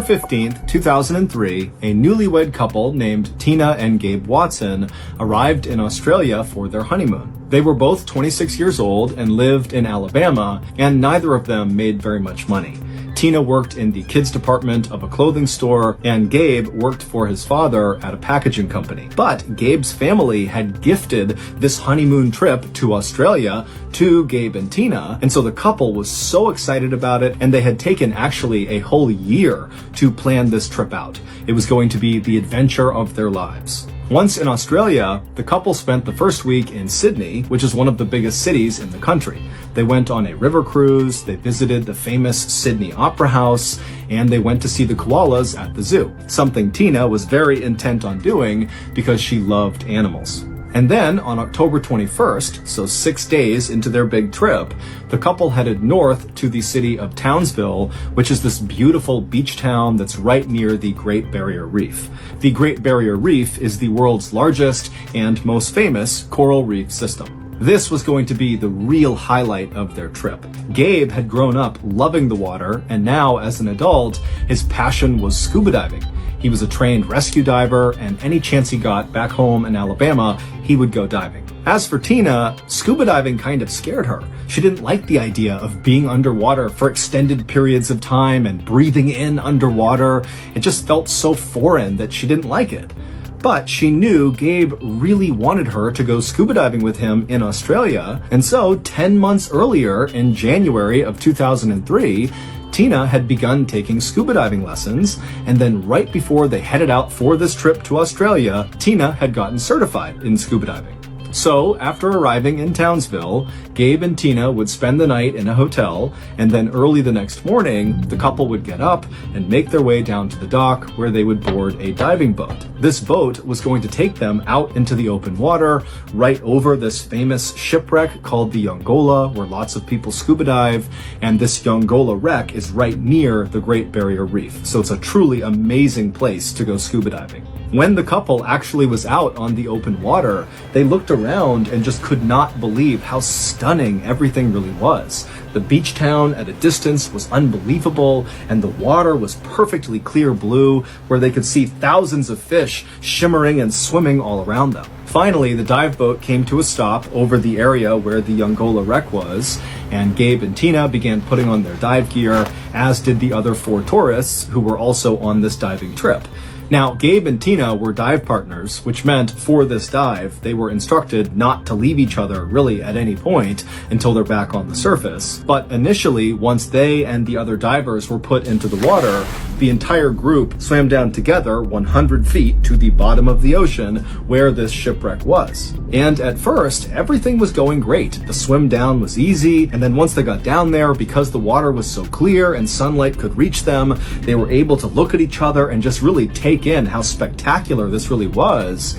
15th, 2003, a newlywed couple named Tina and Gabe Watson arrived in Australia for their honeymoon. They were both 26 years old and lived in Alabama, and neither of them made very much money. Tina worked in the kids department of a clothing store, and Gabe worked for his father at a packaging company. But Gabe's family had gifted this honeymoon trip to Australia to Gabe and Tina, and so the couple was so excited about it, and they had taken actually a whole year to plan this trip out. It was going to be the adventure of their lives. Once in Australia, the couple spent the first week in Sydney, which is one of the biggest cities in the country. They went on a river cruise, they visited the famous Sydney Opera House, and they went to see the koalas at the zoo, something Tina was very intent on doing because she loved animals. And then on October 21st, so 6 days into their big trip, the couple headed north to the city of Townsville, which is this beautiful beach town that's right near the Great Barrier Reef. The Great Barrier Reef is the world's largest and most famous coral reef system. This was going to be the real highlight of their trip. Gabe had grown up loving the water, and now as an adult, his passion was scuba diving. He was a trained rescue diver, and any chance he got back home in Alabama, he would go diving. As for Tina, scuba diving kind of scared her. She didn't like the idea of being underwater for extended periods of time and breathing in underwater. It just felt so foreign that she didn't like it. But she knew Gabe really wanted her to go scuba diving with him in Australia, and so 10 months earlier, in January of 2003, Tina had begun taking scuba diving lessons, and then right before they headed out for this trip to Australia, Tina had gotten certified in scuba diving. So, after arriving in Townsville, Gabe and Tina would spend the night in a hotel, and then early the next morning, the couple would get up and make their way down to the dock where they would board a diving boat. This boat was going to take them out into the open water, right over this famous shipwreck called the Yongola, where lots of people scuba dive, and this Yongola wreck is right near the Great Barrier Reef. So it's a truly amazing place to go scuba diving. When the couple actually was out on the open water, they looked around and just could not believe how stunning everything really was. The beach town at a distance was unbelievable, and the water was perfectly clear blue, where they could see thousands of fish shimmering and swimming all around them. Finally, the dive boat came to a stop over the area where the Yongola wreck was, and Gabe and Tina began putting on their dive gear, as did the other 4 tourists who were also on this diving trip. Now, Gabe and Tina were dive partners, which meant for this dive, they were instructed not to leave each other really at any point until they're back on the surface. But initially, once they and the other divers were put into the water, the entire group swam down together 100 feet to the bottom of the ocean where this shipwreck was. And at first, everything was going great. The swim down was easy, and then once they got down there, because the water was so clear and sunlight could reach them, they were able to look at each other and just really take in how spectacular this really was.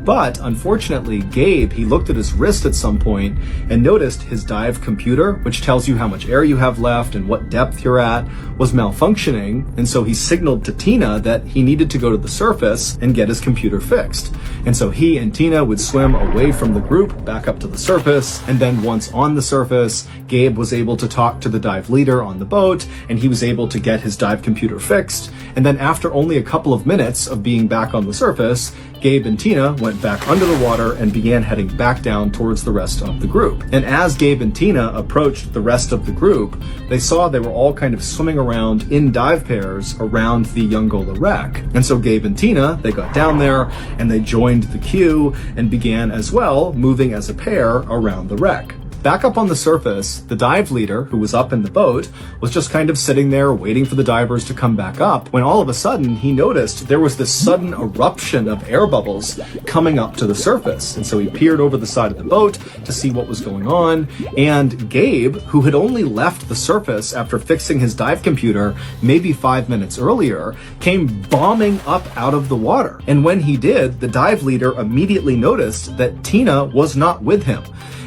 But unfortunately, Gabe, he looked at his wrist at some point and noticed his dive computer, which tells you how much air you have left and what depth you're at, was malfunctioning. And so he signaled to Tina that he needed to go to the surface and get his computer fixed. And so he and Tina would swim away from the group back up to the surface. And then once on the surface, Gabe was able to talk to the dive leader on the boat, and he was able to get his dive computer fixed. And then after only a couple of minutes of being back on the surface, Gabe and Tina went back under the water and began heading back down towards the rest of the group. And as Gabe and Tina approached the rest of the group, they saw they were all kind of swimming around in dive pairs around the Yongola wreck. And so Gabe and Tina, they got down there and they joined the queue and began as well moving as a pair around the wreck. Back up on the surface, the dive leader, who was up in the boat, was just kind of sitting there waiting for the divers to come back up, when all of a sudden he noticed there was this sudden eruption of air bubbles coming up to the surface. And so he peered over the side of the boat to see what was going on, and Gabe, who had only left the surface after fixing his dive computer maybe 5 minutes earlier, came bombing up out of the water. And when he did, the dive leader immediately noticed that Tina was not with him.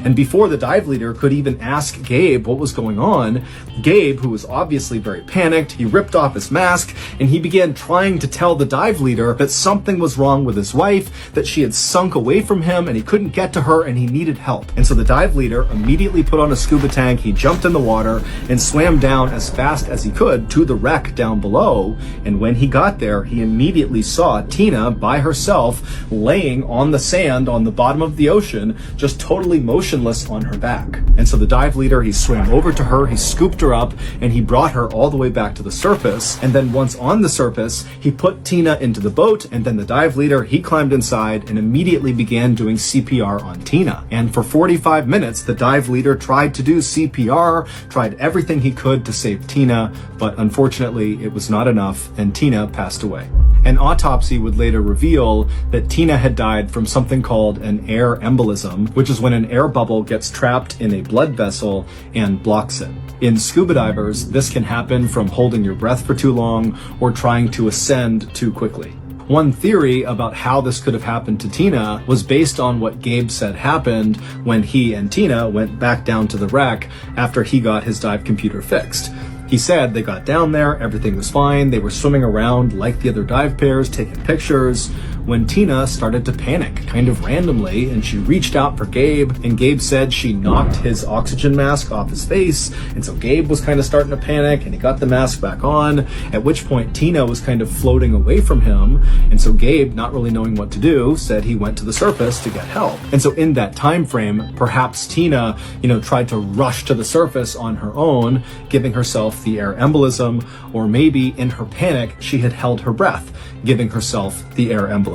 And before the dive dive leader could even ask Gabe what was going on, Gabe, who was obviously very panicked, he ripped off his mask and he began trying to tell the dive leader that something was wrong with his wife, that she had sunk away from him and he couldn't get to her and he needed help. And so the dive leader immediately put on a scuba tank, he jumped in the water and swam down as fast as he could to the wreck down below. And when he got there, he immediately saw Tina by herself laying on the sand on the bottom of the ocean, just totally motionless on her back. And so the dive leader, he swam over to her, he scooped her up, and he brought her all the way back to the surface. And then once on the surface, he put Tina into the boat, and then the dive leader, he climbed inside and immediately began doing CPR on Tina. And for 45 minutes, the dive leader tried to do CPR, tried everything he could to save Tina, but unfortunately it was not enough, and Tina passed away. An autopsy would later reveal that Tina had died from something called an air embolism, which is when an air bubble gets trapped in a blood vessel and blocks it. In scuba divers, this can happen from holding your breath for too long or trying to ascend too quickly. One theory about how this could have happened to Tina was based on what Gabe said happened when he and Tina went back down to the wreck after he got his dive computer fixed. He said they got down there, everything was fine, they were swimming around like the other dive pairs, taking pictures, when Tina started to panic, kind of randomly, and she reached out for Gabe, and Gabe said she knocked his oxygen mask off his face, and so Gabe was kind of starting to panic, and he got the mask back on, at which point Tina was kind of floating away from him, and so Gabe, not really knowing what to do, said he went to the surface to get help. And so in that time frame, perhaps Tina, tried to rush to the surface on her own, giving herself the air embolism, or maybe in her panic, she had held her breath, giving herself the air embolism.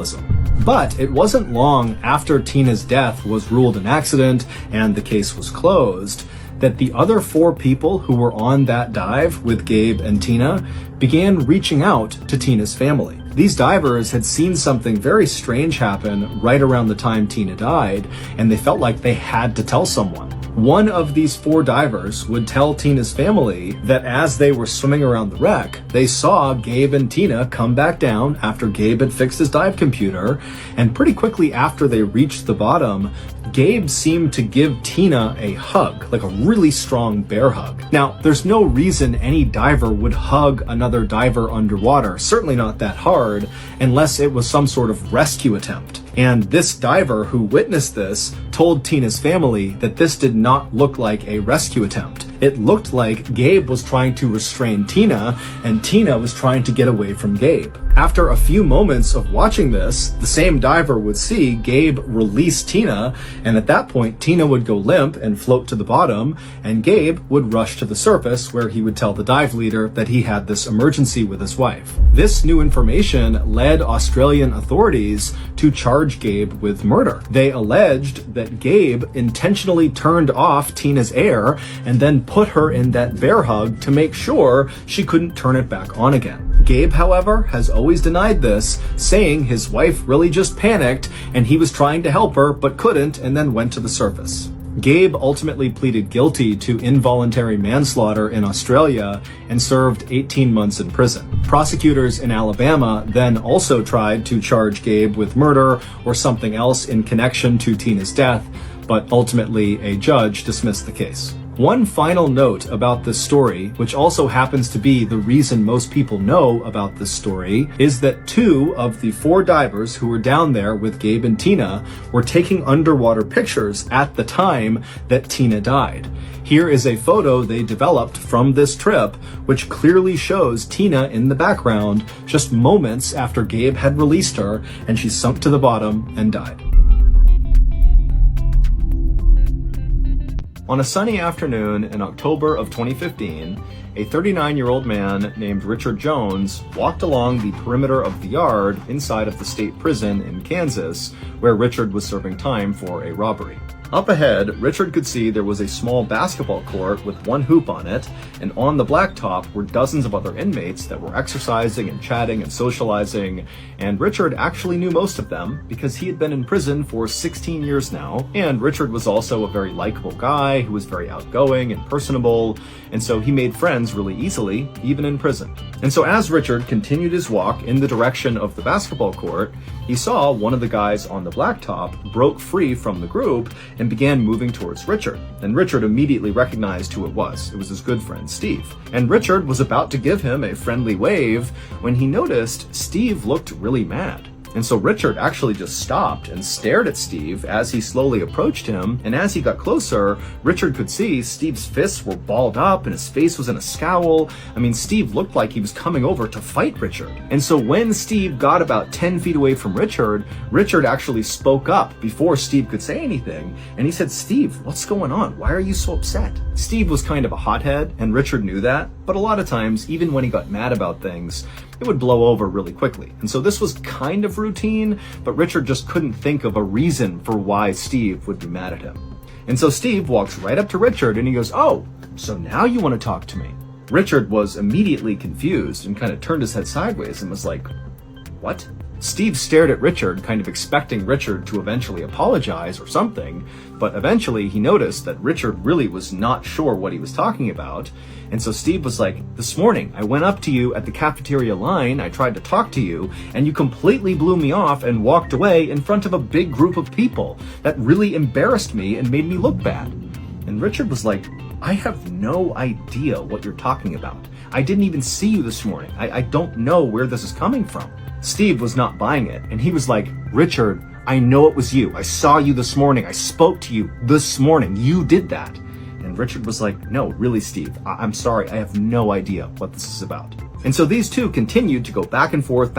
But it wasn't long after Tina's death was ruled an accident and the case was closed that the other 4 people who were on that dive with Gabe and Tina began reaching out to Tina's family. These divers had seen something very strange happen right around the time Tina died, and they felt like they had to tell someone. One of these 4 divers would tell Tina's family that as they were swimming around the wreck, they saw Gabe and Tina come back down after Gabe had fixed his dive computer, and pretty quickly after they reached the bottom, Gabe seemed to give Tina a hug, like a really strong bear hug. Now, there's no reason any diver would hug another diver underwater, certainly not that hard, unless it was some sort of rescue attempt. And this diver who witnessed this told Tina's family that this did not look like a rescue attempt. It looked like Gabe was trying to restrain Tina, and Tina was trying to get away from Gabe. After a few moments of watching this, the same diver would see Gabe release Tina, and at that point, Tina would go limp and float to the bottom, and Gabe would rush to the surface where he would tell the dive leader that he had this emergency with his wife. This new information led Australian authorities to charge Gabe with murder. They alleged that Gabe intentionally turned off Tina's air and then put her in that bear hug to make sure she couldn't turn it back on again. Gabe, however, has always denied this, saying his wife really just panicked and he was trying to help her but couldn't and then went to the surface. Gabe ultimately pleaded guilty to involuntary manslaughter in Australia and served 18 months in prison. Prosecutors in Alabama then also tried to charge Gabe with murder or something else in connection to Tina's death, but ultimately a judge dismissed the case. One final note about this story, which also happens to be the reason most people know about this story, is that 2 of the 4 divers who were down there with Gabe and Tina were taking underwater pictures at the time that Tina died. Here is a photo they developed from this trip, which clearly shows Tina in the background just moments after Gabe had released her and she sunk to the bottom and died. On a sunny afternoon in October of 2015, a 39-year-old man named Richard Jones walked along the perimeter of the yard inside of the state prison in Kansas, where Richard was serving time for a robbery. Up ahead, Richard could see there was a small basketball court with 1 hoop on it, and on the blacktop were dozens of other inmates that were exercising and chatting and socializing, and Richard actually knew most of them because he had been in prison for 16 years now, and Richard was also a very likable guy who was very outgoing and personable, and so he made friends really easily, even in prison. And so as Richard continued his walk in the direction of the basketball court, he saw one of the guys on the blacktop broke free from the group and began moving towards Richard. And Richard immediately recognized who it was. It was his good friend, Steve. And Richard was about to give him a friendly wave when he noticed Steve looked really mad. And so Richard actually just stopped and stared at Steve as he slowly approached him, and as he got closer, Richard could see Steve's fists were balled up and his face was in a scowl. I mean, Steve looked like he was coming over to fight Richard. And so when Steve got about 10 feet away from Richard, Richard actually spoke up before Steve could say anything, and he said, "Steve, what's going on? Why are you so upset?" Steve was kind of a hothead, and Richard knew that, but a lot of times, even when he got mad about things, it would blow over really quickly. And so this was kind of routine, but Richard just couldn't think of a reason for why Steve would be mad at him. And so Steve walks right up to Richard and he goes, "Oh, so now you want to talk to me?" Richard was immediately confused and kind of turned his head sideways and was like, "What?" Steve stared at Richard, kind of expecting Richard to eventually apologize or something, but eventually he noticed that Richard really was not sure what he was talking about. And so Steve was like, "This morning, I went up to you at the cafeteria line, I tried to talk to you, and you completely blew me off and walked away in front of a big group of people. That really embarrassed me and made me look bad." And Richard was like, "I have no idea what you're talking about. I didn't even see you this morning. I don't know where this is coming from." Steve was not buying it, and he was like, "Richard, I know it was you. I saw you this morning. I spoke to you this morning. You did that." And Richard was like, "No, really, Steve, I'm sorry. I have no idea what this is about." And so these two continued to go back and forth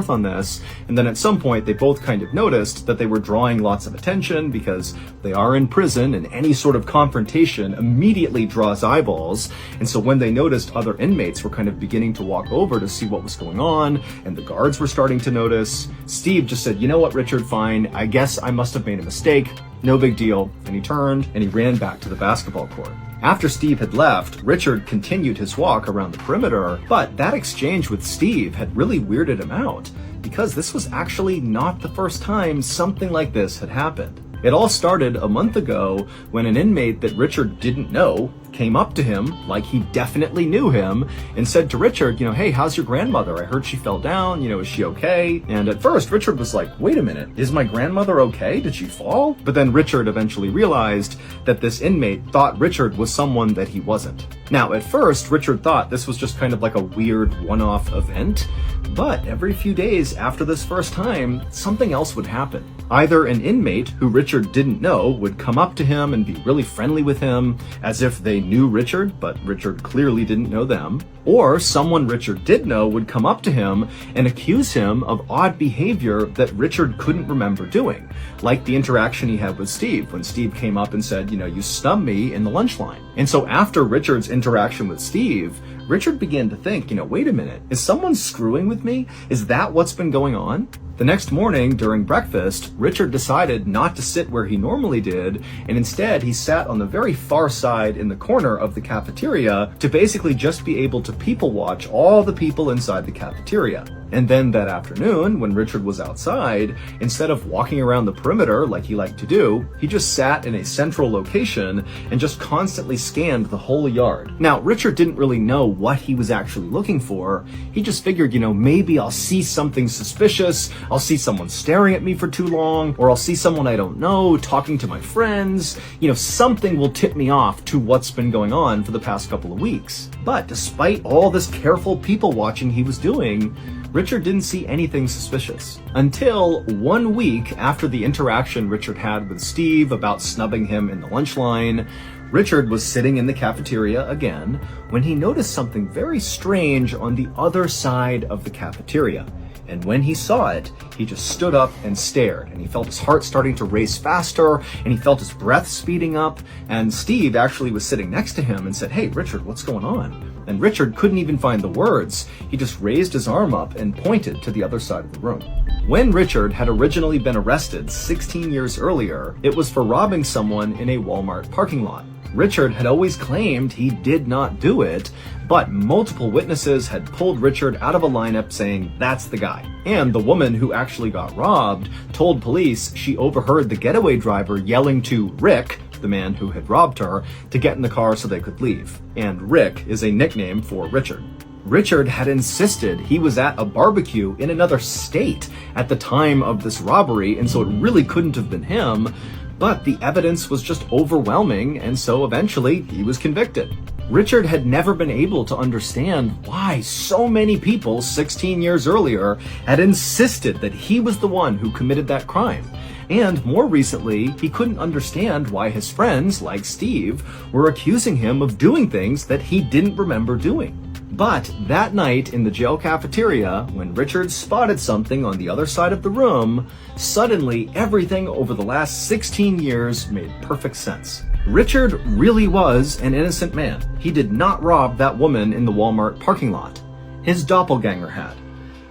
on this, and then at some point they both kind of noticed that they were drawing lots of attention because they are in prison and any sort of confrontation immediately draws eyeballs. And so when they noticed other inmates were kind of beginning to walk over to see what was going on, and the guards were starting to notice, Steve just said, "You know what, Richard, fine. I guess I must have made a mistake. No big deal." And he turned and he ran back to the basketball court. After Steve had left, Richard continued his walk around the perimeter, but that exchange with Steve had really weirded him out because this was actually not the first time something like this had happened. It all started a month ago when an inmate that Richard didn't know came up to him like he definitely knew him and said to Richard, "Hey, how's your grandmother? I heard she fell down, is she okay?" And at first Richard was like, "Wait a minute, is my grandmother okay? Did she fall?" But then Richard eventually realized that this inmate thought Richard was someone that he wasn't. Now, at first, Richard thought this was just kind of like a weird one-off event, but every few days after this first time, something else would happen. Either an inmate who Richard didn't know would come up to him and be really friendly with him, as if they knew Richard, but Richard clearly didn't know them, or someone Richard did know would come up to him and accuse him of odd behavior that Richard couldn't remember doing, like the interaction he had with Steve when Steve came up and said, "You snubbed me in the lunch line." And so after Richard's interaction with Steve, Richard began to think, wait a minute, is someone screwing with me? Is that what's been going on? The next morning, during breakfast, Richard decided not to sit where he normally did, and instead he sat on the very far side in the corner of the cafeteria to basically just be able to people watch all the people inside the cafeteria. And then that afternoon, when Richard was outside, instead of walking around the perimeter like he liked to do, he just sat in a central location and just constantly scanned the whole yard. Now, Richard didn't really know what he was actually looking for. He just figured, maybe I'll see something suspicious, I'll see someone staring at me for too long, or I'll see someone I don't know talking to my friends. Something will tip me off to what's been going on for the past couple of weeks. But despite all this careful people watching he was doing, Richard didn't see anything suspicious. Until 1 week after the interaction Richard had with Steve about snubbing him in the lunch line, Richard was sitting in the cafeteria again when he noticed something very strange on the other side of the cafeteria. And when he saw it, he just stood up and stared, and he felt his heart starting to race faster, and he felt his breath speeding up, and Steve actually was sitting next to him and said, "Hey, Richard, what's going on?" And Richard couldn't even find the words. He just raised his arm up and pointed to the other side of the room. When Richard had originally been arrested 16 years earlier, it was for robbing someone in a Walmart parking lot. Richard had always claimed he did not do it, but multiple witnesses had pulled Richard out of a lineup saying, "That's the guy." And the woman who actually got robbed told police she overheard the getaway driver yelling to Rick, the man who had robbed her, to get in the car so they could leave. And Rick is a nickname for Richard. Richard had insisted he was at a barbecue in another state at the time of this robbery, and so it really couldn't have been him. But the evidence was just overwhelming, and so eventually he was convicted. Richard had never been able to understand why so many people 16 years earlier had insisted that he was the one who committed that crime. And more recently, he couldn't understand why his friends, like Steve, were accusing him of doing things that he didn't remember doing. But that night in the jail cafeteria, when Richard spotted something on the other side of the room, suddenly everything over the last 16 years made perfect sense. Richard really was an innocent man. He did not rob that woman in the Walmart parking lot. His doppelganger had.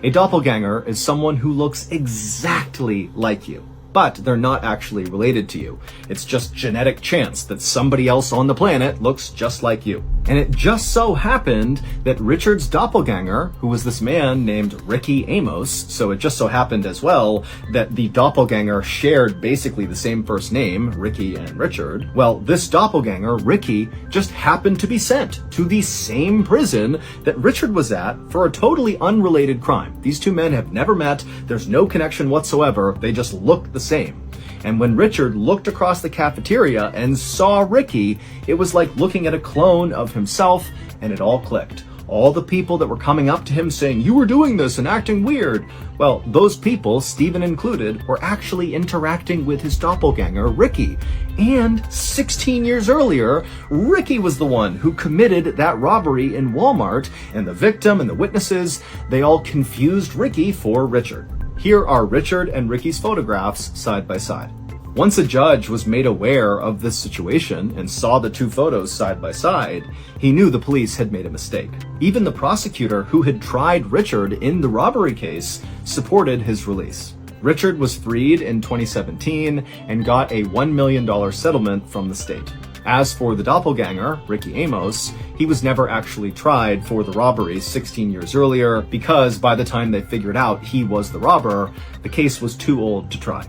A doppelganger is someone who looks exactly like you, but they're not actually related to you. It's just genetic chance that somebody else on the planet looks just like you. And it just so happened that Richard's doppelganger, who was this man named Ricky Amos, so it just so happened as well that the doppelganger shared basically the same first name, Ricky and Richard. Well, this doppelganger, Ricky, just happened to be sent to the same prison that Richard was at for a totally unrelated crime. These two men have never met. There's no connection whatsoever. They just look the same. And when Richard looked across the cafeteria and saw Ricky, it was like looking at a clone of himself, and it all clicked. All the people that were coming up to him saying, "You were doing this and acting weird." Well, those people, Stephen included, were actually interacting with his doppelganger, Ricky. And 16 years earlier, Ricky was the one who committed that robbery in Walmart, and the victim and the witnesses, they all confused Ricky for Richard. Here are Richard and Ricky's photographs side by side. Once a judge was made aware of this situation and saw the two photos side by side, he knew the police had made a mistake. Even the prosecutor who had tried Richard in the robbery case supported his release. Richard was freed in 2017 and got a $1 million settlement from the state. As for the doppelganger, Ricky Amos, he was never actually tried for the robbery 16 years earlier because by the time they figured out he was the robber, the case was too old to try.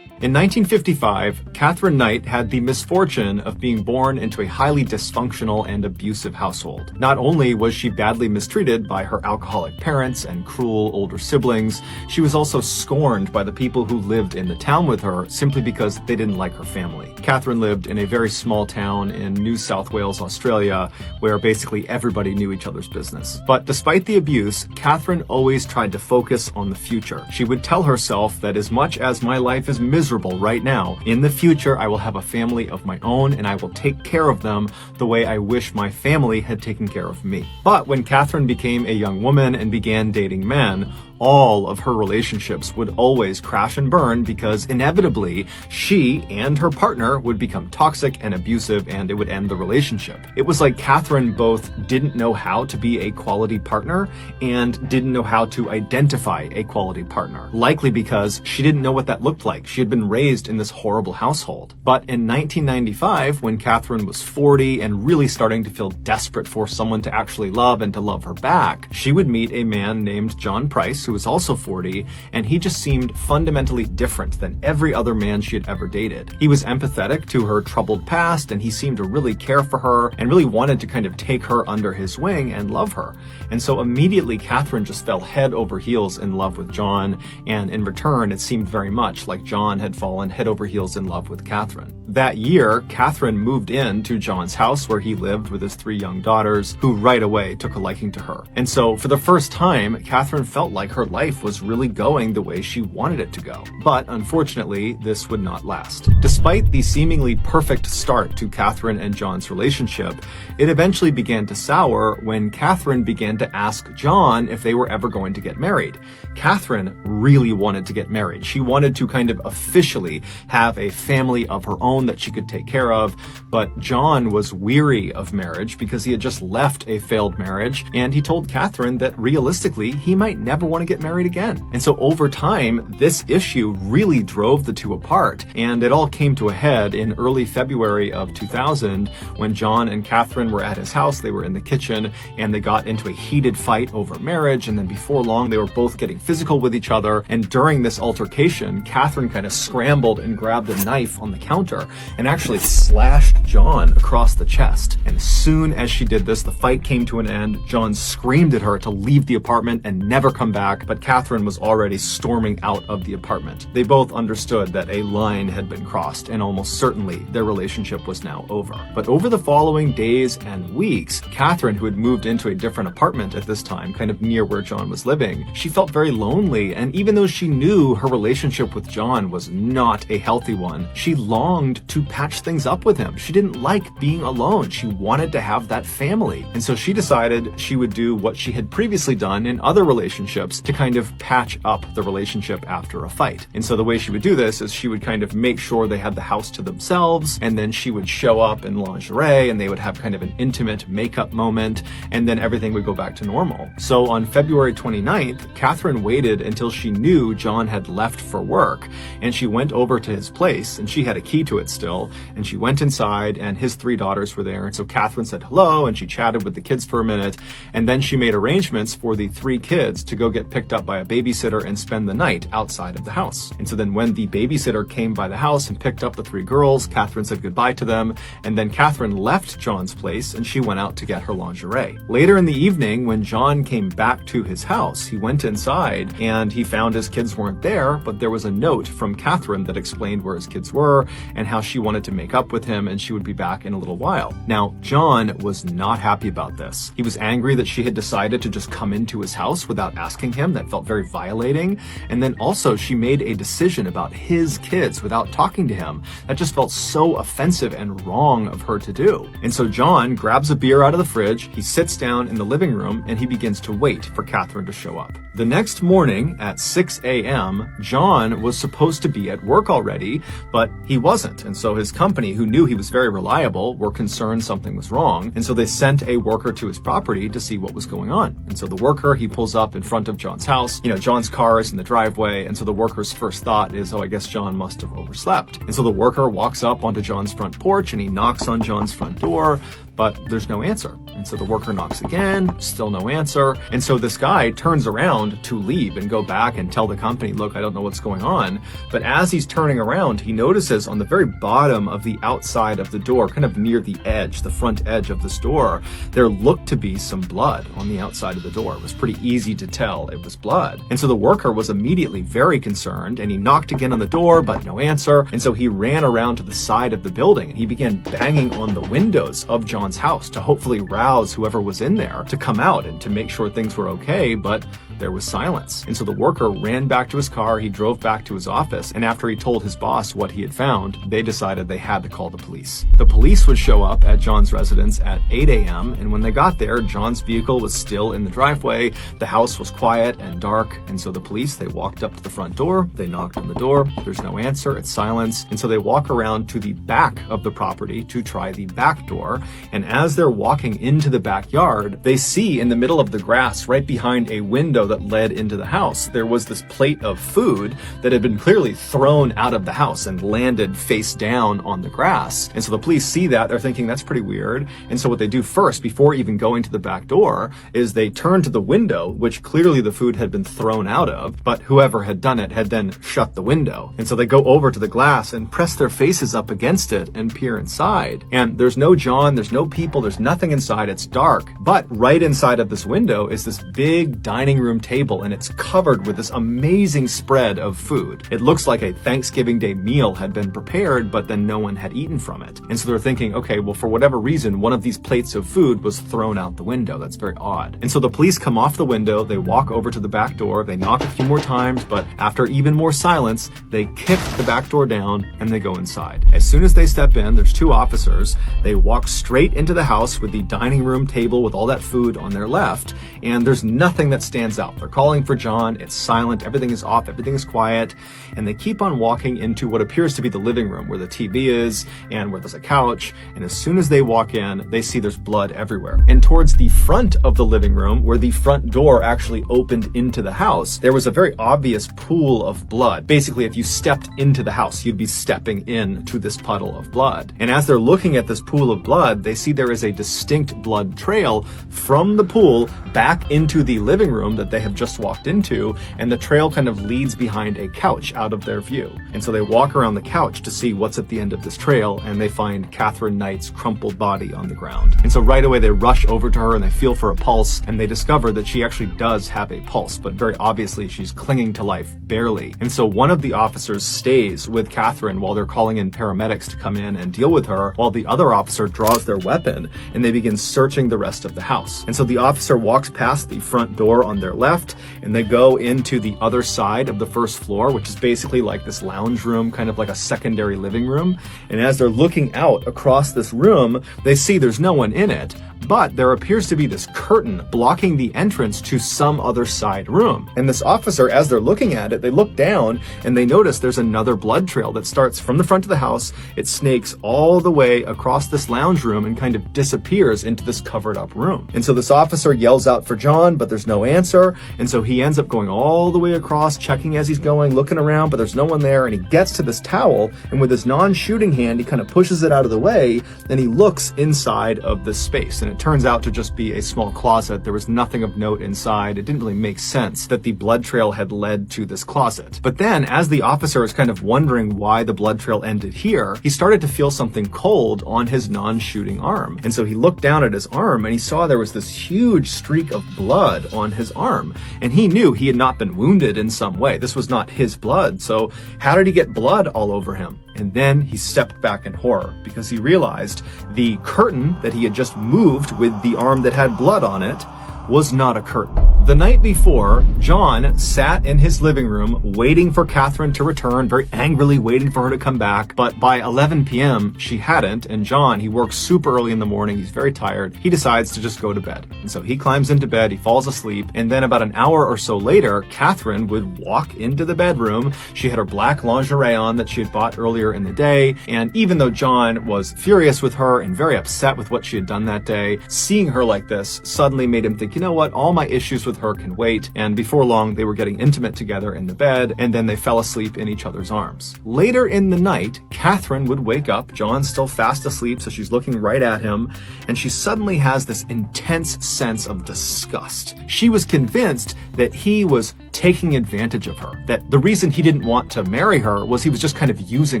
In 1955, Catherine Knight had the misfortune of being born into a highly dysfunctional and abusive household. Not only was she badly mistreated by her alcoholic parents and cruel older siblings, she was also scorned by the people who lived in the town with her simply because they didn't like her family. Catherine lived in a very small town in New South Wales, Australia, where basically everybody knew each other's business. But despite the abuse, Catherine always tried to focus on the future. She would tell herself that as much as my life is miserable right now, in the future I will have a family of my own and I will take care of them the way I wish my family had taken care of me. But when Catherine became a young woman and began dating men, all of her relationships would always crash and burn because inevitably she and her partner would become toxic and abusive and it would end the relationship. It was like Catherine both didn't know how to be a quality partner and didn't know how to identify a quality partner. Likely because she didn't know what that looked like. She had been raised in this horrible household. But in 1995, when Catherine was 40 and really starting to feel desperate for someone to actually love and to love her back, she would meet a man named John Price, who was also 40, and he just seemed fundamentally different than every other man she had ever dated. He was empathetic to her troubled past, and he seemed to really care for her and really wanted to kind of take her under his wing and love her. And so immediately Catherine just fell head over heels in love with John, and in return it seemed very much like John had fallen head over heels in love with Catherine. That year, Catherine moved in to John's house where he lived with his 3 young daughters, who right away took a liking to her. And so for the first time, Catherine felt like her life was really going the way she wanted it to go. But unfortunately, this would not last. Despite the seemingly perfect start to Catherine and John's relationship, it eventually began to sour when Catherine began to ask John if they were ever going to get married. Catherine really wanted to get married. She wanted to kind of officially have a family of her own that she could take care of, but John was weary of marriage because he had just left a failed marriage, and he told Catherine that realistically, he might never want to get married again. And so over time, this issue really drove the two apart, and it all came to a head in early February of 2000 when John and Catherine were at his house. They were in the kitchen, and they got into a heated fight over marriage, and then before long, they were both getting physical with each other, and during this altercation, Catherine kind of scrambled and grabbed a knife on the counter and actually slashed John across the chest. And as soon as she did this, the fight came to an end. John screamed at her to leave the apartment and never come back, but Catherine was already storming out of the apartment. They both understood that a line had been crossed, and almost certainly their relationship was now over. But over the following days and weeks, Catherine, who had moved into a different apartment at this time, kind of near where John was living, she felt very lonely, and even though she knew her relationship with John was not a healthy one, she longed to patch things up with him. She didn't like being alone. She wanted to have that family. And so she decided she would do what she had previously done in other relationships to kind of patch up the relationship after a fight. And so the way she would do this is she would kind of make sure they had the house to themselves, and then she would show up in lingerie and they would have kind of an intimate makeup moment, and then everything would go back to normal. So on February 29th, Catherine waited until she knew John had left for work, and she went over to his place, and she had a key to it still, and she went inside and his 3 daughters were there. And so Catherine said hello, and she chatted with the kids for a minute, and then she made arrangements for the 3 kids to go get picked up by a babysitter and spend the night outside of the house. And so then when the babysitter came by the house and picked up the 3 girls, Catherine said goodbye to them, and then Catherine left John's place and she went out to get her lingerie. Later in the evening, when John came back to his house, he went inside and he found his kids weren't there, but there was a note from Catherine that explained where his kids were and how she wanted to make up with him and she would be back in a little while. Now, John was not happy about this. He was angry that she had decided to just come into his house without asking him. That felt very violating. And then also she made a decision about his kids without talking to him. That just felt so offensive and wrong of her to do. And so John grabs a beer out of the fridge, he sits down in the living room, and he begins to wait for Catherine to show up. The next morning at 6 a.m., John was supposed to be at work already, but he wasn't. And so his company, who knew he was very reliable, were concerned something was wrong. And so they sent a worker to his property to see what was going on. And so the worker, he pulls up in front of John's house. John's car is in the driveway. And so the worker's first thought is, oh, I guess John must have overslept. And so the worker walks up onto John's front porch and he knocks on John's front door, but there's no answer. And so the worker knocks again, still no answer. And so this guy turns around to leave and go back and tell the company, look, I don't know what's going on. But as he's turning around, he notices on the very bottom of the outside of the door, kind of near the edge, the front edge of this door, there looked to be some blood on the outside of the door. It was pretty easy to tell it was blood. And so the worker was immediately very concerned and he knocked again on the door, but no answer. And so he ran around to the side of the building and he began banging on the windows of John's house to hopefully rouse whoever was in there to come out and to make sure things were okay, but there was silence. And so the worker ran back to his car, he drove back to his office, and after he told his boss what he had found, they decided they had to call the police. The police would show up at John's residence at 8 a.m., and when they got there, John's vehicle was still in the driveway, the house was quiet and dark, and so the police, they walked up to the front door, they knocked on the door, there's no answer, it's silence, and so they walk around to the back of the property to try the back door, and as they're walking into the backyard, they see in the middle of the grass, right behind a window that led into the house, there was this plate of food that had been clearly thrown out of the house and landed face down on the grass. And so the police see that, they're thinking that's pretty weird. And so what they do first, before even going to the back door, is they turn to the window, which clearly the food had been thrown out of, but whoever had done it had then shut the window. And so they go over to the glass and press their faces up against it and peer inside. And there's no John, there's no people, there's nothing inside, it's dark. But right inside of this window is this big dining room table, and it's covered with this amazing spread of food. It looks like a Thanksgiving Day meal had been prepared, but then no one had eaten from it. And so they're thinking, okay, well, for whatever reason, one of these plates of food was thrown out the window. That's very odd. And so the police come off the window, they walk over to the back door, they knock a few more times, but after even more silence, they kick the back door down and they go inside. As soon as they step in, there's 2 officers. They walk straight into the house with the dining room table with all that food on their left, and there's nothing that stands out. They're calling for John, it's silent, everything is off, everything is quiet, and they keep on walking into what appears to be the living room where the TV is and where there's a couch, and as soon as they walk in, they see there's blood everywhere. And towards the front of the living room, where the front door actually opened into the house, there was a very obvious pool of blood. Basically, if you stepped into the house, you'd be stepping into this puddle of blood. And as they're looking at this pool of blood, they see there is a distinct blood trail from the pool back into the living room that they have just walked into, and the trail kind of leads behind a couch out of their view. And so they walk around the couch to see what's at the end of this trail, and they find Catherine Knight's crumpled body on the ground. And so right away they rush over to her and they feel for a pulse, and they discover that she actually does have a pulse, but very obviously she's clinging to life, barely. And so one of the officers stays with Catherine while they're calling in paramedics to come in and deal with her, while the other officer draws their weapon and they begin searching the rest of the house. And so the officer walks past the front door on their left, and they go into the other side of the first floor, which is basically like this lounge room, kind of like a secondary living room. And as they're looking out across this room, they see there's no one in it, but there appears to be this curtain blocking the entrance to some other side room. And this officer, as they're looking at it, they look down and they notice there's another blood trail that starts from the front of the house. It snakes all the way across this lounge room and kind of disappears into this covered up room. And so this officer yells out for John, but there's no answer. And so he ends up going all the way across, checking as he's going, looking around, but there's no one there. And he gets to this towel, and with his non-shooting hand, he kind of pushes it out of the way, and he looks inside of this space. And it turns out to just be a small closet. There was nothing of note inside. It didn't really make sense that the blood trail had led to this closet. But then, as the officer was kind of wondering why the blood trail ended here, he started to feel something cold on his non-shooting arm. And so he looked down at his arm and he saw there was this huge streak of blood on his arm. And he knew he had not been wounded in some way. This was not his blood. So how did he get blood all over him? And then he stepped back in horror because he realized the curtain that he had just moved with the arm that had blood on it was not a curtain. The night before, John sat in his living room waiting for Catherine to return, very angrily waiting for her to come back. But by 11 p.m., she hadn't, and John, he works super early in the morning, he's very tired, he decides to just go to bed. And so he climbs into bed, he falls asleep, and then about an hour or so later, Catherine would walk into the bedroom. She had her black lingerie on that she had bought earlier in the day, and even though John was furious with her and very upset with what she had done that day, seeing her like this suddenly made him think, you know what, all my issues with her can wait. And before long, they were getting intimate together in the bed, and then they fell asleep in each other's arms. Later in the night, Catherine would wake up. John's still fast asleep, so she's looking right at him, and she suddenly has this intense sense of disgust. She was convinced that he was taking advantage of her, that the reason he didn't want to marry her was he was just kind of using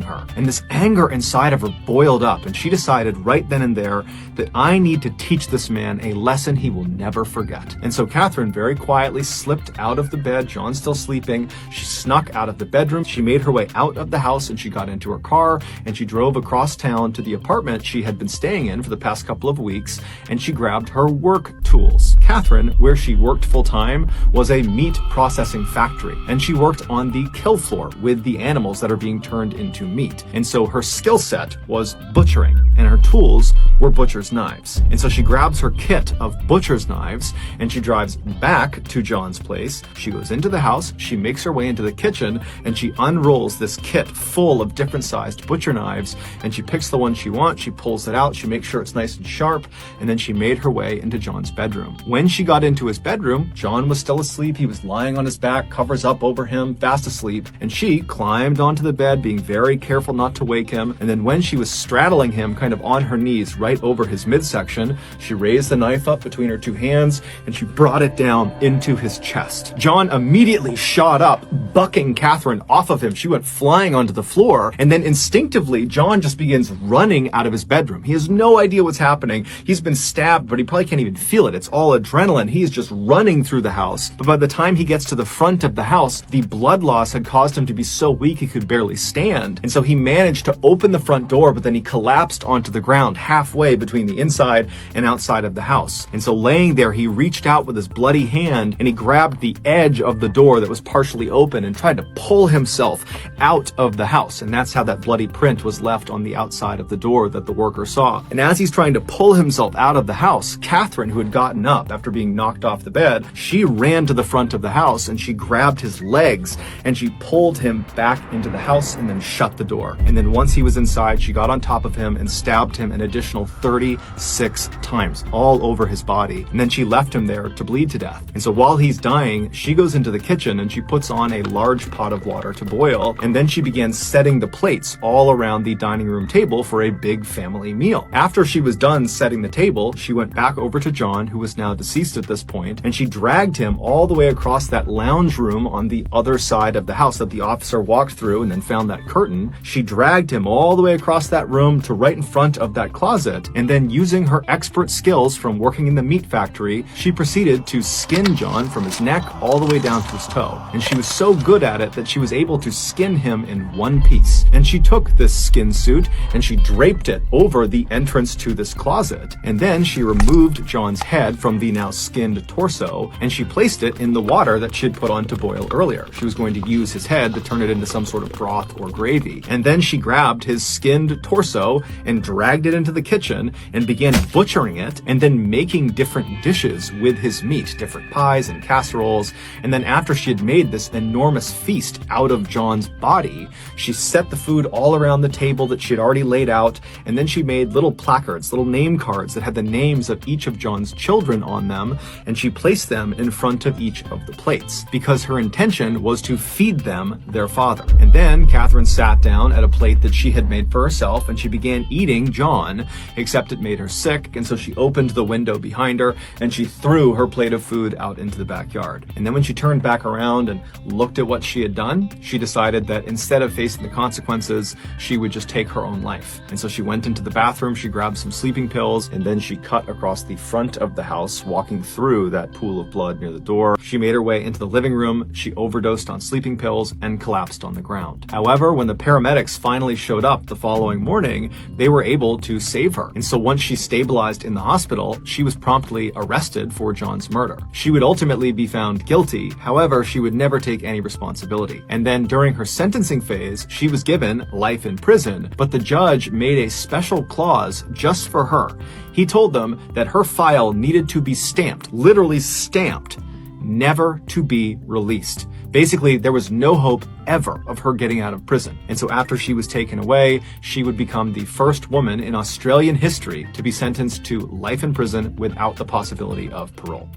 her. And this anger inside of her boiled up, and she decided right then and there that I need to teach this man a lesson he will never forget. And so Catherine very quietly slipped out of the bed. John's still sleeping. She snuck out of the bedroom. She made her way out of the house, and she got into her car, and she drove across town to the apartment she had been staying in for the past couple of weeks, and she grabbed her work tools. Catherine, where she worked full-time, was a meat processing factory, and she worked on the kill floor with the animals that are being turned into meat. And so her skill set was butchering, and her tools were butcher's knives. And so she grabs her kit of butcher's knives, and she drives back to John's place. She goes into the house, she makes her way into the kitchen, and she unrolls this kit full of different sized butcher knives, and she picks the one she wants, she pulls it out, she makes sure it's nice and sharp, and then she made her way into John's bedroom. When she got into his bedroom, John was still asleep. He was lying on his back, covers up over him, fast asleep, and she climbed onto the bed, being very careful not to wake him. And then when she was straddling him kind of on her knees right over his midsection, she raised the knife up between her two hands and she brought it down into his chest. John immediately shot up, bucking Catherine off of him. She went flying onto the floor, and then instinctively, John just begins running out of his bedroom. He has no idea what's happening. He's been stabbed, but he probably can't even feel it. It's all adrenaline. He's just running through the house. But by the time he gets to the front of the house, the blood loss had caused him to be so weak he could barely stand. And so he managed to open the front door, but then he collapsed onto the ground halfway between the inside and outside of the house. And so laying there, he reached out with his bloody hand and he grabbed the edge of the door that was partially open and tried to pull himself out of the house. And that's how that bloody print was left on the outside of the door that the worker saw. And as he's trying to pull himself out of the house, Catherine, who had gotten up after being knocked off the bed, she ran to the front of the house and she grabbed his legs and she pulled him back into the house and then shut the door. And then once he was inside, she got on top of him and stabbed him an additional 36 times all over his body. And then she left him there to bleed to death. And so while he's dying, she goes into the kitchen and she puts on a large pot of water to boil. And then she began setting the plates all around the dining room table for a big family meal. After she was done setting the table, she went back over to John, who was now deceased at this point, and she dragged him all the way across that lounge room on the other side of the house that the officer walked through and then found that curtain. She dragged him all the way across that room to right in front of that closet, and then using her expert skills from working in the meat factory, she proceeded to skin John from his neck all the way down to his toe. And she was so good at it that she was able to skin him in one piece. And she took this skin suit and she draped it over the entrance to this closet. And then she removed John's head from the now skinned torso and she placed it in the water that she had put on to boil earlier. She was going to use his head to turn it into some sort of broth or gravy. And then she grabbed his skinned torso and dragged it into the kitchen and began butchering it and then making different dishes with his meat, different pies and casseroles. And then after she had made this enormous feast out of John's body, she set the food all around the table that she had already laid out, and then she made little placards, little name cards that had the names of each of John's children on them, and she placed them in front of each of the plates because her intention was to feed them their father. And then Catherine sat down at a plate that she had made for herself and she began eating John, except it made her sick, and so she opened the window behind her and she threw her plate of food out into the backyard. And then when she turned back around and looked at what she had done, she decided that instead of facing the consequences, she would just take her own life. And so she went into the bathroom, she grabbed some sleeping pills, and then she cut across the front of the house, walking through that pool of blood near the door. She made her way into the living room, she overdosed on sleeping pills, and collapsed on the ground. However, when the paramedics finally showed up the following morning, they were able to save her. And so once she stabilized in the hospital, she was promptly arrested for John's murder. She would ultimately be found guilty, however, she would never take any responsibility. And then during her sentencing phase, she was given life in prison, but the judge made a special clause just for her. He told them that her file needed to be stamped, literally stamped, never to be released. Basically, there was no hope ever of her getting out of prison. And so after she was taken away, she would become the first woman in Australian history to be sentenced to life in prison without the possibility of parole.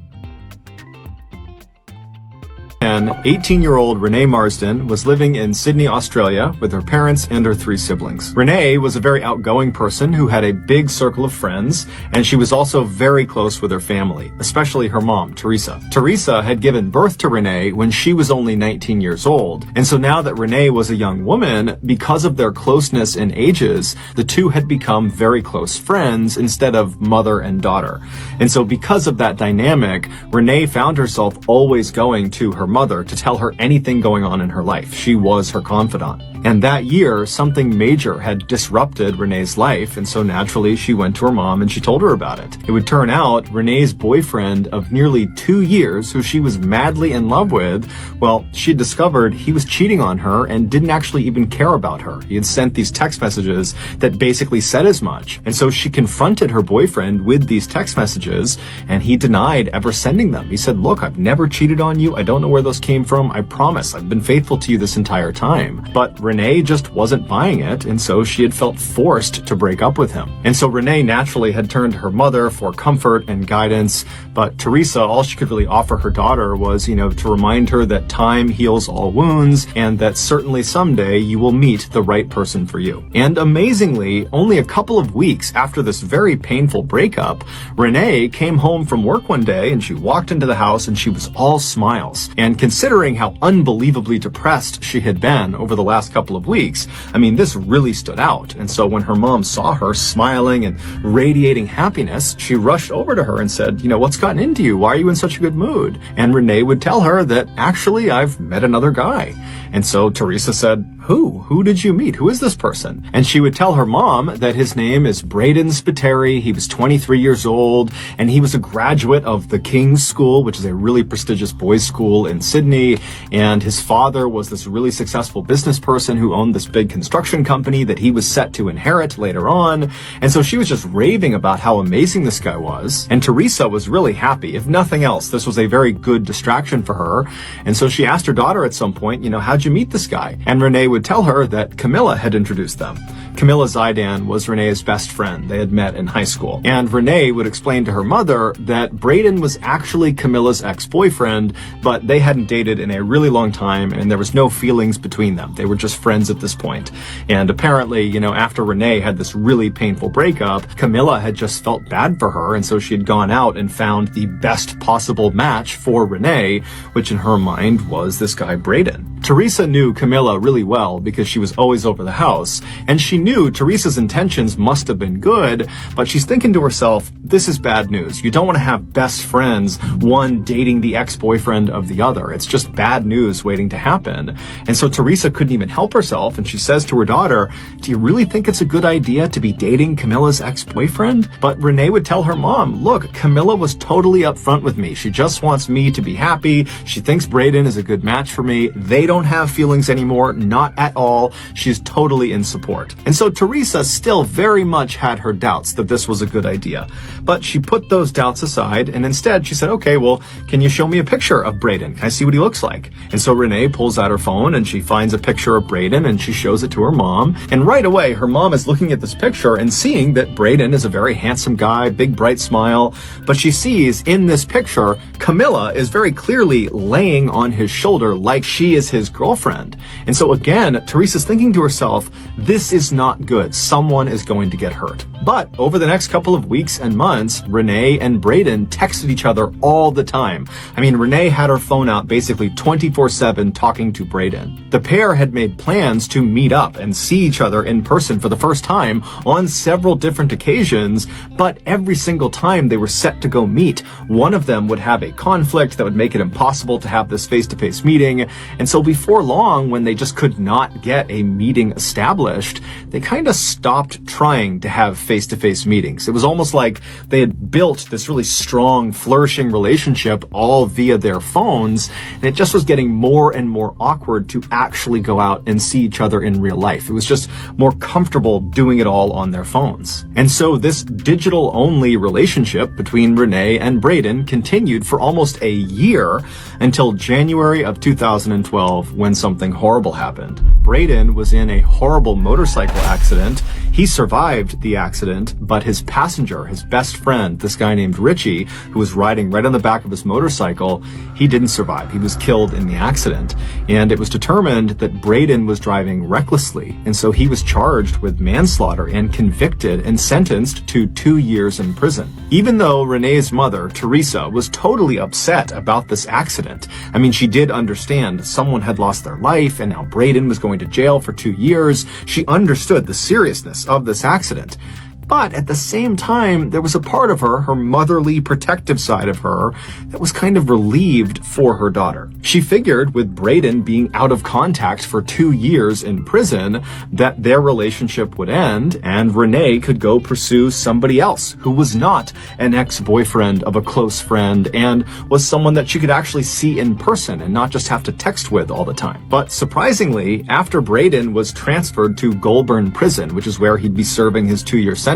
And 18-year-old Renee Marsden was living in Sydney, Australia with her parents and her 3 siblings. Renee was a very outgoing person who had a big circle of friends, and she was also very close with her family, especially her mom, Teresa. Teresa had given birth to Renee when she was only 19 years old, and so now that Renee was a young woman, because of their closeness in ages, the two had become very close friends instead of mother and daughter. And so because of that dynamic, Renee found herself always going to her mother to tell her anything going on in her life. She was her confidant. And that year, something major had disrupted Renee's life, and so naturally she went to her mom and she told her about it. It would turn out Renee's boyfriend of nearly 2 years, who she was madly in love with, well, she had discovered he was cheating on her and didn't actually even care about her. He had sent these text messages that basically said as much. And so she confronted her boyfriend with these text messages, and he denied ever sending them. He said, "Look, I've never cheated on you. I don't know where those came from. I promise I've been faithful to you this entire time." But Renee just wasn't buying it, and so she had felt forced to break up with him. And so Renee naturally had turned to her mother for comfort and guidance, but Teresa, all she could really offer her daughter was, to remind her that time heals all wounds, and that certainly someday you will meet the right person for you. And amazingly, only a couple of weeks after this very painful breakup, Renee came home from work one day and she walked into the house and she was all smiles. And considering how unbelievably depressed she had been over the last couple of weeks, this really stood out. And so when her mom saw her smiling and radiating happiness, she rushed over to her and said, "What's gotten into you? Why are you in such a good mood?" And Renee would tell her that, "Actually, I've met another guy." And so Teresa said, Who did you meet? Who is this person?" And she would tell her mom that his name is Braden Spiteri. He was 23 years old, and he was a graduate of the King's School, which is a really prestigious boys' school in Sydney. And his father was this really successful business person person who owned this big construction company that he was set to inherit later on. And so she was just raving about how amazing this guy was. And Teresa was really happy. If nothing else, this was a very good distraction for her. And so she asked her daughter at some point, how'd you meet this guy? And Renee would tell her that Camilla had introduced them. Camilla Zydan was Renee's best friend. They had met in high school. And Renee would explain to her mother that Braden was actually Camilla's ex-boyfriend, but they hadn't dated in a really long time, and there was no feelings between them. They were just friends at this point. And apparently, after Renee had this really painful breakup, Camilla had just felt bad for her, and so she had gone out and found the best possible match for Renee, which in her mind was this guy Braden. Teresa knew Camilla really well because she was always over the house, and she knew Teresa's intentions must have been good, but she's thinking to herself, this is bad news. You don't want to have best friends, one dating the ex-boyfriend of the other. It's just bad news waiting to happen. And so Teresa couldn't even help herself, and she says to her daughter, do you really think it's a good idea to be dating Camilla's ex-boyfriend? But Renee would tell her mom, look, Camilla was totally upfront with me. She just wants me to be happy. She thinks Braden is a good match for me. They don't have feelings anymore, not at all. She's totally in support. And so Teresa still very much had her doubts that this was a good idea. But she put those doubts aside, and instead she said, okay, well, can you show me a picture of Braden? Can I see what he looks like? And so Renee pulls out her phone and she finds a picture of Braden and she shows it to her mom. And right away, her mom is looking at this picture and seeing that Braden is a very handsome guy, big bright smile. But she sees in this picture, Camilla is very clearly laying on his shoulder like she is his girlfriend. And so again, Teresa's thinking to herself, this is not good. Someone is going to get hurt. But over the next couple of weeks and months, Renee and Braden texted each other all the time. I mean, Renee had her phone out basically 24/7 talking to Braden. The pair had made plans to meet up and see each other in person for the first time on several different occasions, but every single time they were set to go meet, one of them would have a conflict that would make it impossible to have this face-to-face meeting. And so before long, when they just could not get a meeting established, they kind of stopped trying to have face-to-face meetings. It was almost like they had built this really strong, flourishing relationship all via their phones, and it just was getting more and more awkward to actually go out and see each other in real life. It was just more comfortable doing it all on their phones. And so this digital-only relationship between Renee and Braden continued for almost a year until January of 2012, when something horrible happened. Braden was in a horrible motorcycle accident. He survived the accident, but his passenger, his best friend, this guy named Richie, who was riding right on the back of his motorcycle, he didn't survive. He was killed in the accident. And it was determined that Braden was driving recklessly. And so he was charged with manslaughter and convicted and sentenced to 2 years in prison. Even though Renee's mother, Teresa, was totally upset about this accident. I mean, she did understand someone had lost their life and now Braden was going to jail for 2 years. She understood the seriousness of this accident. But at the same time, there was a part of her, her motherly, protective side of her, that was kind of relieved for her daughter. She figured with Braden being out of contact for 2 years in prison, that their relationship would end and Renee could go pursue somebody else who was not an ex-boyfriend of a close friend and was someone that she could actually see in person and not just have to text with all the time. But surprisingly, after Braden was transferred to Goulburn Prison, which is where he'd be serving his 2-year sentence,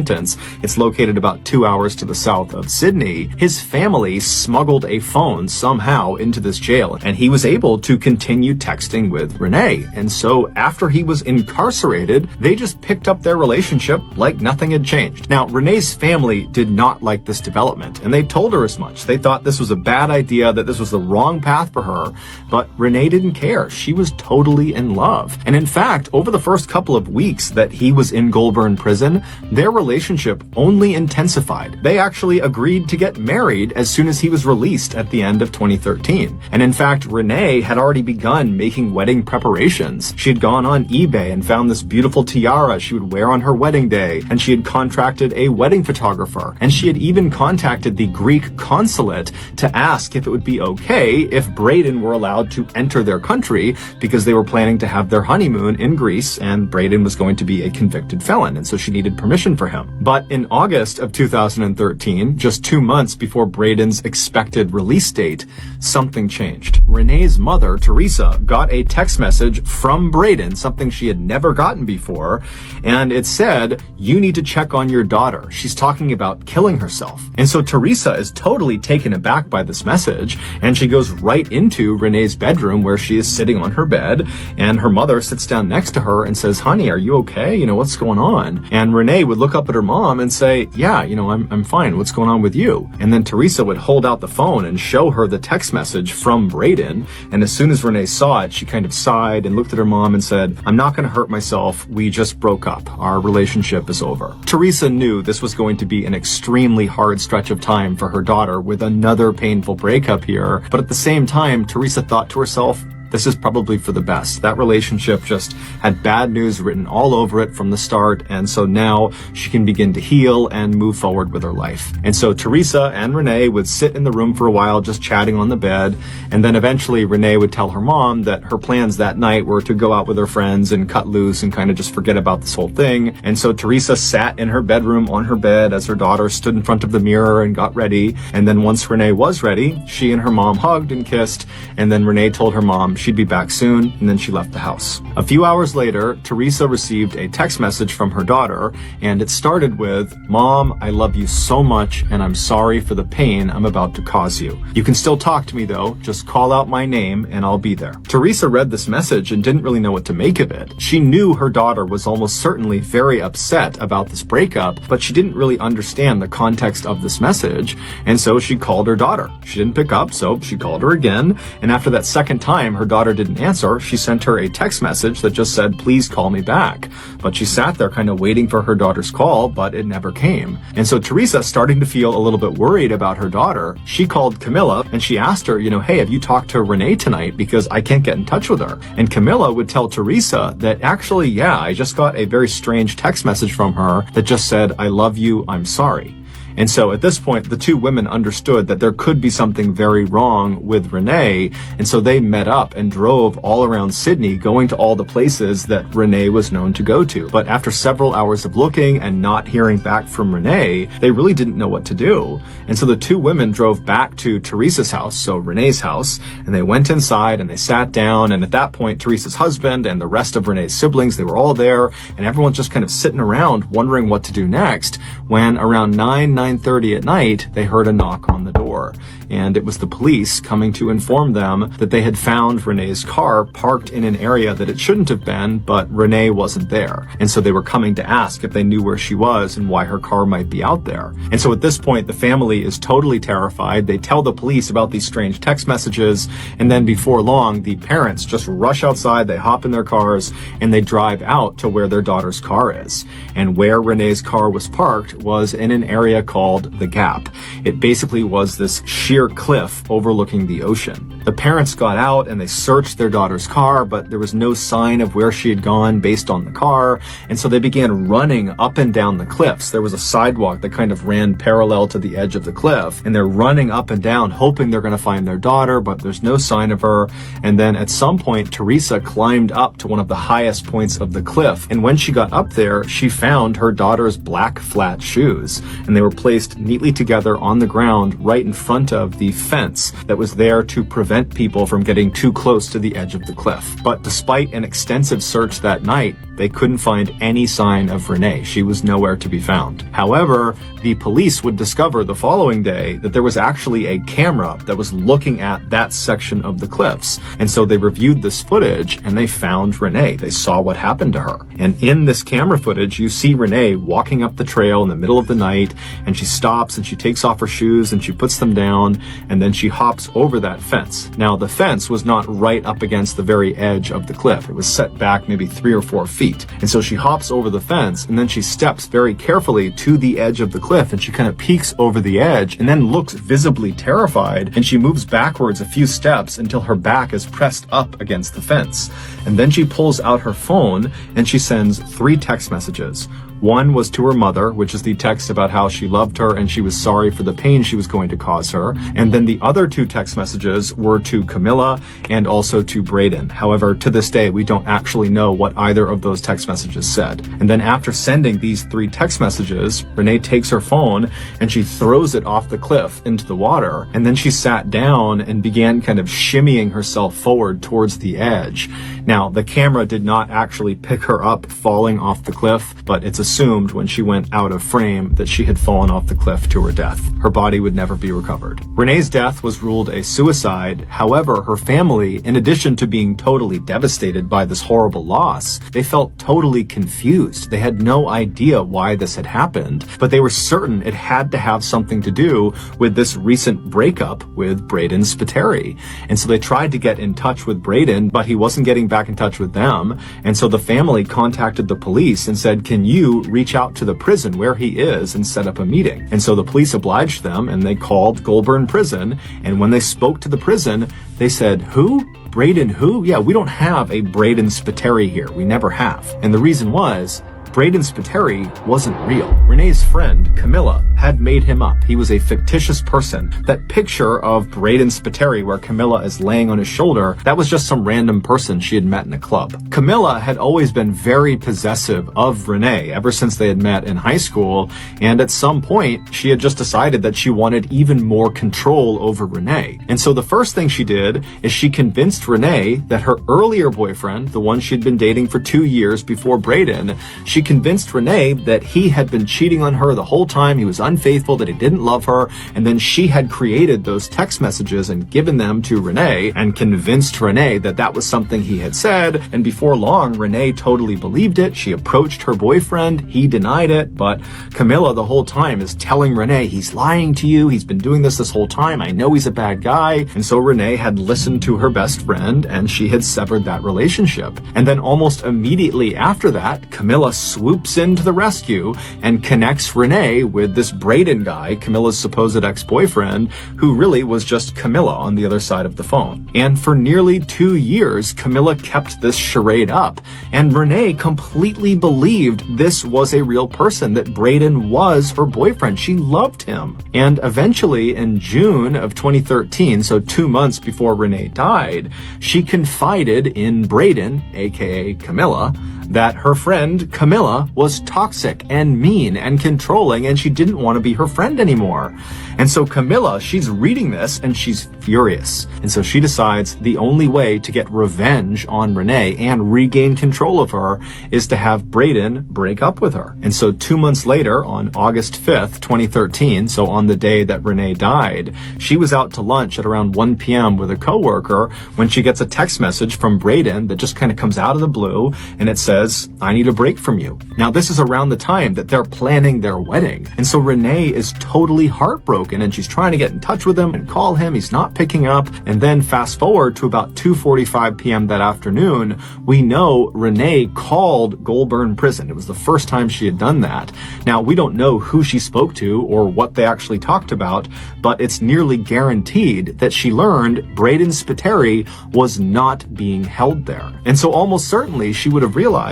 it's located about 2 hours to the south of Sydney, his family smuggled a phone somehow into this jail, and he was able to continue texting with Renee. And so after he was incarcerated, they just picked up their relationship like nothing had changed. Now, Renee's family did not like this development, and they told her as much. They thought this was a bad idea, that this was the wrong path for her, but Renee didn't care. She was totally in love. And in fact, over the first couple of weeks that he was in Goulburn Prison, their relationship only intensified. They actually agreed to get married as soon as he was released at the end of 2013. And in fact, Renee had already begun making wedding preparations. She had gone on eBay and found this beautiful tiara she would wear on her wedding day, and she had contracted a wedding photographer, and she had even contacted the Greek consulate to ask if it would be okay if Braden were allowed to enter their country, because they were planning to have their honeymoon in Greece, and Braden was going to be a convicted felon, and so she needed permission for him. him. But in August of 2013, just 2 months before Braden's expected release date, something changed. Renee's mother, Teresa, got a text message from Braden, something she had never gotten before, and it said, "You need to check on your daughter. She's talking about killing herself." And so Teresa is totally taken aback by this message, and she goes right into Renee's bedroom where she is sitting on her bed, and her mother sits down next to her and says, "Honey, are you okay? What's going on?" And Renee would look up at her mom and say, "Yeah, I'm fine. What's going on with you?" And then Teresa would hold out the phone and show her the text message from Braden. And as soon as Renee saw it, she kind of sighed and looked at her mom and said, "I'm not going to hurt myself. We just broke up. Our relationship is over." Teresa knew this was going to be an extremely hard stretch of time for her daughter with another painful breakup here. But at the same time, Teresa thought to herself, this is probably for the best. That relationship just had bad news written all over it from the start, and so now she can begin to heal and move forward with her life. And so Teresa and Renee would sit in the room for a while just chatting on the bed, and then eventually Renee would tell her mom that her plans that night were to go out with her friends and cut loose and kind of just forget about this whole thing. And so Teresa sat in her bedroom on her bed as her daughter stood in front of the mirror and got ready, and then once Renee was ready, she and her mom hugged and kissed, and then Renee told her mom she'd be back soon, and then she left the house. A few hours later, Teresa received a text message from her daughter, and it started with, "Mom, I love you so much, and I'm sorry for the pain I'm about to cause you. You can still talk to me though, just call out my name and I'll be there." Teresa read this message and didn't really know what to make of it. She knew her daughter was almost certainly very upset about this breakup, but she didn't really understand the context of this message, and so she called her daughter. She didn't pick up, so she called her again, and after that second time her daughter didn't answer, she sent her a text message that just said, "Please call me back." But she sat there kind of waiting for her daughter's call, but it never came. And so Teresa, starting to feel a little bit worried about her daughter, she called Camilla and she asked her, "Hey, have you talked to Renee tonight? Because I can't get in touch with her." And Camilla would tell Teresa that actually, yeah, I just got a very strange text message from her that just said, "I love you, I'm sorry." And so at this point, the two women understood that there could be something very wrong with Renee, and so they met up and drove all around Sydney, going to all the places that Renee was known to go to. But after several hours of looking and not hearing back from Renee, they really didn't know what to do. And so the two women drove back to Teresa's house, so Renee's house, and they went inside and they sat down, and at that point, Teresa's husband and the rest of Renee's siblings, they were all there, and everyone's just kind of sitting around wondering what to do next, when around 9:30 at night, they heard a knock on the door. And it was the police coming to inform them that they had found Renee's car parked in an area that it shouldn't have been, but Renee wasn't there. And so they were coming to ask if they knew where she was and why her car might be out there. And so at this point, the family is totally terrified. They tell the police about these strange text messages, and then before long, the parents just rush outside, they hop in their cars, and they drive out to where their daughter's car is. And where Renee's car was parked was in an area called the Gap. It basically was this sheer cliff overlooking the ocean. The parents got out and they searched their daughter's car, but there was no sign of where she had gone based on the car, and so they began running up and down the cliffs. There was a sidewalk that kind of ran parallel to the edge of the cliff, and they're running up and down hoping they're going to find their daughter, but there's no sign of her. And then at some point, Teresa climbed up to one of the highest points of the cliff, and when she got up there, she found her daughter's black flat shoes, and they were placed neatly together on the ground right in front of the fence that was there to prevent people from getting too close to the edge of the cliff. But despite an extensive search that night, they couldn't find any sign of Renee. She was nowhere to be found. However, the police would discover the following day that there was actually a camera that was looking at that section of the cliffs. And so they reviewed this footage and they found Renee. They saw what happened to her. And in this camera footage, you see Renee walking up the trail in the middle of the night, and she stops and she takes off her shoes and she puts them down, and then she hops over that fence. Now, the fence was not right up against the very edge of the cliff. It was set back maybe 3 or 4 feet. And so she hops over the fence, and then she steps very carefully to the edge of the cliff, and she kind of peeks over the edge and then looks visibly terrified, and she moves backwards a few steps until her back is pressed up against the fence. And then she pulls out her phone and she sends 3 text messages. One was to her mother, which is the text about how she loved her and she was sorry for the pain she was going to cause her. And then the other 2 text messages were to Camilla and also to Braden. However, to this day, we don't actually know what either of those those text messages said. And then after sending these 3 text messages, Renee takes her phone and she throws it off the cliff into the water. And then she sat down and began kind of shimmying herself forward towards the edge. Now, the camera did not actually pick her up falling off the cliff, but it's assumed when she went out of frame that she had fallen off the cliff to her death. Her body would never be recovered. Renee's death was ruled a suicide. However, her family, in addition to being totally devastated by this horrible loss, they felt totally confused. They had no idea why this had happened, but they were certain it had to have something to do with this recent breakup with Braden Spiteri. And so they tried to get in touch with Braden, but he wasn't getting back in touch with them. And so the family contacted the police and said, can you reach out to the prison where he is and set up a meeting? And so the police obliged them and they called Goulburn Prison. And when they spoke to the prison, they said, who? Braden who? Yeah, we don't have a Braden Spiteri here. We never have. And the reason was, Braden Spiteri wasn't real. Renee's friend, Camilla, had made him up. He was a fictitious person. That picture of Braden Spiteri where Camilla is laying on his shoulder, that was just some random person she had met in a club. Camilla had always been very possessive of Renee ever since they had met in high school, and at some point, she had just decided that she wanted even more control over Renee. And so the first thing she did is she convinced Renee that her earlier boyfriend, the one she'd been dating for 2 years before Braden, she convinced Renee that he had been cheating on her the whole time, he was unfaithful, that he didn't love her, and then she had created those text messages and given them to Renee and convinced Renee that that was something he had said, and before long, Renee totally believed it. She approached her boyfriend, he denied it, but Camilla the whole time is telling Renee, he's lying to you, he's been doing this whole time, I know he's a bad guy, and so Renee had listened to her best friend, and she had severed that relationship. And then almost immediately after that, Camilla swoops in to the rescue and connects Renee with this Braden guy, Camilla's supposed ex-boyfriend, who really was just Camilla on the other side of the phone. And for nearly 2 years, Camilla kept this charade up, and Renee completely believed this was a real person, that Braden was her boyfriend. She loved him. And eventually, in June of 2013, so 2 months before Renee died, she confided in Braden, aka Camilla, that her friend Camilla was toxic and mean and controlling, and she didn't want to be her friend anymore. And so Camilla, she's reading this and she's furious. And so she decides the only way to get revenge on Renee and regain control of her is to have Braden break up with her. And so 2 months later, on August 5th, 2013, so on the day that Renee died, she was out to lunch at around 1 p.m. with a coworker when she gets a text message from Braden that just kind of comes out of the blue, and it says, I need a break from you. Now, this is around the time that they're planning their wedding. And so Renee is totally heartbroken, and she's trying to get in touch with him and call him. He's not picking up. And then fast forward to about 2:45 p.m. that afternoon, we know Renee called Goulburn Prison. It was the first time she had done that. Now, we don't know who she spoke to or what they actually talked about, but it's nearly guaranteed that she learned Braden Spiteri was not being held there. And so almost certainly she would have realized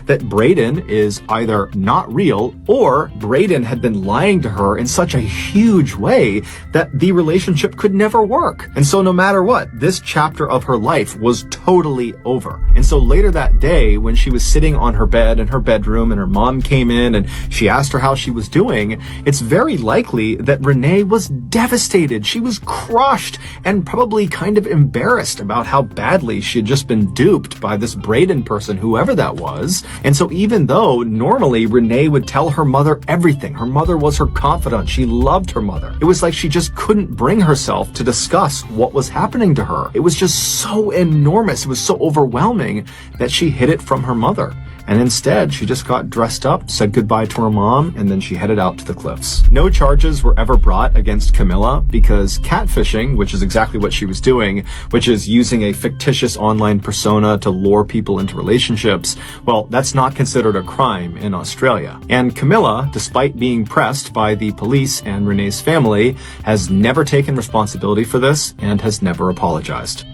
that Braden is either not real or Braden had been lying to her in such a huge way that the relationship could never work. And so no matter what, this chapter of her life was totally over. And so later that day, when she was sitting on her bed in her bedroom and her mom came in and she asked her how she was doing, it's very likely that Renee was devastated. She was crushed and probably kind of embarrassed about how badly she had just been duped by this Braden person, whoever that was. And so even though normally Renee would tell her mother everything, her mother was her confidant, she loved her mother, it was like she just couldn't bring herself to discuss what was happening to her. It was just so enormous, it was so overwhelming that she hid it from her mother. And instead, she just got dressed up, said goodbye to her mom, and then she headed out to the cliffs. No charges were ever brought against Camilla because catfishing, which is exactly what she was doing, which is using a fictitious online persona to lure people into relationships, well, that's not considered a crime in Australia. And Camilla, despite being pressed by the police and Renee's family, has never taken responsibility for this and has never apologized.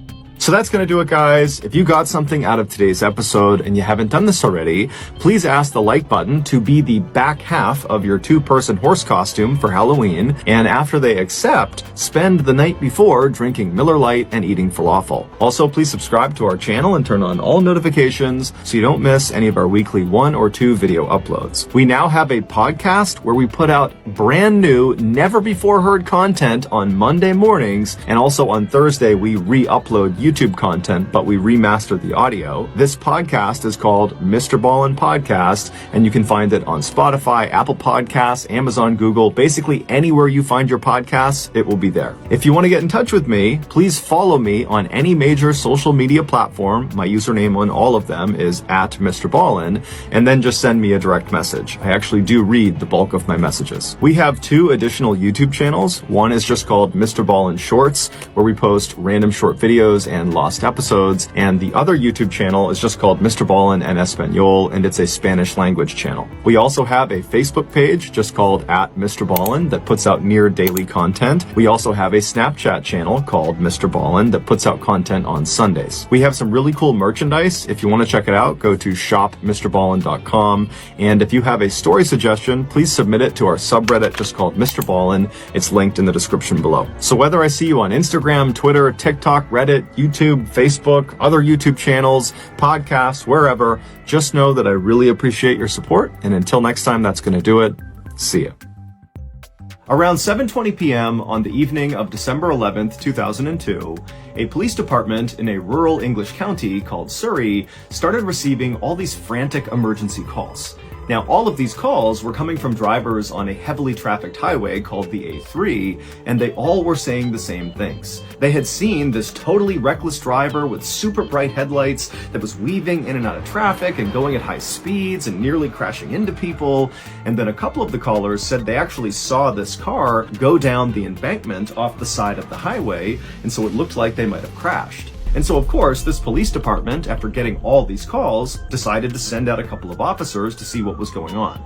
So that's going to do it, guys. If you got something out of today's episode and you haven't done this already, please ask the like button to be the back half of your 2-person horse costume for Halloween. And after they accept, spend the night before drinking Miller Lite and eating falafel. Also, please subscribe to our channel and turn on all notifications so you don't miss any of our weekly 1 or 2 video uploads. We now have a podcast where we put out brand new, never before heard content on Monday mornings. And also on Thursday, we re-upload YouTube content, but we remastered the audio. This podcast is called MrBallen's Podcast, and you can find it on Spotify, Apple Podcasts, Amazon, Google, basically anywhere you find your podcasts, it will be there. If you want to get in touch with me, please follow me on any major social media platform. My username on all of them is @MrBallen, and then just send me a direct message. I actually do read the bulk of my messages. We have 2 additional YouTube channels. One is just called MrBallen Shorts, where we post random short videos and lost episodes, and the other YouTube channel is just called MrBallen en Espanol, and it's a Spanish language channel. We also have a Facebook page just called @MrBallen that puts out near daily content. We also have a Snapchat channel called MrBallen that puts out content on Sundays. We have some really cool merchandise. If you want to check it out, go to shopmrballen.com, and if you have a story suggestion, please submit it to our subreddit just called MrBallen. It's linked in the description below. So whether I see you on Instagram, Twitter, TikTok, Reddit, YouTube, Facebook, other YouTube channels, podcasts, wherever, just know that I really appreciate your support. And until next time, that's going to do it. See ya. Around 7:20 p.m. on the evening of December 11th, 2002, a police department in a rural English county called Surrey started receiving all these frantic emergency calls. Now, all of these calls were coming from drivers on a heavily trafficked highway called the A3, and they all were saying the same things. They had seen this totally reckless driver with super bright headlights that was weaving in and out of traffic and going at high speeds and nearly crashing into people. And then a couple of the callers said they actually saw this car go down the embankment off the side of the highway, and so it looked like they might have crashed. And so, of course, this police department, after getting all these calls, decided to send out a couple of officers to see what was going on.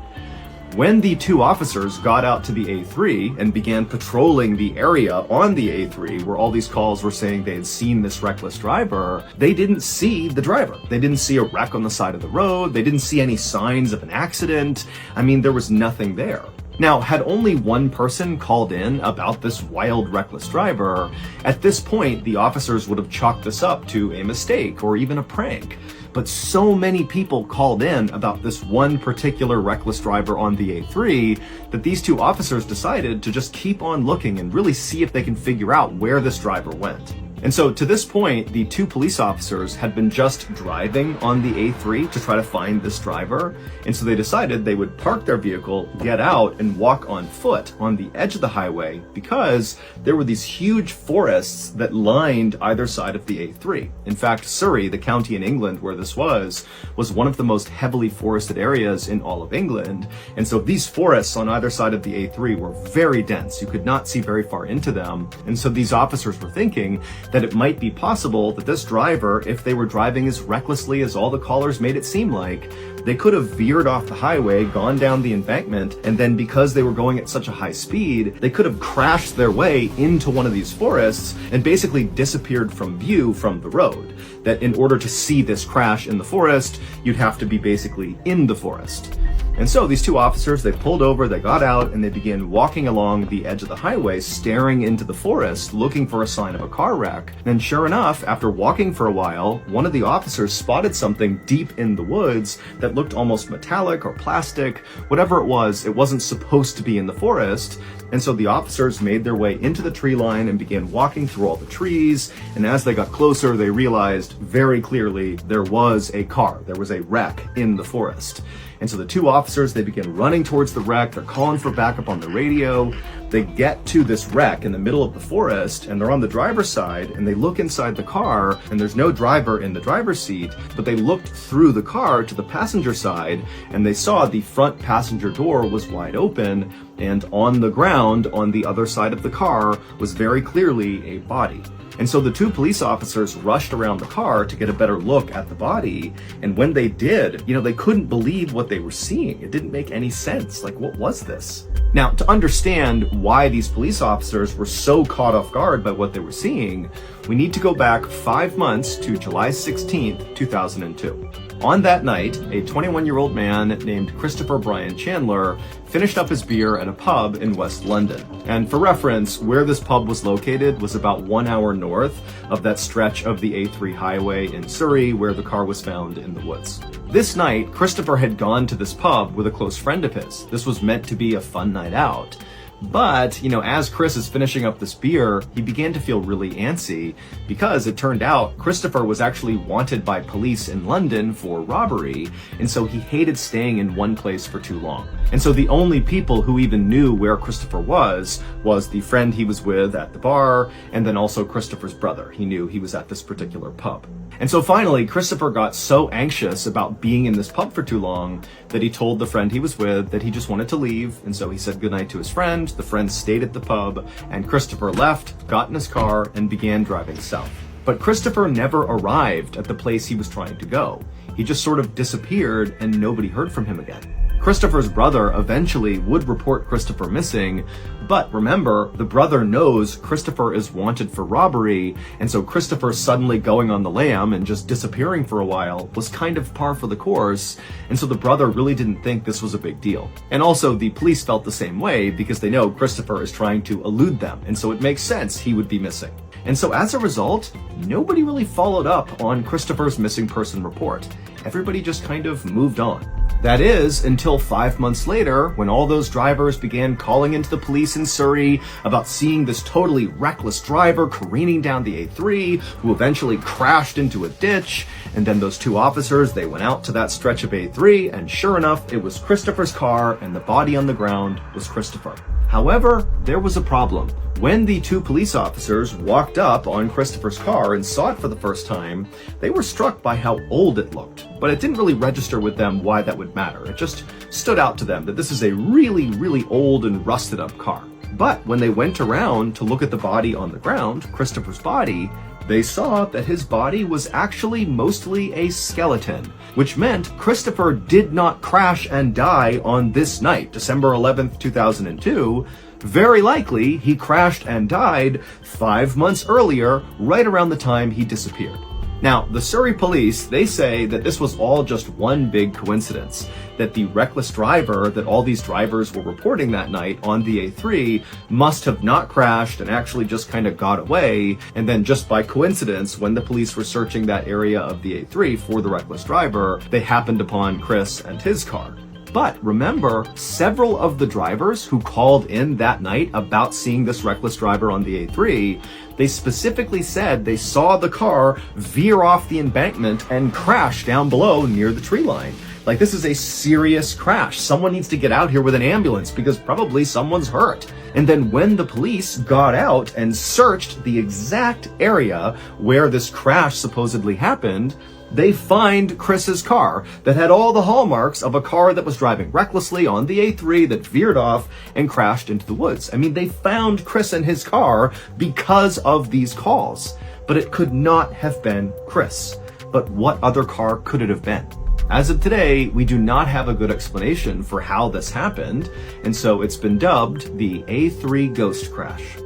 When the 2 officers got out to the A3 and began patrolling the area on the A3 where all these calls were saying they had seen this reckless driver, they didn't see the driver. They didn't see a wreck on the side of the road. They didn't see any signs of an accident. I mean, there was nothing there. Now, had only one person called in about this wild, reckless driver, at this point, the officers would have chalked this up to a mistake or even a prank. But so many people called in about this one particular reckless driver on the A3 that these 2 officers decided to just keep on looking and really see if they can figure out where this driver went. And so to this point, the 2 police officers had been just driving on the A3 to try to find this driver. And so they decided they would park their vehicle, get out, and walk on foot on the edge of the highway because there were these huge forests that lined either side of the A3. In fact, Surrey, the county in England where this was one of the most heavily forested areas in all of England. And so these forests on either side of the A3 were very dense. You could not see very far into them. And so these officers were thinking that it might be possible that this driver, if they were driving as recklessly as all the callers made it seem like, they could have veered off the highway, gone down the embankment, and then because they were going at such a high speed, they could have crashed their way into one of these forests and basically disappeared from view from the road. That in order to see this crash in the forest, you'd have to be basically in the forest. And so these 2 officers, they pulled over, they got out, and they began walking along the edge of the highway, staring into the forest, looking for a sign of a car wreck. And sure enough, after walking for a while, one of the officers spotted something deep in the woods that looked almost metallic or plastic. Whatever it wasn't supposed to be in the forest. And so the officers made their way into the tree line and began walking through all the trees. And as they got closer, they realized very clearly there was a car. There was a wreck in the forest. And so the 2 officers, they begin running towards the wreck. They're calling for backup on the radio. They get to this wreck in the middle of the forest, and they're on the driver's side, and they look inside the car, and there's no driver in the driver's seat, but they looked through the car to the passenger side, and they saw the front passenger door was wide open, and on the ground on the other side of the car was very clearly a body. And so the two police officers rushed around the car to get a better look at the body. And when they did, they couldn't believe what they were seeing. It didn't make any sense. Like, what was this? Now, to understand why these police officers were so caught off guard by what they were seeing, we need to go back 5 months to July 16th, 2002. On that night, a 21-year-old man named Christopher Brian Chandler finished up his beer at a pub in West London. And for reference, where this pub was located was about 1 hour north of that stretch of the A3 highway in Surrey where the car was found in the woods. This night, Christopher had gone to this pub with a close friend of his. This was meant to be a fun night out. But, as Chris is finishing up this beer, he began to feel really antsy because it turned out Christopher was actually wanted by police in London for robbery, and so he hated staying in one place for too long. And so the only people who even knew where Christopher was the friend he was with at the bar, and then also Christopher's brother. He knew he was at this particular pub. And so finally, Christopher got so anxious about being in this pub for too long that he told the friend he was with that he just wanted to leave, and so he said goodnight to his friend. The friend stayed at the pub, and Christopher left, got in his car, and began driving south. But Christopher never arrived at the place he was trying to go. He just sort of disappeared, and nobody heard from him again. Christopher's brother eventually would report Christopher missing, but remember, the brother knows Christopher is wanted for robbery, and so Christopher suddenly going on the lam and just disappearing for a while was kind of par for the course, and so the brother really didn't think this was a big deal. And also, the police felt the same way because they know Christopher is trying to elude them, and so it makes sense he would be missing. And so as a result, nobody really followed up on Christopher's missing person report. Everybody just kind of moved on. That is, until 5 months later, when all those drivers began calling into the police in Surrey about seeing this totally reckless driver careening down the A3, who eventually crashed into a ditch. And then those two officers, they went out to that stretch of A3, and sure enough, it was Christopher's car, and the body on the ground was Christopher. However, there was a problem. When the two police officers walked up on Christopher's car and saw it for the first time, they were struck by how old it looked. But it didn't really register with them why that would matter. It just stood out to them that this is a really, really old and rusted up car. But when they went around to look at the body on the ground, Christopher's body, they saw that his body was actually mostly a skeleton, which meant Christopher did not crash and die on this night, December 11th, 2002. Very likely, he crashed and died 5 months earlier, right around the time he disappeared. Now, the Surrey police, they say that this was all just one big coincidence, that the reckless driver that all these drivers were reporting that night on the A3 must have not crashed and actually just kind of got away, and then just by coincidence, when the police were searching that area of the A3 for the reckless driver, they happened upon Chris and his car. But remember, several of the drivers who called in that night about seeing this reckless driver on the A3, they specifically said they saw the car veer off the embankment and crash down below near the tree line. Like, this is a serious crash. Someone needs to get out here with an ambulance because probably someone's hurt. And then when the police got out and searched the exact area where this crash supposedly happened, they find Chris's car that had all the hallmarks of a car that was driving recklessly on the A3 that veered off and crashed into the woods. I mean, they found Chris and his car because of these calls, but it could not have been Chris. But what other car could it have been? As of today, we do not have a good explanation for how this happened, and so it's been dubbed the A3 Ghost Crash.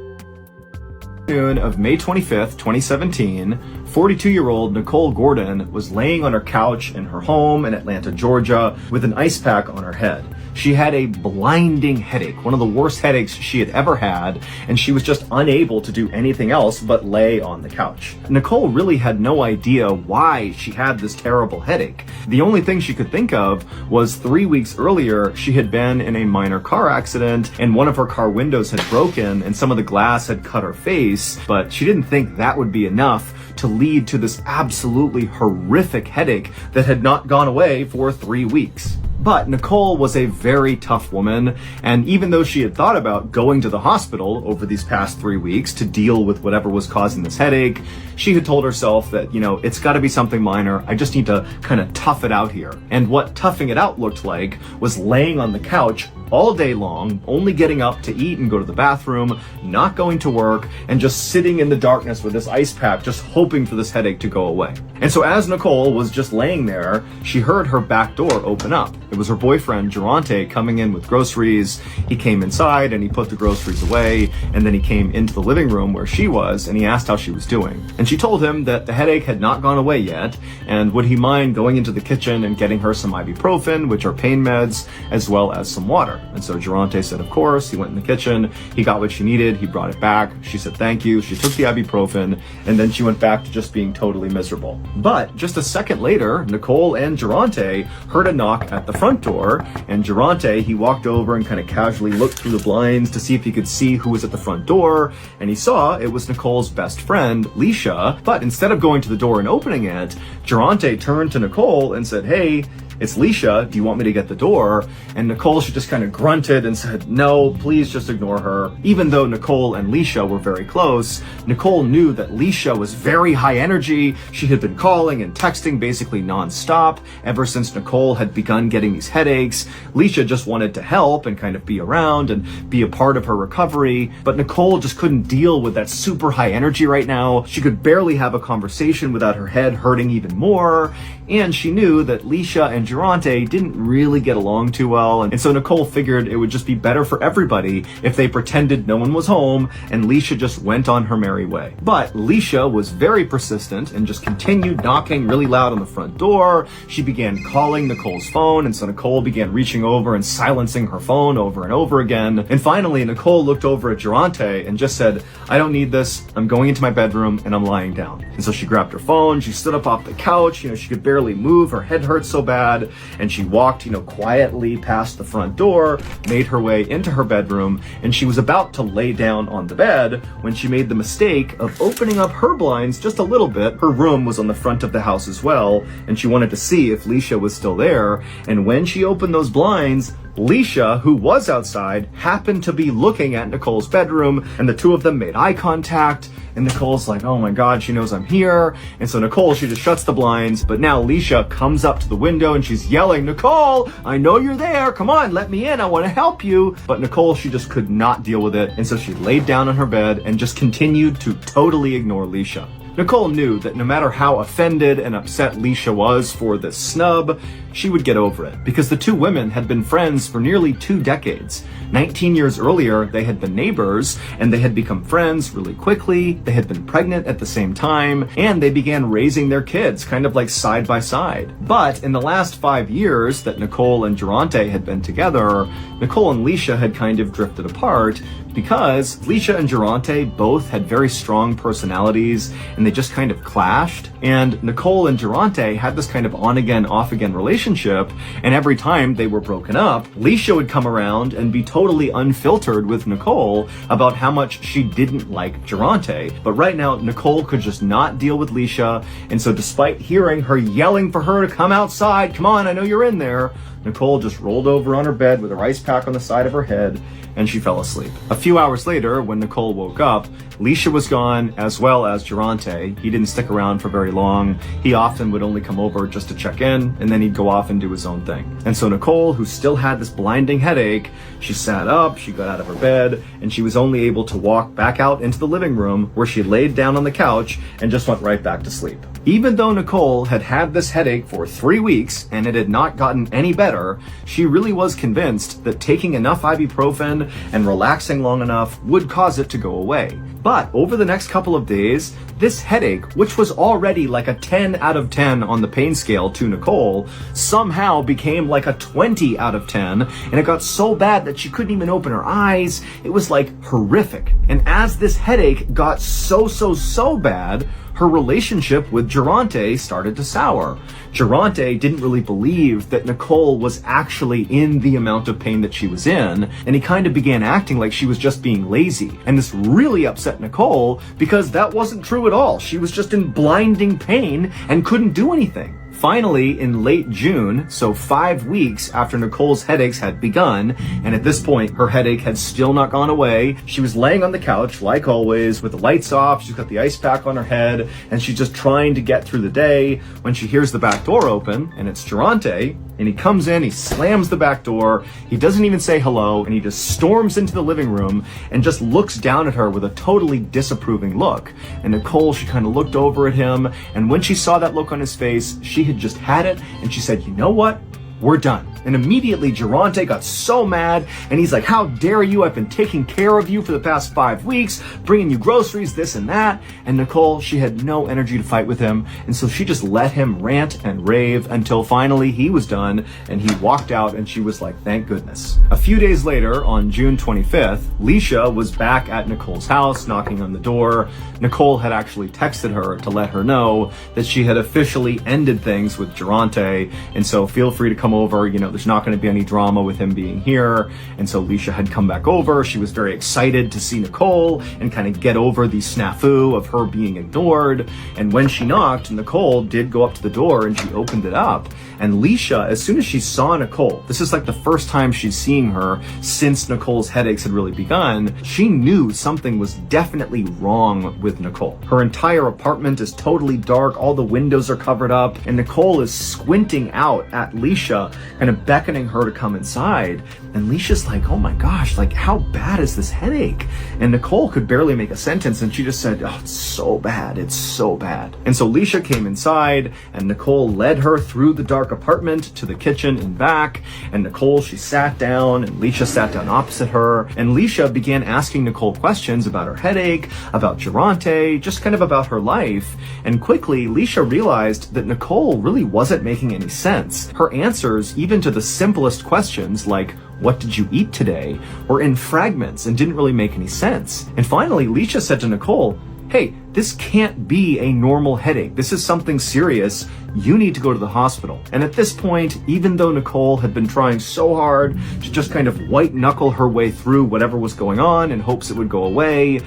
Of May 25th, 2017, 42-year-old Nicole Gordon was laying on her couch in her home in Atlanta, Georgia, with an ice pack on her head. She had a blinding headache, one of the worst headaches she had ever had, and she was just unable to do anything else but lay on the couch. Nicole really had no idea why she had this terrible headache. The only thing she could think of was 3 weeks earlier, she had been in a minor car accident, and one of her car windows had broken, and some of the glass had cut her face, but she didn't think that would be enough to lead to this absolutely horrific headache that had not gone away for 3 weeks. But Nicole was a very tough woman, and even though she had thought about going to the hospital over these past 3 weeks to deal with whatever was causing this headache, she had told herself that, it's got to be something minor. I just need to kind of tough it out here. And what toughing it out looked like was laying on the couch all day long, only getting up to eat and go to the bathroom, not going to work, and just sitting in the darkness with this ice pack, just hoping for this headache to go away. And so as Nicole was just laying there, she heard her back door open up. It was her boyfriend, Durante, coming in with groceries. He came inside and he put the groceries away, and then he came into the living room where she was, and he asked how she was doing. And she told him that the headache had not gone away yet, and would he mind going into the kitchen and getting her some ibuprofen, which are pain meds, as well as some water. And so Durante said, of course. He went in the kitchen, he got what she needed, he brought it back. She said thank you, she took the ibuprofen, and then she went back to just being totally miserable. But just a second later, Nicole and Durante heard a knock at the front door, and Durante, he walked over and kind of casually looked through the blinds to see if he could see who was at the front door, and he saw it was Nicole's best friend, Leisha. But instead of going to the door and opening it, Durante turned to Nicole and said, hey, it's Leisha, do you want me to get the door? And Nicole, she just kind of grunted and said, no, please just ignore her. Even though Nicole and Leisha were very close, Nicole knew that Leisha was very high energy. She had been calling and texting basically nonstop ever since Nicole had begun getting these headaches. Leisha just wanted to help and kind of be around and be a part of her recovery. But Nicole just couldn't deal with that super high energy right now. She could barely have a conversation without her head hurting even more. And she knew that Leisha and Durante didn't really get along too well, and so Nicole figured it would just be better for everybody if they pretended no one was home and Leisha just went on her merry way. But Leisha was very persistent and just continued knocking really loud on the front door. She began calling Nicole's phone, and so Nicole began reaching over and silencing her phone over and over again. And finally, Nicole looked over at Durante and just said, I don't need this. I'm going into my bedroom and I'm lying down. And so she grabbed her phone, she stood up off the couch, she could barely move, her head hurt so bad, and she walked, quietly past the front door, made her way into her bedroom, and she was about to lay down on the bed when she made the mistake of opening up her blinds just a little bit. Her room was on the front of the house as well, and she wanted to see if Leisha was still there, and when she opened those blinds, Leisha, who was outside, happened to be looking at Nicole's bedroom, and the two of them made eye contact, and Nicole's like, oh my god, she knows I'm here. And so Nicole, she just shuts the blinds, but now Leisha comes up to the window and she's yelling, Nicole, I know you're there, come on, let me in, I want to help you. But Nicole, she just could not deal with it, and so she laid down on her bed and just continued to totally ignore Leisha. Nicole knew that no matter how offended and upset Leisha was for this snub, she would get over it, because the two women had been friends for nearly 2 decades. 19 years earlier, they had been neighbors, and they had become friends really quickly. They had been pregnant at the same time, and they began raising their kids kind of like side by side. But in the last 5 years that Nicole and Durante had been together, Nicole and Leisha had kind of drifted apart, because Leisha and Durante both had very strong personalities, and they just kind of clashed. And Nicole and Durante had this kind of on-again, off-again relationship, and every time they were broken up, Leisha would come around and be totally unfiltered with Nicole about how much she didn't like Durante. But right now, Nicole could just not deal with Leisha, and so despite hearing her yelling for her to come outside, come on, I know you're in there, Nicole just rolled over on her bed with her ice pack on the side of her head, and she fell asleep. A few hours later, when Nicole woke up, Leisha was gone, as well as Durante. He didn't stick around for very long. He often would only come over just to check in, and then he'd go off and do his own thing. And so Nicole, who still had this blinding headache, she sat up, she got out of her bed, and she was only able to walk back out into the living room, where she laid down on the couch and just went right back to sleep. Even though Nicole had had this headache for 3 weeks and it had not gotten any better, she really was convinced that taking enough ibuprofen and relaxing long enough would cause it to go away. But over the next couple of days, this headache, which was already like a 10 out of 10 on the pain scale to Nicole, somehow became like a 20 out of 10, and it got so bad that she couldn't even open her eyes. It was like horrific. And as this headache got so bad, her relationship with Durante started to sour. Durante didn't really believe that Nicole was actually in the amount of pain that she was in, and he kind of began acting like she was just being lazy. And this really upset Nicole, because that wasn't true at all. She was just in blinding pain and couldn't do anything. Finally, in late June, so 5 weeks after Nicole's headaches had begun, and at this point, her headache had still not gone away, she was laying on the couch, like always, with the lights off, she's got the ice pack on her head, and she's just trying to get through the day when she hears the back door open, and it's Durante, and he comes in, he slams the back door, he doesn't even say hello, and he just storms into the living room and just looks down at her with a totally disapproving look. And Nicole, she kind of looked over at him, and when she saw that look on his face, she had just had it, and she said, "You know what? We're done." And immediately Durante got so mad, and he's like, "How dare you? I've been taking care of you for the past 5 weeks, bringing you groceries, this and that." And Nicole, she had no energy to fight with him, and so she just let him rant and rave until finally he was done, and he walked out, and she was like, thank goodness. A few days later, on June 25th, Leisha was back at Nicole's house, knocking on the door. Nicole had actually texted her to let her know that she had officially ended things with Durante, and so feel free to come over, there's not going to be any drama with him being here. And so Leisha had come back over. She was very excited to see Nicole and kind of get over the snafu of her being ignored. And when she knocked, Nicole did go up to the door and she opened it up. And Leisha, as soon as she saw Nicole, this is like the first time she's seeing her since Nicole's headaches had really begun, she knew something was definitely wrong with Nicole. Her entire apartment is totally dark, all the windows are covered up, and Nicole is squinting out at Leisha, kind of beckoning her to come inside. And Leisha's like, oh my gosh, like how bad is this headache? And Nicole could barely make a sentence, and she just said, oh, it's so bad, it's so bad. And so Leisha came inside, and Nicole led her through the dark apartment to the kitchen and back. And Nicole, she sat down, and Leisha sat down opposite her. And Leisha began asking Nicole questions about her headache, about Durante, just kind of about her life. And quickly, Leisha realized that Nicole really wasn't making any sense. Her answers, even to the simplest questions like, what did you eat today, were in fragments and didn't really make any sense. And finally, Leisha said to Nicole, hey, this can't be a normal headache. This is something serious. You need to go to the hospital. And at this point, even though Nicole had been trying so hard to just kind of white knuckle her way through whatever was going on in hopes it would go away,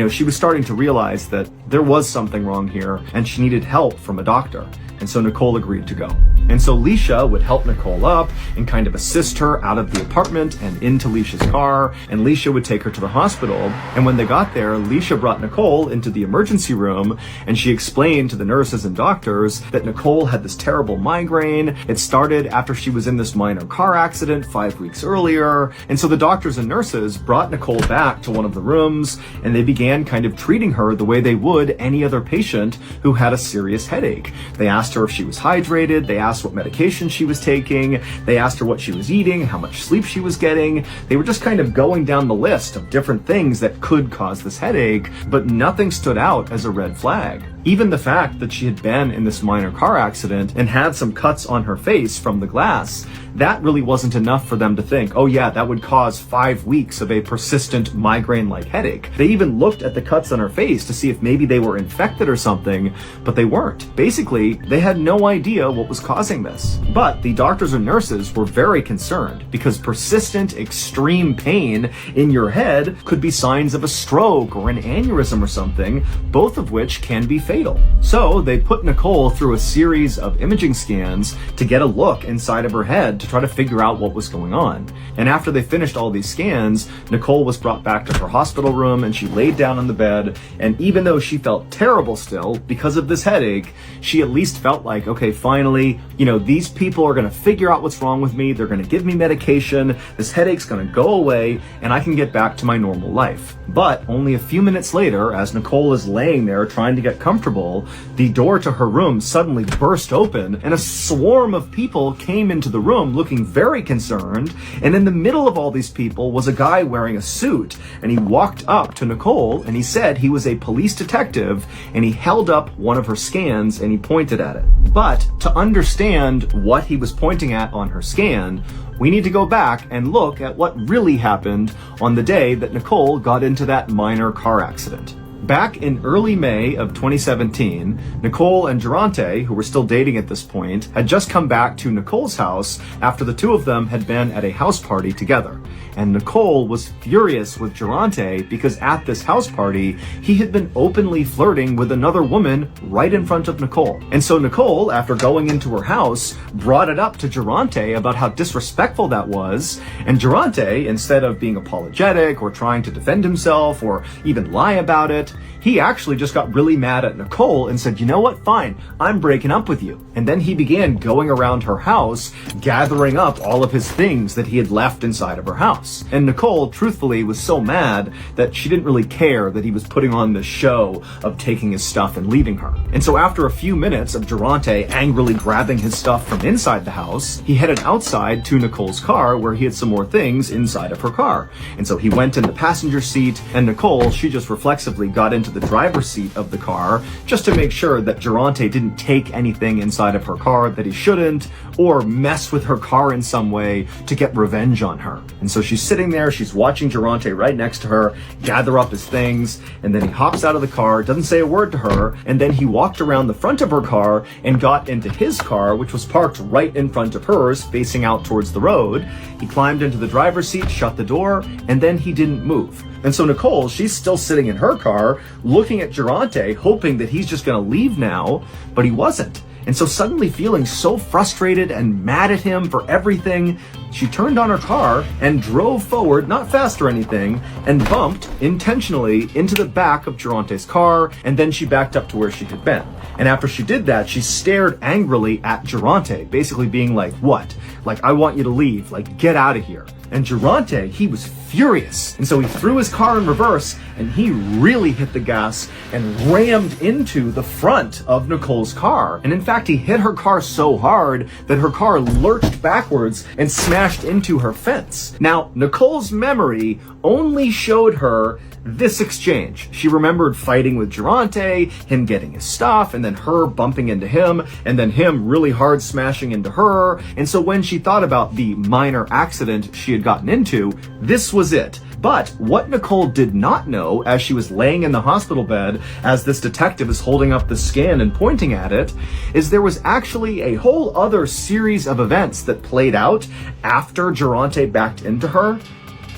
she was starting to realize that there was something wrong here and she needed help from a doctor. And so Nicole agreed to go. And so Leisha would help Nicole up and kind of assist her out of the apartment and into Leisha's car, and Leisha would take her to the hospital. And when they got there, Leisha brought Nicole into the emergency room, and she explained to the nurses and doctors that Nicole had this terrible migraine. It started after she was in this minor car accident 5 weeks earlier. And so the doctors and nurses brought Nicole back to one of the rooms, and they began kind of treating her the way they would any other patient who had a serious headache. They asked her if she was hydrated, they asked what medication she was taking, they asked her what she was eating, how much sleep she was getting. They were just kind of going down the list of different things that could cause this headache, but nothing stood out as a red flag. Even the fact that she had been in this minor car accident and had some cuts on her face from the glass, that really wasn't enough for them to think, oh yeah, that would cause 5 weeks of a persistent migraine-like headache. They even looked at the cuts on her face to see if maybe they were infected or something, but they weren't. Basically, they had no idea what was causing this. But the doctors and nurses were very concerned because persistent, extreme pain in your head could be signs of a stroke or an aneurysm or something, both of which can be fatal. So they put Nicole through a series of imaging scans to get a look inside of her head to try to figure out what was going on. And after they finished all these scans, Nicole was brought back to her hospital room and she laid down on the bed. And even though she felt terrible still because of this headache, she at least felt like, okay, finally, these people are going to figure out what's wrong with me. They're going to give me medication. This headache's going to go away and I can get back to my normal life. But only a few minutes later, as Nicole is laying there trying to get comfortable, the door to her room suddenly burst open and a swarm of people came into the room looking very concerned. And in the middle of all these people was a guy wearing a suit, and he walked up to Nicole and he said he was a police detective, and he held up one of her scans and he pointed at it. But to understand what he was pointing at on her scan, we need to go back and look at what really happened on the day that Nicole got into that minor car accident. Back in early May of 2017, Nicole and Durante, who were still dating at this point, had just come back to Nicole's house after the two of them had been at a house party together. And Nicole was furious with Durante because at this house party, he had been openly flirting with another woman right in front of Nicole. And so Nicole, after going into her house, brought it up to Durante about how disrespectful that was. And Durante, instead of being apologetic or trying to defend himself or even lie about it, he actually just got really mad at Nicole and said, you know what, fine, I'm breaking up with you. And then he began going around her house, gathering up all of his things that he had left inside of her house. And Nicole, truthfully, was so mad that she didn't really care that he was putting on this show of taking his stuff and leaving her. And so after a few minutes of Durante angrily grabbing his stuff from inside the house, he headed outside to Nicole's car where he had some more things inside of her car. And so he went in the passenger seat, and Nicole, she just reflexively got into the driver's seat of the car just to make sure that Durante didn't take anything inside of her car that he shouldn't, or mess with her car in some way to get revenge on her. And so she's sitting there, she's watching Durante right next to her gather up his things, and then he hops out of the car, doesn't say a word to her, and then he walked around the front of her car and got into his car, which was parked right in front of hers, facing out towards the road. He climbed into the driver's seat, shut the door, and then he didn't move. And so Nicole, she's still sitting in her car, looking at Durante, hoping that he's just gonna leave now, but he wasn't. And so suddenly feeling so frustrated and mad at him for everything, she turned on her car and drove forward, not fast or anything, and bumped intentionally into the back of Durante's car, and then she backed up to where she had been. And after she did that, she stared angrily at Durante, basically being like, what? Like, I want you to leave, like, get out of here. And Durante, he was furious. And so he threw his car in reverse and he really hit the gas and rammed into the front of Nicole's car. And in fact, he hit her car so hard that her car lurched backwards and smashed into her fence. Now, Nicole's memory only showed her this exchange. She remembered fighting with Durante, him getting his stuff, and then her bumping into him, and then him really hard smashing into her. And so when she thought about the minor accident she had gotten into, this was it. But what Nicole did not know as she was laying in the hospital bed, as this detective is holding up the scan and pointing at it, is there was actually a whole other series of events that played out after Durante backed into her.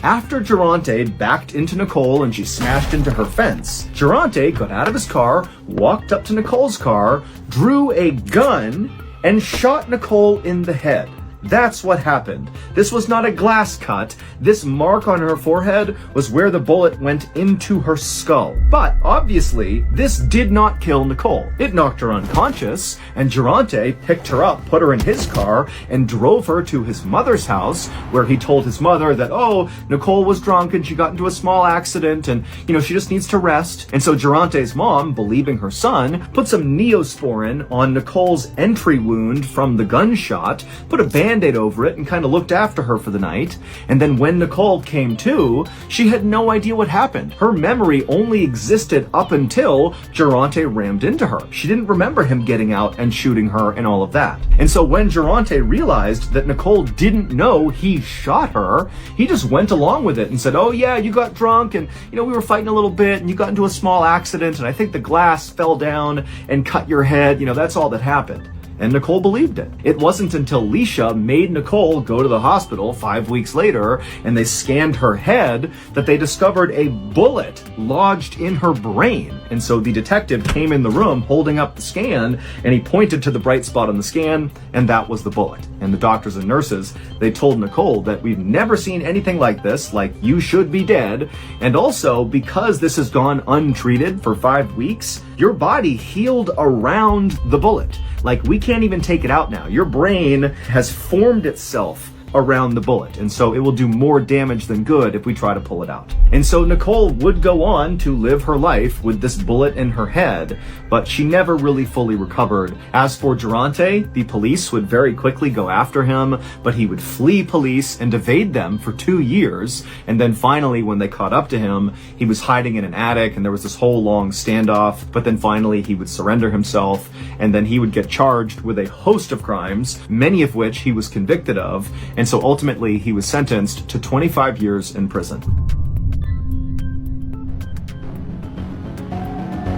After Durante backed into Nicole and she smashed into her fence, Durante got out of his car, walked up to Nicole's car, drew a gun, and shot Nicole in the head. That's what happened. This was not a glass cut. This mark on her forehead was where the bullet went into her skull. But obviously, this did not kill Nicole. It knocked her unconscious, and Durante picked her up, put her in his car, and drove her to his mother's house, where he told his mother that, oh, Nicole was drunk and she got into a small accident and, she just needs to rest. And so Durante's mom, believing her son, put some Neosporin on Nicole's entry wound from the gunshot, put a Band-Aid over it, and kind of looked after her for the night. And then when Nicole came to, she had no idea what happened. Her memory only existed up until Durante rammed into her. She didn't remember him getting out and shooting her and all of that. And so when Durante realized that Nicole didn't know he shot her, he just went along with it and said, oh yeah, you got drunk and, we were fighting a little bit and you got into a small accident and I think the glass fell down and cut your head. That's all that happened. And Nicole believed it. It wasn't until Leisha made Nicole go to the hospital 5 weeks later and they scanned her head that they discovered a bullet lodged in her brain. And so the detective came in the room holding up the scan and he pointed to the bright spot on the scan, and that was the bullet. And the doctors and nurses, they told Nicole that we've never seen anything like this, like you should be dead. And also, because this has gone untreated for 5 weeks, your body healed around the bullet. Like, we can't even take it out now. Your brain has formed itself around the bullet, and so it will do more damage than good if we try to pull it out. And so Nicole would go on to live her life with this bullet in her head, but she never really fully recovered. As for Durante, the police would very quickly go after him, but he would flee police and evade them for 2 years, and then finally when they caught up to him, he was hiding in an attic and there was this whole long standoff, but then finally he would surrender himself, and then he would get charged with a host of crimes, many of which he was convicted of, and so ultimately he was sentenced to 25 years in prison.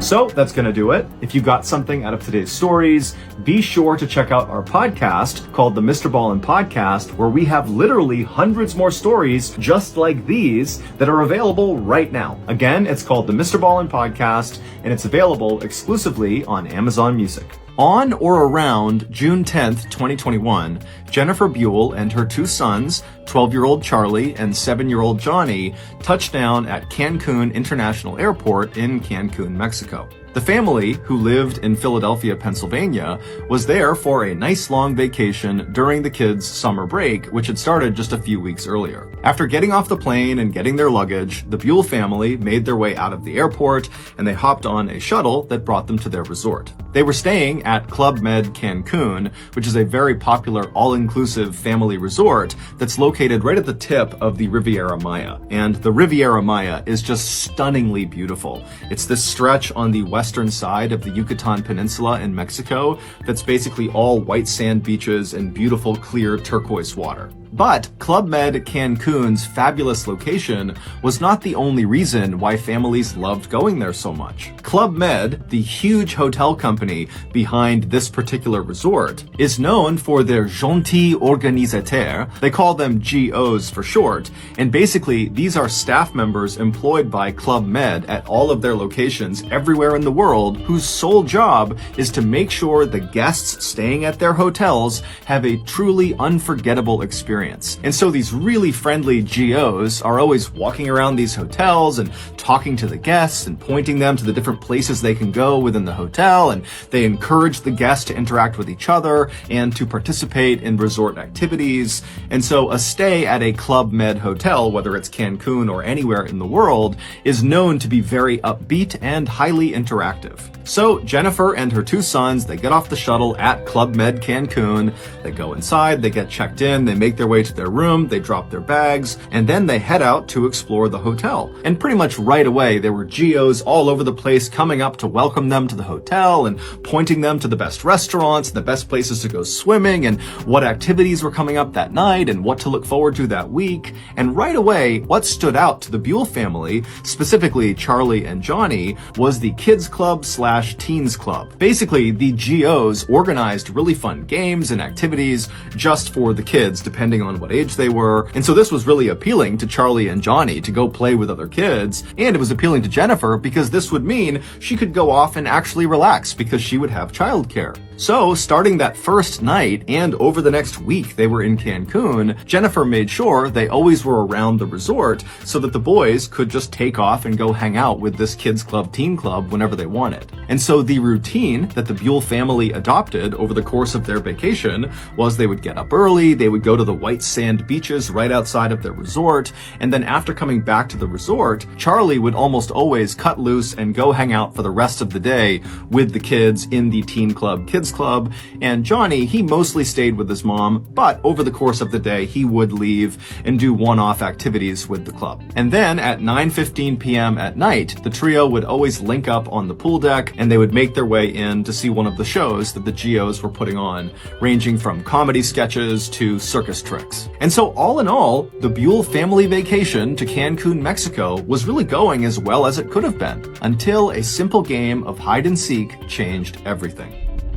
So that's going to do it. If you got something out of today's stories, be sure to check out our podcast called the Mr. Ballin' Podcast, where we have literally hundreds more stories just like these that are available right now. Again, it's called the Mr. Ballin' Podcast, and it's available exclusively on Amazon Music. On or around June 10th, 2021, Jennifer Buell and her two sons, 12-year-old Charlie and 7-year-old Johnny, touched down at Cancun International Airport in Cancun, Mexico. The family, who lived in Philadelphia, Pennsylvania, was there for a nice long vacation during the kids' summer break, which had started just a few weeks earlier. After getting off the plane and getting their luggage, the Buell family made their way out of the airport and they hopped on a shuttle that brought them to their resort. They were staying at Club Med Cancun, which is a very popular all-inclusive family resort that's located right at the tip of the Riviera Maya. And the Riviera Maya is just stunningly beautiful. It's this stretch on the western side of the Yucatan Peninsula in Mexico that's basically all white sand beaches and beautiful clear turquoise water. But Club Med Cancun's fabulous location was not the only reason why families loved going there so much. Club Med, the huge hotel company behind this particular resort, is known for their gentils organisateurs. They call them GOs for short, and basically these are staff members employed by Club Med at all of their locations everywhere in the world, whose sole job is to make sure the guests staying at their hotels have a truly unforgettable experience. And so these really friendly GOs are always walking around these hotels and talking to the guests and pointing them to the different places they can go within the hotel, and they encourage the guests to interact with each other and to participate in resort activities. And so a stay at a Club Med hotel, whether it's Cancun or anywhere in the world, is known to be very upbeat and highly interactive. So Jennifer and her two sons, they get off the shuttle at Club Med Cancun, they go inside, they get checked in, they make their way to their room, they drop their bags, and then they head out to explore the hotel. And pretty much right away, there were GOs all over the place coming up to welcome them to the hotel and pointing them to the best restaurants, the best places to go swimming, and what activities were coming up that night and what to look forward to that week. And right away, what stood out to the Buell family, specifically Charlie and Johnny, was the Kids Club / Teens Club. Basically, the GOs organized really fun games and activities just for the kids, depending on what age they were. And so this was really appealing to Charlie and Johnny to go play with other kids. And it was appealing to Jennifer because this would mean she could go off and actually relax because she would have childcare. So, starting that first night and over the next week they were in Cancun, Jennifer made sure they always were around the resort so that the boys could just take off and go hang out with this kids club, teen club whenever they wanted. And so the routine that the Buell family adopted over the course of their vacation was they would get up early, they would go to the white sand beaches right outside of their resort, and then after coming back to the resort, Charlie would almost always cut loose and go hang out for the rest of the day with the kids in the teen club, kids club, and Johnny, he mostly stayed with his mom, but over the course of the day, he would leave and do one-off activities with the club. And then at 9:15 p.m. at night, the trio would always link up on the pool deck and they would make their way in to see one of the shows that the GOs were putting on, ranging from comedy sketches to circus tricks. And so all in all, the Buell family vacation to Cancun, Mexico was really going as well as it could have been, until a simple game of hide and seek changed everything.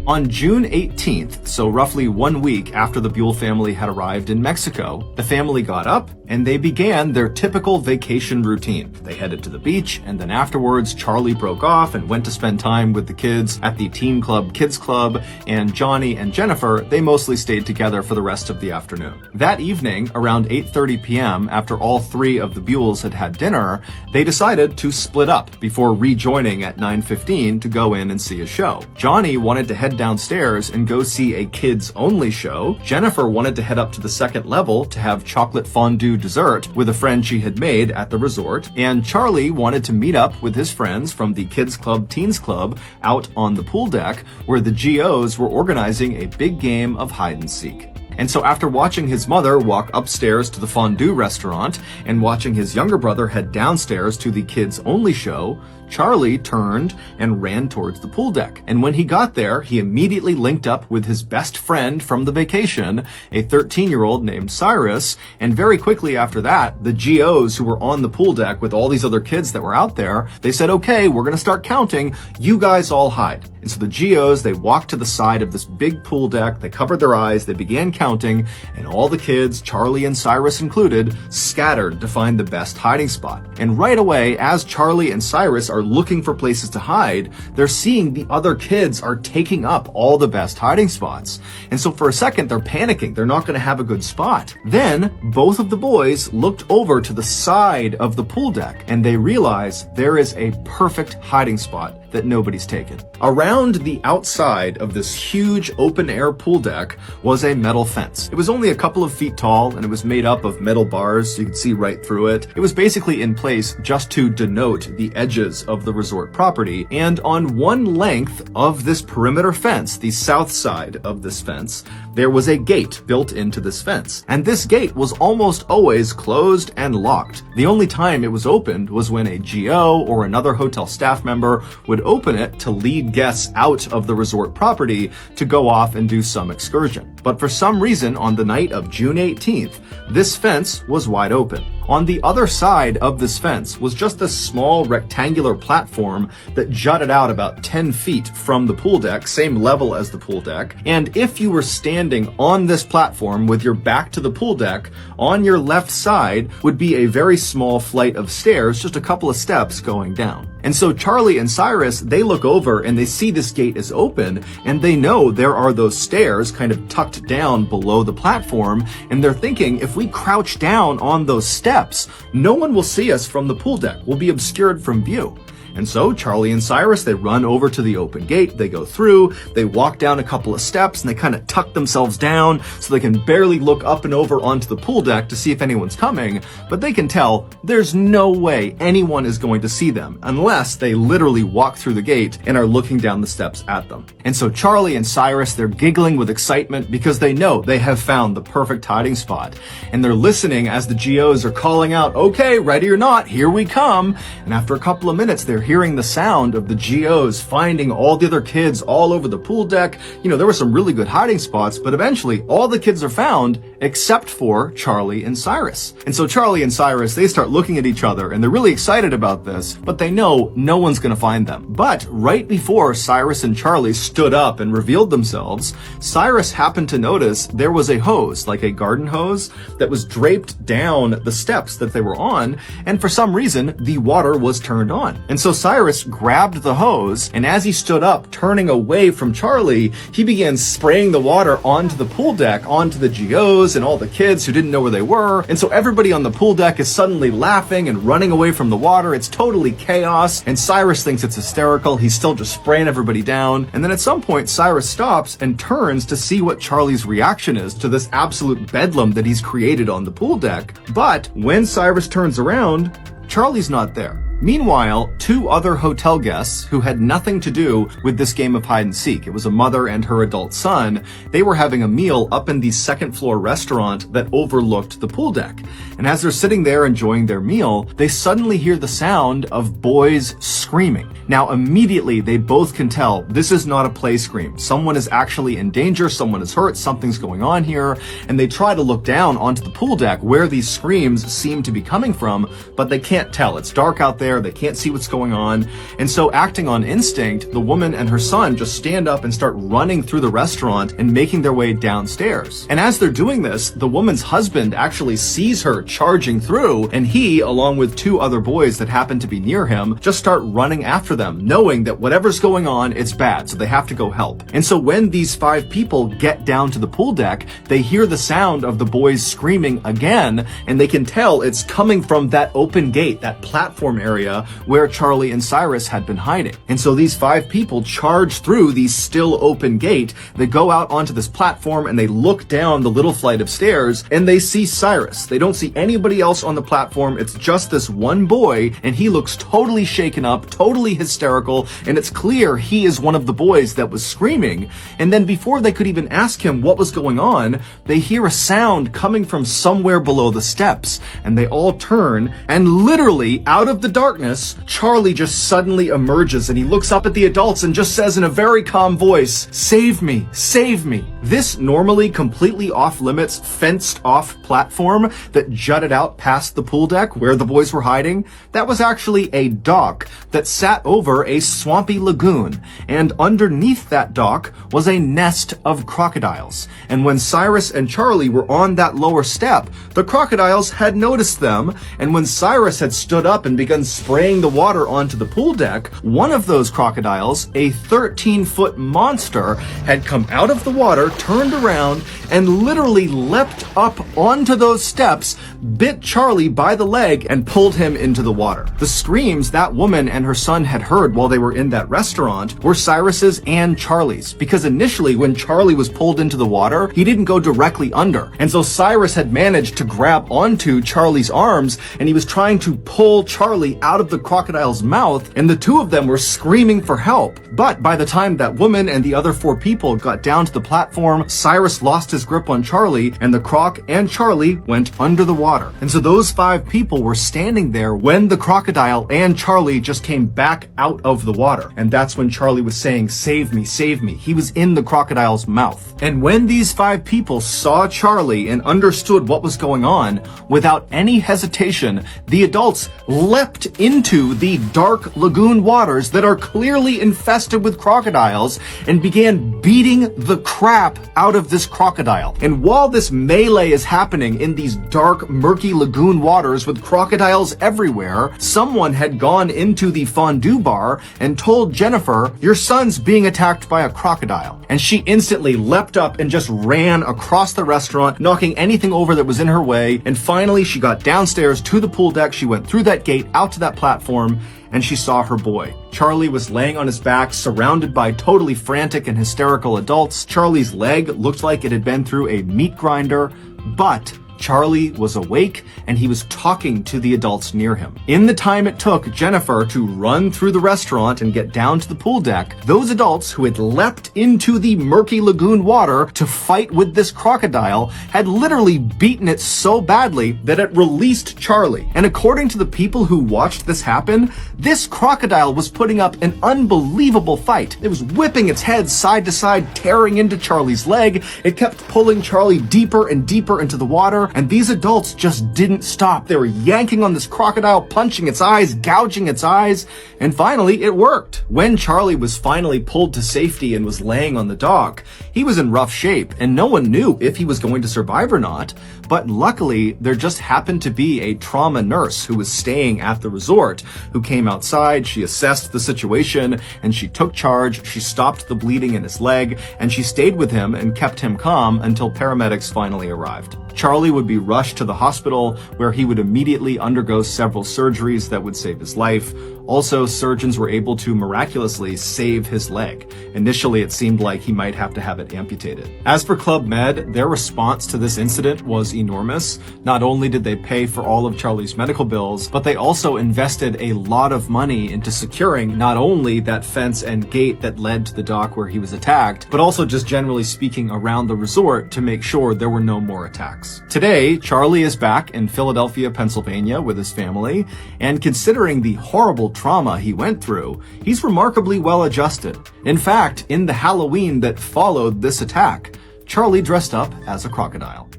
On June 18th, so roughly 1 week after the Buell family had arrived in Mexico, the family got up and they began their typical vacation routine. They headed to the beach, and then afterwards, Charlie broke off and went to spend time with the kids at the teen club, kids club, and Johnny and Jennifer, they mostly stayed together for the rest of the afternoon. That evening, around 8:30 p.m., after all three of the Buells had had dinner, they decided to split up before rejoining at 9:15 to go in and see a show. Johnny wanted to head downstairs and go see a kids-only show. Jennifer wanted to head up to the second level to have chocolate fondue dessert with a friend she had made at the resort, and Charlie wanted to meet up with his friends from the Kids Club, Teens Club out on the pool deck where the GOs were organizing a big game of hide and seek. And so after watching his mother walk upstairs to the fondue restaurant and watching his younger brother head downstairs to the kids-only show, Charlie turned and ran towards the pool deck. And when he got there, he immediately linked up with his best friend from the vacation, a 13-year-old named Cyrus. And very quickly after that, the GOs who were on the pool deck with all these other kids that were out there, they said, okay, we're going to start counting. You guys all hide. And so the GOs, they walked to the side of this big pool deck, they covered their eyes, they began counting, and all the kids, Charlie and Cyrus included, scattered to find the best hiding spot. And right away, as Charlie and Cyrus are looking for places to hide, they're seeing the other kids are taking up all the best hiding spots. And so for a second, they're panicking. They're not going to have a good spot. Then, both of the boys looked over to the side of the pool deck, and they realized there is a perfect hiding spot that nobody's taken. Around the outside of this huge open-air pool deck was a metal fence. It was only a couple of feet tall, and it was made up of metal bars, so you could see right through it. It was basically in place just to denote the edges of the resort property, and on one length of this perimeter fence, the south side of this fence, there was a gate built into this fence. And this gate was almost always closed and locked. The only time it was opened was when a GO or another hotel staff member would open it to lead guests out of the resort property to go off and do some excursion. But for some reason, on the night of June 18th, this fence was wide open. On the other side of this fence was just a small rectangular platform that jutted out about 10 feet from the pool deck, same level as the pool deck. And if you were standing on this platform with your back to the pool deck, on your left side would be a very small flight of stairs, just a couple of steps going down. And so Charlie and Cyrus, they look over and they see this gate is open, and they know there are those stairs kind of tucked down below the platform, and they're thinking, if we crouch down on those steps, no one will see us from the pool deck. We'll be obscured from view. And so Charlie and Cyrus, they run over to the open gate, they go through, they walk down a couple of steps, and they kind of tuck themselves down so they can barely look up and over onto the pool deck to see if anyone's coming, but they can tell there's no way anyone is going to see them unless they literally walk through the gate and are looking down the steps at them. And so Charlie and Cyrus, they're giggling with excitement because they know they have found the perfect hiding spot. And they're listening as the GOs are calling out, okay, ready or not, here we come. And after a couple of minutes, they're hearing the sound of the GOs finding all the other kids all over the pool deck. You know, there were some really good hiding spots, but eventually all the kids are found except for Charlie and Cyrus. And so Charlie and Cyrus, they start looking at each other and they're really excited about this, but they know no one's going to find them. But right before Cyrus and Charlie stood up and revealed themselves, Cyrus happened to notice there was a hose, like a garden hose, that was draped down the steps that they were on, and for some reason, the water was turned on. And so Cyrus grabbed the hose, and as he stood up, turning away from Charlie, he began spraying the water onto the pool deck, onto the GOs and all the kids who didn't know where they were. And so everybody on the pool deck is suddenly laughing and running away from the water. It's totally chaos, and Cyrus thinks it's hysterical. He's still just spraying everybody down. And then at some point, Cyrus stops and turns to see what Charlie's reaction is to this absolute bedlam that he's created on the pool deck. But when Cyrus turns around, Charlie's not there. Meanwhile, two other hotel guests who had nothing to do with this game of hide and seek, it was a mother and her adult son, they were having a meal up in the second floor restaurant that overlooked the pool deck. And as they're sitting there enjoying their meal, they suddenly hear the sound of boys screaming. Now, immediately, they both can tell this is not a play scream. Someone is actually in danger, someone is hurt, something's going on here, and they try to look down onto the pool deck where these screams seem to be coming from, but they can't tell. It's dark out there. They can't see what's going on. And so acting on instinct, the woman and her son just stand up and start running through the restaurant and making their way downstairs. And as they're doing this, the woman's husband actually sees her charging through, and he, along with two other boys that happen to be near him, just start running after them, knowing that whatever's going on, it's bad, so they have to go help. And so when these five people get down to the pool deck, they hear the sound of the boys screaming again, and they can tell it's coming from that open gate, that platform area where Charlie and Cyrus had been hiding. And so these five people charge through the still open gate. They go out onto this platform and they look down the little flight of stairs and they see Cyrus. They don't see anybody else on the platform. It's just this one boy, and he looks totally shaken up, totally hysterical, and it's clear he is one of the boys that was screaming. And then before they could even ask him what was going on, they hear a sound coming from somewhere below the steps, and they all turn, and literally out of the darkness, Charlie just suddenly emerges and he looks up at the adults and just says in a very calm voice, "Save me, save me." This normally completely off-limits, fenced-off platform that jutted out past the pool deck where the boys were hiding, that was actually a dock that sat over a swampy lagoon, and underneath that dock was a nest of crocodiles. And when Cyrus and Charlie were on that lower step, the crocodiles had noticed them, and when Cyrus had stood up and begun spraying the water onto the pool deck, one of those crocodiles, a 13-foot monster, had come out of the water, turned around, and literally leapt up onto those steps, bit Charlie by the leg, and pulled him into the water. The screams that woman and her son had heard while they were in that restaurant were Cyrus's and Charlie's, because initially when Charlie was pulled into the water, he didn't go directly under. And so Cyrus had managed to grab onto Charlie's arms, and he was trying to pull Charlie out of the crocodile's mouth, and the two of them were screaming for help. But by the time that woman and the other 4 people got down to the platform, Cyrus lost his grip on Charlie, and the croc and Charlie went under the water. And so those 5 people were standing there when the crocodile and Charlie just came back out of the water. And that's when Charlie was saying, "Save me, save me." He was in the crocodile's mouth. And when these 5 people saw Charlie and understood what was going on, without any hesitation, the adults leapt into the dark lagoon waters that are clearly infested with crocodiles and began beating the crap out of this crocodile. And while this melee is happening in these dark, murky lagoon waters with crocodiles everywhere, someone had gone into the fondue bar and told Jennifer, "Your son's being attacked by a crocodile." And she instantly leapt up and just ran across the restaurant, knocking anything over that was in her way. And finally, she got downstairs to the pool deck. She went through that gate out to that platform, and she saw her boy. Charlie was laying on his back, surrounded by totally frantic and hysterical adults. Charlie's leg looked like it had been through a meat grinder, but Charlie was awake and he was talking to the adults near him. In the time it took Jennifer to run through the restaurant and get down to the pool deck, those adults who had leapt into the murky lagoon water to fight with this crocodile had literally beaten it so badly that it released Charlie. And according to the people who watched this happen, this crocodile was putting up an unbelievable fight. It was whipping its head side to side, tearing into Charlie's leg. It kept pulling Charlie deeper and deeper into the water. And these adults just didn't stop. They were yanking on this crocodile, punching its eyes, gouging its eyes, and finally it worked. When Charlie was finally pulled to safety and was laying on the dock, he was in rough shape, and no one knew if he was going to survive or not. But luckily, there just happened to be a trauma nurse who was staying at the resort, who came outside, she assessed the situation, and she took charge, she stopped the bleeding in his leg, and she stayed with him and kept him calm until paramedics finally arrived. Charlie would be rushed to the hospital, where he would immediately undergo several surgeries that would save his life. Also, surgeons were able to miraculously save his leg. Initially, it seemed like he might have to have it amputated. As for Club Med, their response to this incident was enormous. Not only did they pay for all of Charlie's medical bills, but they also invested a lot of money into securing not only that fence and gate that led to the dock where he was attacked, but also just generally speaking around the resort to make sure there were no more attacks. Today, Charlie is back in Philadelphia, Pennsylvania with his family, and considering the horrible trauma he went through, he's remarkably well adjusted. In fact, in the Halloween that followed this attack, Charlie dressed up as a crocodile.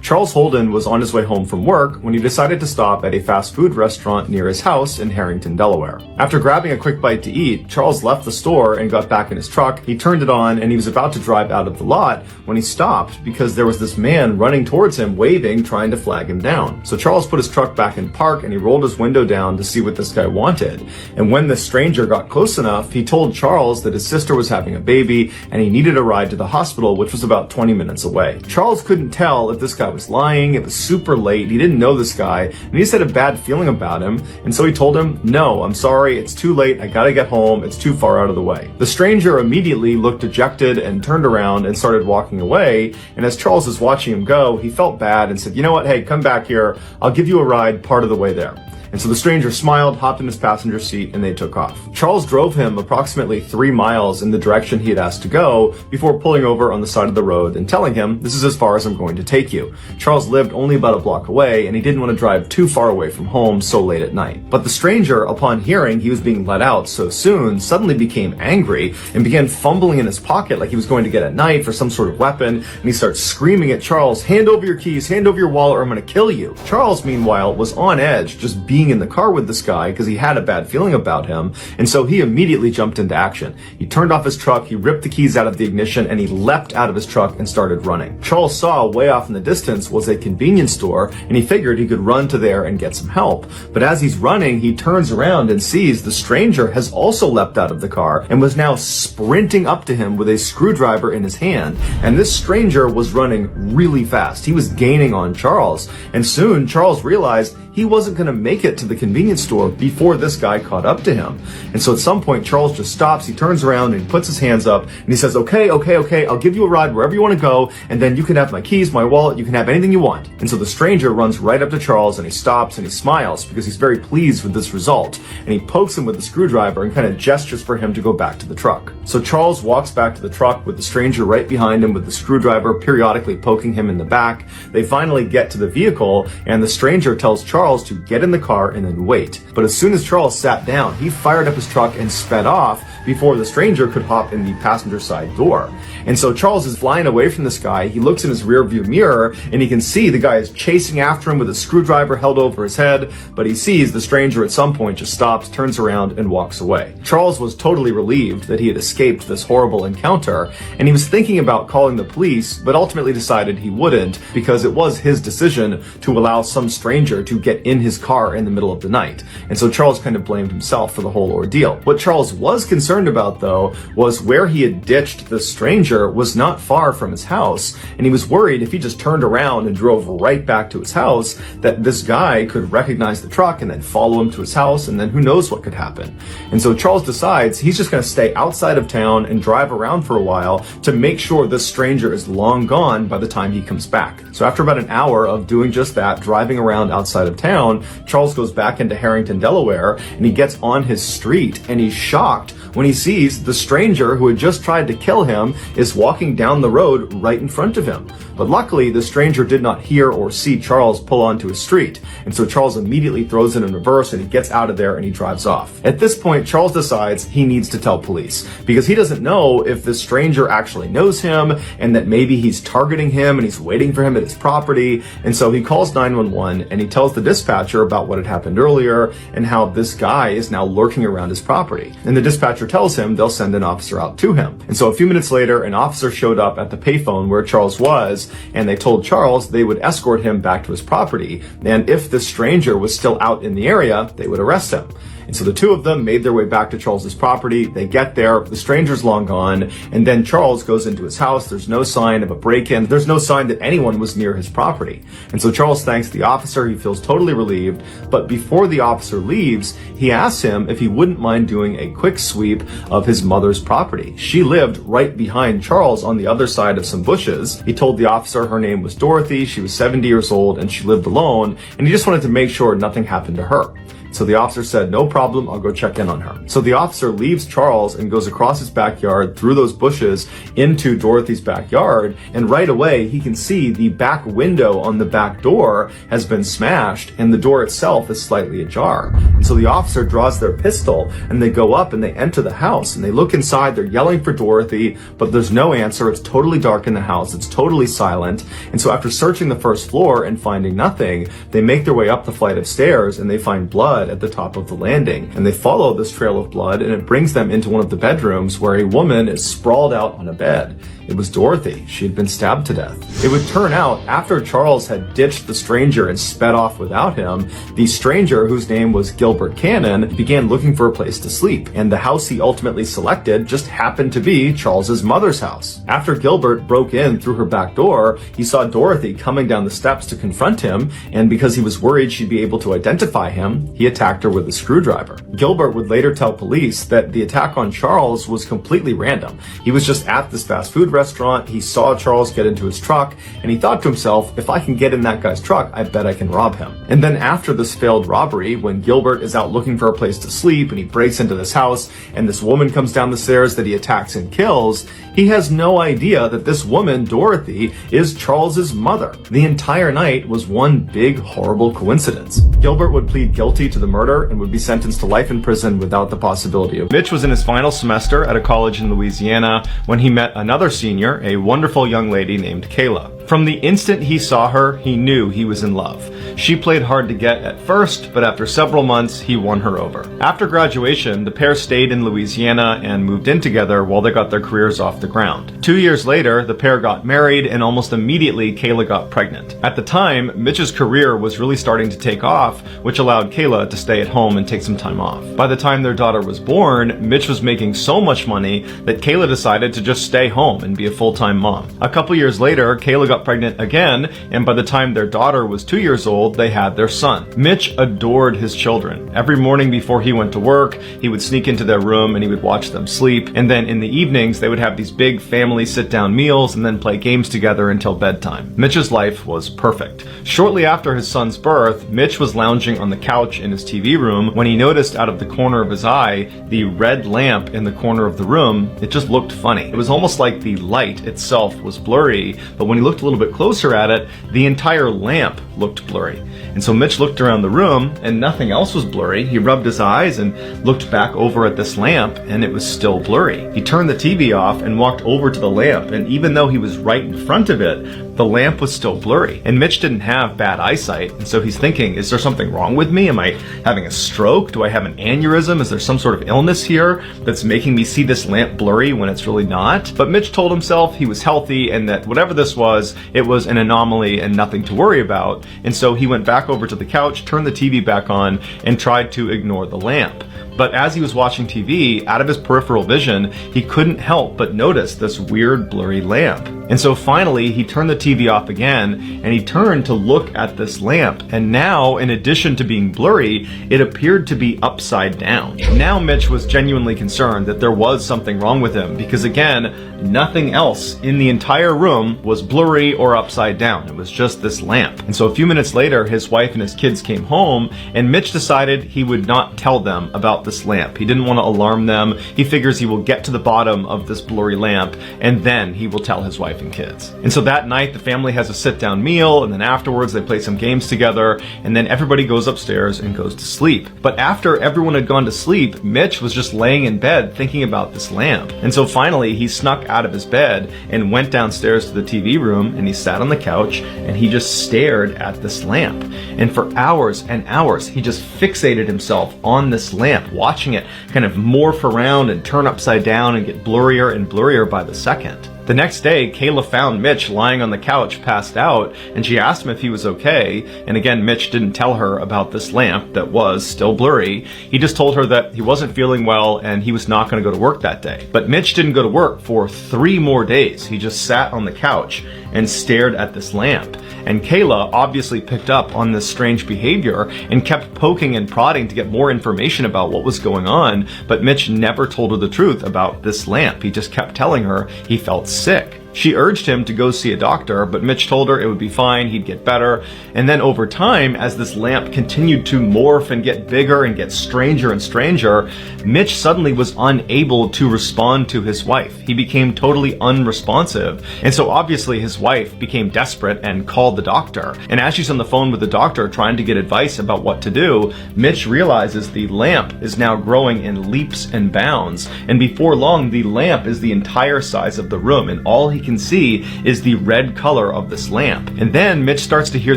Charles Holden was on his way home from work when he decided to stop at a fast food restaurant near his house in Harrington, Delaware. After grabbing a quick bite to eat, Charles left the store and got back in his truck. He turned it on and he was about to drive out of the lot when he stopped because there was this man running towards him, waving, trying to flag him down. So Charles put his truck back in park and he rolled his window down to see what this guy wanted. And when the stranger got close enough, he told Charles that his sister was having a baby and he needed a ride to the hospital, which was about 20 minutes away. Charles couldn't tell if this guy was lying. It was super late. He didn't know this guy, and he just had a bad feeling about him. And so he told him, "No, I'm sorry. It's too late. I gotta get home. It's too far out of the way." The stranger immediately looked dejected and turned around and started walking away. And as Charles was watching him go, he felt bad and said, "You know what? Hey, come back here. I'll give you a ride part of the way there." And so the stranger smiled, hopped in his passenger seat, and they took off. Charles drove him approximately 3 miles in the direction he had asked to go before pulling over on the side of the road and telling him, "This is as far as I'm going to take you." Charles lived only about a block away, and he didn't want to drive too far away from home so late at night. But the stranger, upon hearing he was being let out so soon, suddenly became angry and began fumbling in his pocket like he was going to get a knife or some sort of weapon, and he starts screaming at Charles, "Hand over your keys, hand over your wallet, or I'm going to kill you." Charles, meanwhile, was on edge just being in the car with this guy because he had a bad feeling about him, and so he immediately jumped into action. He turned off his truck, he ripped the keys out of the ignition, and he leapt out of his truck and started running. Charles saw way off in the distance was a convenience store, and he figured he could run to there and get some help. But as he's running, he turns around and sees the stranger has also leapt out of the car and was now sprinting up to him with a screwdriver in his hand. And this stranger was running really fast. He was gaining on Charles, and soon Charles realized he wasn't going to make it to the convenience store before this guy caught up to him. And so at some point, Charles just stops, he turns around and he puts his hands up and he says, okay, I'll give you a ride wherever you want to go, and then you can have my keys, my wallet, you can have anything you want. And so the stranger runs right up to Charles and he stops and he smiles because he's very pleased with this result. And he pokes him with the screwdriver and kind of gestures for him to go back to the truck. So Charles walks back to the truck with the stranger right behind him with the screwdriver periodically poking him in the back. They finally get to the vehicle and the stranger tells Charles to get in the car and then wait. But as soon as Charles sat down, he fired up his truck and sped off before the stranger could hop in the passenger side door. And so Charles is flying away from this guy. He looks in his rear view mirror and he can see the guy is chasing after him with a screwdriver held over his head, but he sees the stranger at some point just stops, turns around, and walks away. Charles was totally relieved that he had escaped this horrible encounter, and he was thinking about calling the police, but ultimately decided he wouldn't because it was his decision to allow some stranger to get in his car in the middle of the night. And so Charles kind of blamed himself for the whole ordeal. What Charles was concerned about, though, was where he had ditched the stranger was not far from his house, and he was worried if he just turned around and drove right back to his house that this guy could recognize the truck and then follow him to his house, and then who knows what could happen. And so Charles decides he's just going to stay outside of town and drive around for a while to make sure this stranger is long gone by the time he comes back. So after about an hour of doing just that, driving around outside of town, Charles goes back into Harrington, Delaware, and he gets on his street, and he's shocked when he sees the stranger who had just tried to kill him is walking down the road right in front of him. But luckily, the stranger did not hear or see Charles pull onto his street, and so Charles immediately throws it in reverse and he gets out of there and he drives off. At this point, Charles decides he needs to tell police because he doesn't know if this stranger actually knows him and that maybe he's targeting him and he's waiting for him at his property. And so he calls 911 and he tells the dispatcher about what had happened earlier and how this guy is now lurking around his property. And the dispatcher tells him they'll send an officer out to him. And so a few minutes later, an officer showed up at the payphone where Charles was, and they told Charles they would escort him back to his property, and if this stranger was still out in the area, they would arrest him. And so the two of them made their way back to Charles's property. They get there, the stranger's long gone, and then Charles goes into his house. There's no sign of a break-in. There's no sign that anyone was near his property. And so Charles thanks the officer. He feels totally relieved. But before the officer leaves, he asks him if he wouldn't mind doing a quick sweep of his mother's property. She lived right behind Charles on the other side of some bushes. He told the officer her name was Dorothy. She was 70 years old and she lived alone. And he just wanted to make sure nothing happened to her. So the officer said, no problem, I'll go check in on her. So the officer leaves Charles and goes across his backyard through those bushes into Dorothy's backyard. And right away, he can see the back window on the back door has been smashed and the door itself is slightly ajar. And so the officer draws their pistol and they go up and they enter the house and they look inside. They're yelling for Dorothy, but there's no answer. It's totally dark in the house. It's totally silent. And so after searching the first floor and finding nothing, they make their way up the flight of stairs and they find blood at the top of the landing. And they follow this trail of blood and it brings them into one of the bedrooms where a woman is sprawled out on a bed. It was Dorothy. She had been stabbed to death. It would turn out after Charles had ditched the stranger and sped off without him, the stranger, whose name was Gilbert Cannon, began looking for a place to sleep. And the house he ultimately selected just happened to be Charles's mother's house. After Gilbert broke in through her back door, he saw Dorothy coming down the steps to confront him. And because he was worried she'd be able to identify him, he attacked her with a screwdriver. Gilbert would later tell police that the attack on Charles was completely random. He was just at this fast food restaurant, he saw Charles get into his truck, and he thought to himself, if I can get in that guy's truck, I bet I can rob him. And then after this failed robbery, when Gilbert is out looking for a place to sleep and he breaks into this house and this woman comes down the stairs that he attacks and kills, he has no idea that this woman, Dorothy, is Charles's mother. The entire night was one big horrible coincidence. Gilbert would plead guilty to the murder and would be sentenced to life in prison without the possibility of. Mitch was in his final semester at a college in Louisiana when he met another senior, a wonderful young lady named Kayla. From the instant he saw her, he knew he was in love. She played hard to get at first, but after several months, he won her over. After graduation, the pair stayed in Louisiana and moved in together while they got their careers off the ground. 2 years later, the pair got married, and almost immediately, Kayla got pregnant. At the time, Mitch's career was really starting to take off, which allowed Kayla to stay at home and take some time off. By the time their daughter was born, Mitch was making so much money that Kayla decided to just stay home and be a full-time mom. A couple years later, Kayla got pregnant again, and by the time their daughter was 2 years old, they had their son. Mitch adored his children. Every morning before he went to work, he would sneak into their room and he would watch them sleep, and then in the evenings they would have these big family sit-down meals and then play games together until bedtime. Mitch's life was perfect. Shortly after his son's birth, Mitch was lounging on the couch in his TV room when he noticed out of the corner of his eye the red lamp in the corner of the room. It just looked funny. It was almost like the light itself was blurry, but when he looked a little bit closer at it, the entire lamp looked blurry. And so Mitch looked around the room and nothing else was blurry. He rubbed his eyes and looked back over at this lamp and it was still blurry. He turned the TV off and walked over to the lamp, and even though he was right in front of it, the lamp was still blurry. And Mitch didn't have bad eyesight, and so he's thinking, is there something wrong with me? Am I having a stroke? Do I have an aneurysm? Is there some sort of illness here that's making me see this lamp blurry when it's really not? But Mitch told himself he was healthy and that whatever this was, it was an anomaly and nothing to worry about. And so he went back over to the couch, turned the TV back on, and tried to ignore the lamp. But as he was watching TV, out of his peripheral vision, he couldn't help but notice this weird blurry lamp. And so finally, he turned the TV off again, and he turned to look at this lamp. And now, in addition to being blurry, it appeared to be upside down. Now Mitch was genuinely concerned that there was something wrong with him, because again, nothing else in the entire room was blurry or upside down. It was just this lamp. And so a few minutes later, his wife and his kids came home, and Mitch decided he would not tell them about this lamp. He didn't want to alarm them. He figures he will get to the bottom of this blurry lamp, and then he will tell his wife and kids. And so that night, the family has a sit-down meal, and then afterwards they play some games together, and then everybody goes upstairs and goes to sleep. But after everyone had gone to sleep, Mitch was just laying in bed thinking about this lamp. And so finally, he snuck out of his bed and went downstairs to the TV room, and he sat on the couch, and he just stared at this lamp. And for hours and hours, he just fixated himself on this lamp, watching it kind of morph around and turn upside down and get blurrier and blurrier by the second. The next day, Kayla found Mitch lying on the couch, passed out, and she asked him if he was okay. And again, Mitch didn't tell her about this lamp that was still blurry. He just told her that he wasn't feeling well and he was not going to go to work that day. But Mitch didn't go to work for 3 more days. He just sat on the couch and stared at this lamp. And Kayla obviously picked up on this strange behavior and kept poking and prodding to get more information about what was going on, but Mitch never told her the truth about this lamp. He just kept telling her he felt sick. She urged him to go see a doctor, but Mitch told her it would be fine, he'd get better. And then over time, as this lamp continued to morph and get bigger and get stranger and stranger, Mitch suddenly was unable to respond to his wife. He became totally unresponsive. And so obviously his wife became desperate and called the doctor. And as she's on the phone with the doctor trying to get advice about what to do, Mitch realizes the lamp is now growing in leaps and bounds. And before long, the lamp is the entire size of the room, and all he can see is the red color of this lamp. And then Mitch starts to hear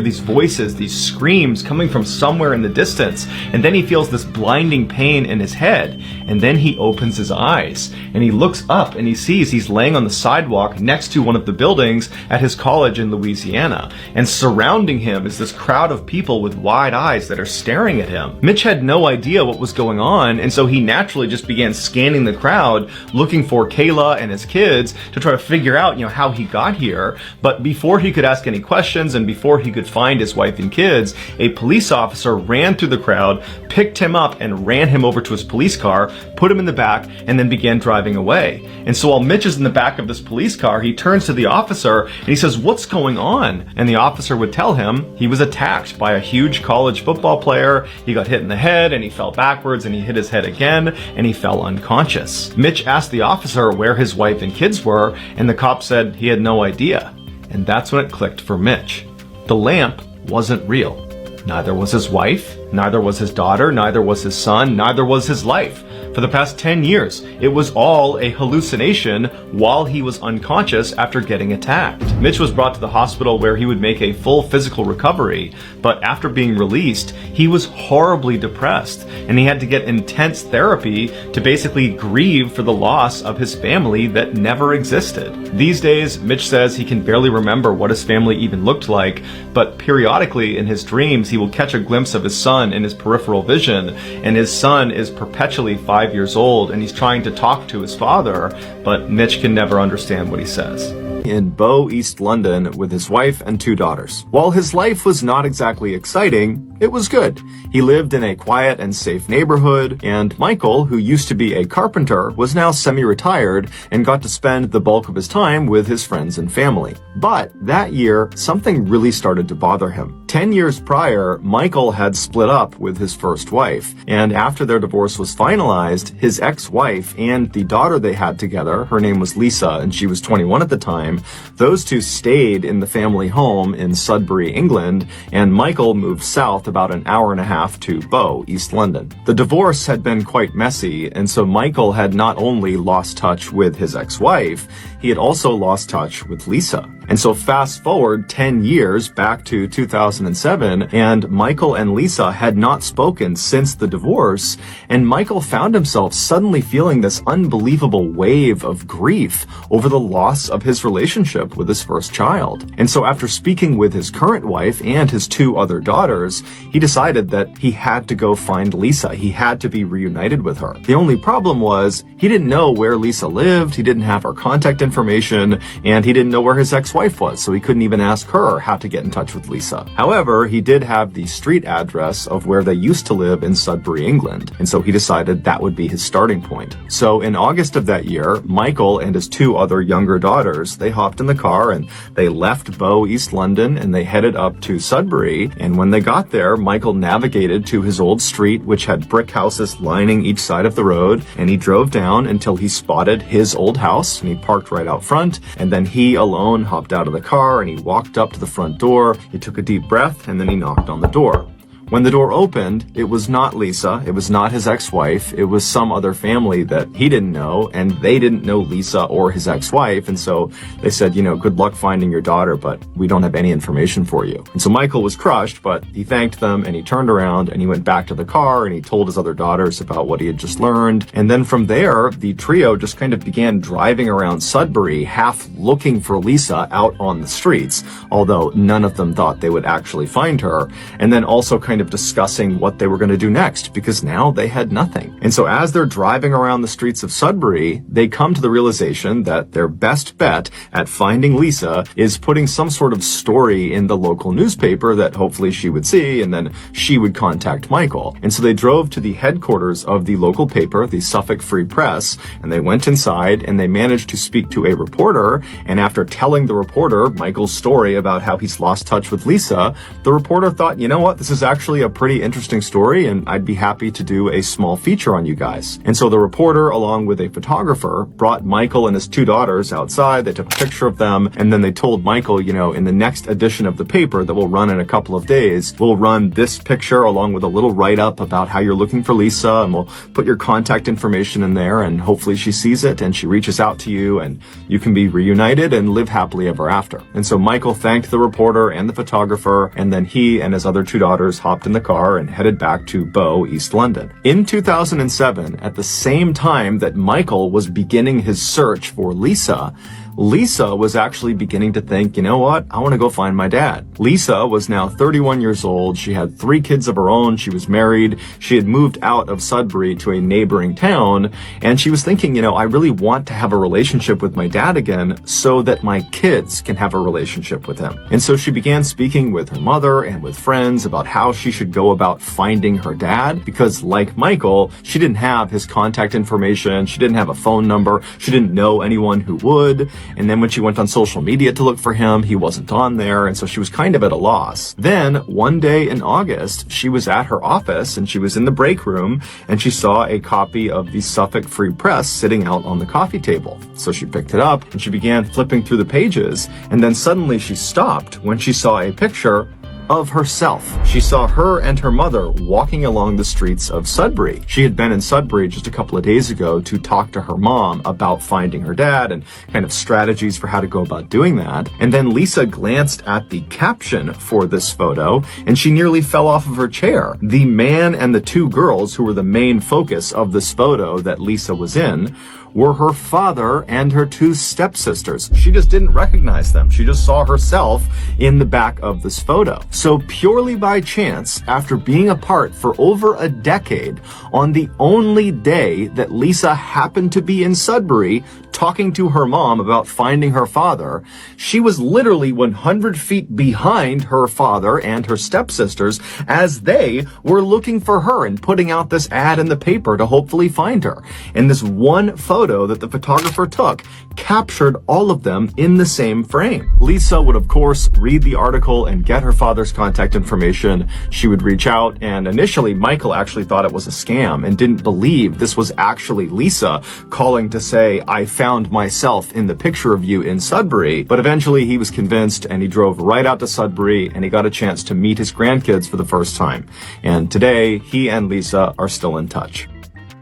these voices, these screams coming from somewhere in the distance, and then he feels this blinding pain in his head. And then he opens his eyes and he looks up and he sees he's laying on the sidewalk next to one of the buildings at his college in Louisiana, and surrounding him is this crowd of people with wide eyes that are staring at him. Mitch had no idea what was going on, and so he naturally just began scanning the crowd looking for Kayla and his kids to try to figure out, how he got here. But before he could ask any questions and before he could find his wife and kids, a police officer ran through the crowd, picked him up and ran him over to his police car, put him in the back, and then began driving away. And so while Mitch is in the back of this police car, he turns to the officer and he says, "What's going on?" And the officer would tell him he was attacked by a huge college football player. He got hit in the head and he fell backwards and he hit his head again and he fell unconscious. Mitch asked the officer where his wife and kids were, and the cop said he had no idea. And that's when it clicked for Mitch. The lamp wasn't real. Neither was his wife, neither was his daughter, neither was his son, neither was his life. For the past 10 years, it was all a hallucination while he was unconscious after getting attacked. Mitch was brought to the hospital where he would make a full physical recovery, but after being released, he was horribly depressed, and he had to get intense therapy to basically grieve for the loss of his family that never existed. These days, Mitch says he can barely remember what his family even looked like, but periodically in his dreams, he will catch a glimpse of his son in his peripheral vision, and his son is perpetually 5 years old and he's trying to talk to his father, but Mitch can never understand what he says. In Bow, East London, with his wife and 2 daughters. While his life was not exactly exciting, it was good. He lived in a quiet and safe neighborhood, and Michael, who used to be a carpenter, was now semi-retired and got to spend the bulk of his time with his friends and family. But that year, something really started to bother him. 10 years prior, Michael had split up with his first wife, and after their divorce was finalized, his ex-wife and the daughter they had together, her name was Lisa, and she was 21 at the time, those two stayed in the family home in Sudbury, England, and Michael moved south about an hour and a half to Bow, East London. The divorce had been quite messy, and so Michael had not only lost touch with his ex-wife, he had also lost touch with Lisa. And so fast forward 10 years back to 2007, and Michael and Lisa had not spoken since the divorce, and Michael found himself suddenly feeling this unbelievable wave of grief over the loss of his relationship with his first child. And so after speaking with his current wife and his 2 other daughters, he decided that he had to go find Lisa. He had to be reunited with her. The only problem was he didn't know where Lisa lived, he didn't have her contact information, and he didn't know where his ex-wife was, so he couldn't even ask her how to get in touch with Lisa. However, he did have the street address of where they used to live in Sudbury, England, and so he decided that would be his starting point. So in August of that year, Michael and his 2 other younger daughters, they hopped in the car and they left Bow, East London, and they headed up to Sudbury, and when they got there, Michael navigated to his old street, which had brick houses lining each side of the road, and he drove down until he spotted his old house, and he parked right out front, and then he alone hopped out of the car and he walked up to the front door. He took a deep breath and then he knocked on the door. When the door opened, it was not Lisa, it was not his ex-wife, it was some other family that he didn't know, and they didn't know Lisa or his ex-wife, and so they said, good luck finding your daughter, but we don't have any information for you. And so Michael was crushed, but he thanked them, and he turned around, and he went back to the car, and he told his other daughters about what he had just learned, and then from there, the trio just kind of began driving around Sudbury, half looking for Lisa out on the streets, although none of them thought they would actually find her, and then also kind of discussing what they were going to do next, because now they had nothing. And so as they're driving around the streets of Sudbury, they come to the realization that their best bet at finding Lisa is putting some sort of story in the local newspaper that hopefully she would see, and then she would contact Michael. And so they drove to the headquarters of the local paper, the Suffolk Free Press, and they went inside and they managed to speak to a reporter, and after telling the reporter Michael's story about how he's lost touch with Lisa, the reporter thought, you know what, this is actually a pretty interesting story, and I'd be happy to do a small feature on you guys. And so the reporter, along with a photographer, brought Michael and his 2 daughters outside. They took a picture of them, and then they told Michael, in the next edition of the paper that will run in a couple of days, we'll run this picture along with a little write-up about how you're looking for Lisa, and we'll put your contact information in there, and hopefully she sees it and she reaches out to you, and you can be reunited and live happily ever after. And so Michael thanked the reporter and the photographer, and then he and his other 2 daughters hopped in the car and headed back to Bow, East London. In 2007, at the same time that Michael was beginning his search for Lisa, Lisa was actually beginning to think, you know what, I want to go find my dad. Lisa was now 31 years old. She had 3 kids of her own. She was married. She had moved out of Sudbury to a neighboring town. And she was thinking, you know, I really want to have a relationship with my dad again so that my kids can have a relationship with him. And so she began speaking with her mother and with friends about how she should go about finding her dad, because like Michael, she didn't have his contact information. She didn't have a phone number. She didn't know anyone who would. And then when she went on social media to look for him, he wasn't on there. And so she was kind of at a loss. Then one day in August, she was at her office and she was in the break room and she saw a copy of the Suffolk Free Press sitting out on the coffee table. So she picked it up and she began flipping through the pages. And then suddenly she stopped when she saw a picture of herself. She saw her and her mother walking along the streets of Sudbury. She had been in Sudbury just a couple of days ago to talk to her mom about finding her dad and kind of strategies for how to go about doing that. And then Lisa glanced at the caption for this photo and she nearly fell off of her chair. The man and the 2 girls who were the main focus of this photo that Lisa was in were her father and her 2 stepsisters. She just didn't recognize them. She just saw herself in the back of this photo. So purely by chance, after being apart for over a decade, on the only day that Lisa happened to be in Sudbury talking to her mom about finding her father, she was literally 100 feet behind her father and her stepsisters as they were looking for her and putting out this ad in the paper to hopefully find her. And this one photo that the photographer took captured all of them in the same frame. Lisa would, of course, read the article and get her father's contact information. She would reach out, and initially Michael actually thought it was a scam and didn't believe this was actually Lisa calling to say, I found myself in the picture of you in Sudbury. But eventually he was convinced and he drove right out to Sudbury and he got a chance to meet his grandkids for the first time. And today he and Lisa are still in touch.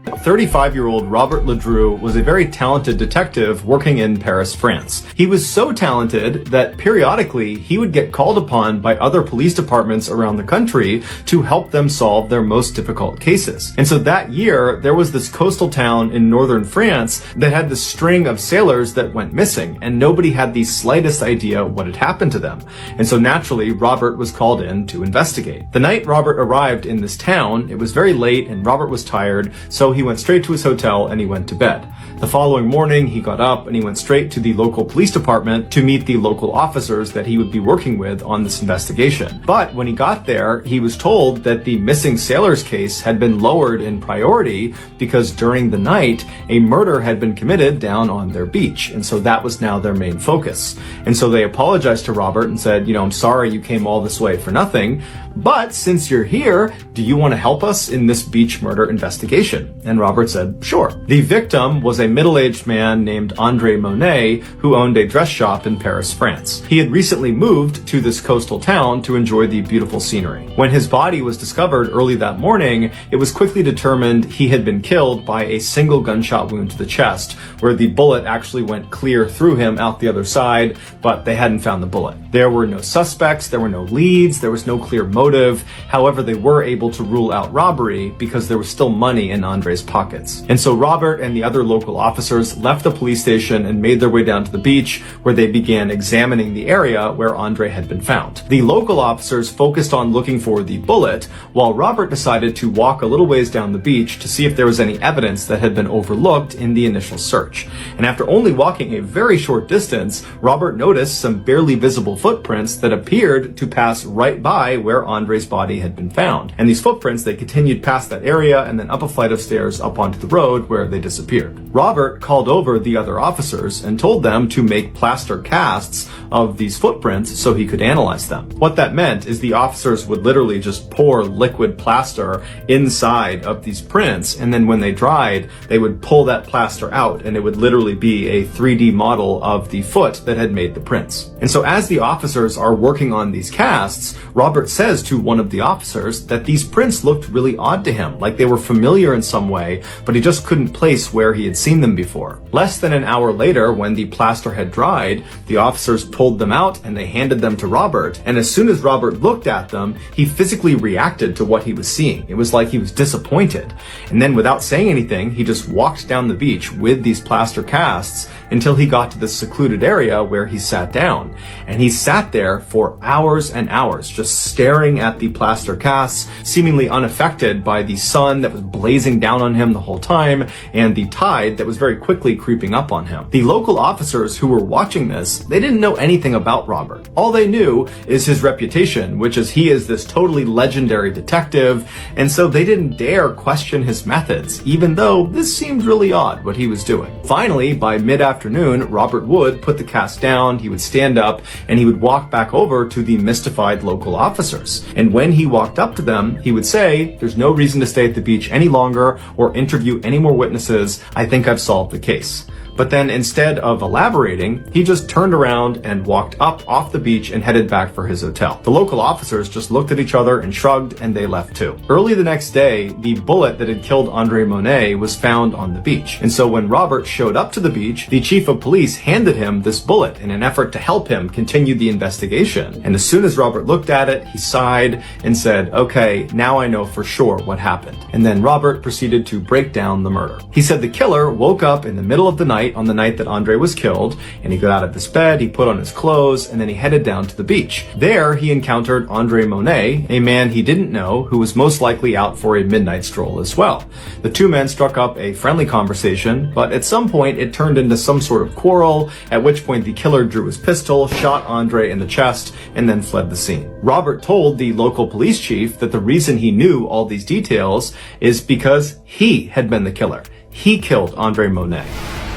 35-year-old Robert Ledru was a very talented detective working in Paris, France. He was so talented that periodically he would get called upon by other police departments around the country to help them solve their most difficult cases. And so that year, there was this coastal town in northern France that had this string of sailors that went missing, and nobody had the slightest idea what had happened to them. And so naturally, Robert was called in to investigate. The night Robert arrived in this town, it was very late and Robert was tired, so he went straight to his hotel and he went to bed. The following morning, he got up and he went straight to the local police department to meet the local officers that he would be working with on this investigation. But when he got there, he was told that the missing sailors case had been lowered in priority because during the night, a murder had been committed down on their beach. And so that was now their main focus. And so they apologized to Robert and said, you know, I'm sorry you came all this way for nothing, but since you're here, do you want to help us in this beach murder investigation? And Robert said, sure. The victim was a middle-aged man named Andre Monet who owned a dress shop in Paris, France. He had recently moved to this coastal town to enjoy the beautiful scenery. When his body was discovered early that morning, it was quickly determined he had been killed by a single gunshot wound to the chest, where the bullet actually went clear through him out the other side, but they hadn't found the bullet. There were no suspects, there were no leads, there was no clear motive. However, they were able to rule out robbery because there was still money in Andre's pockets. And so Robert and the other local officers left the police station and made their way down to the beach, where they began examining the area where Andre had been found. The local officers focused on looking for the bullet, while Robert decided to walk a little ways down the beach to see if there was any evidence that had been overlooked in the initial search. And after only walking a very short distance, Robert noticed some barely visible footprints that appeared to pass right by where Andre's body had been found. And these footprints, they continued past that area and then up a flight of stairs up onto the road where they disappeared. Robert called over the other officers and told them to make plaster casts of these footprints so he could analyze them. What that meant is the officers would literally just pour liquid plaster inside of these prints, and then when they dried, they would pull that plaster out and it would literally be a 3D model of the foot that had made the prints. And so as the officers are working on these casts, Robert says to one of the officers that these prints looked really odd to him, like they were familiar in some way, but he just couldn't place where he had seen them before. Less than an hour later, when the plaster had dried, the officers pulled them out and they handed them to Robert. And as soon as Robert looked at them, he physically reacted to what he was seeing. It was like he was disappointed. And then without saying anything, he just walked down the beach with these plaster casts until he got to this secluded area where he sat down. And he sat there for hours and hours, just staring at the plaster casts, seemingly unaffected by the sun that was blazing down on him the whole time and the tide that was very quickly creeping up on him. The local officers who were watching this, they didn't know anything about Robert. All they knew is his reputation, which is he is this totally legendary detective, and so they didn't dare question his methods, even though this seemed really odd what he was doing. Finally, by mid-afternoon, Robert would put the cast down, he would stand up, and he would walk back over to the mystified local officers. And when he walked up to them, he would say, "There's no reason to stay at the beach any longer or interview any more witnesses. I think I've solved the case." But then instead of elaborating, he just turned around and walked up off the beach and headed back for his hotel. The local officers just looked at each other and shrugged, and they left too. Early the next day, the bullet that had killed Andre Monet was found on the beach. And so when Robert showed up to the beach, the chief of police handed him this bullet in an effort to help him continue the investigation. And as soon as Robert looked at it, he sighed and said, "Okay, now I know for sure what happened." And then Robert proceeded to break down the murder. He said the killer woke up in the middle of the night on the night that Andre was killed, and he got out of his bed, he put on his clothes, and then he headed down to the beach. There, he encountered Andre Monet, a man he didn't know, who was most likely out for a midnight stroll as well. The two men struck up a friendly conversation, but at some point it turned into some sort of quarrel, at which point the killer drew his pistol, shot Andre in the chest, and then fled the scene. Robert told the local police chief that the reason he knew all these details is because he had been the killer. He killed Andre Monet.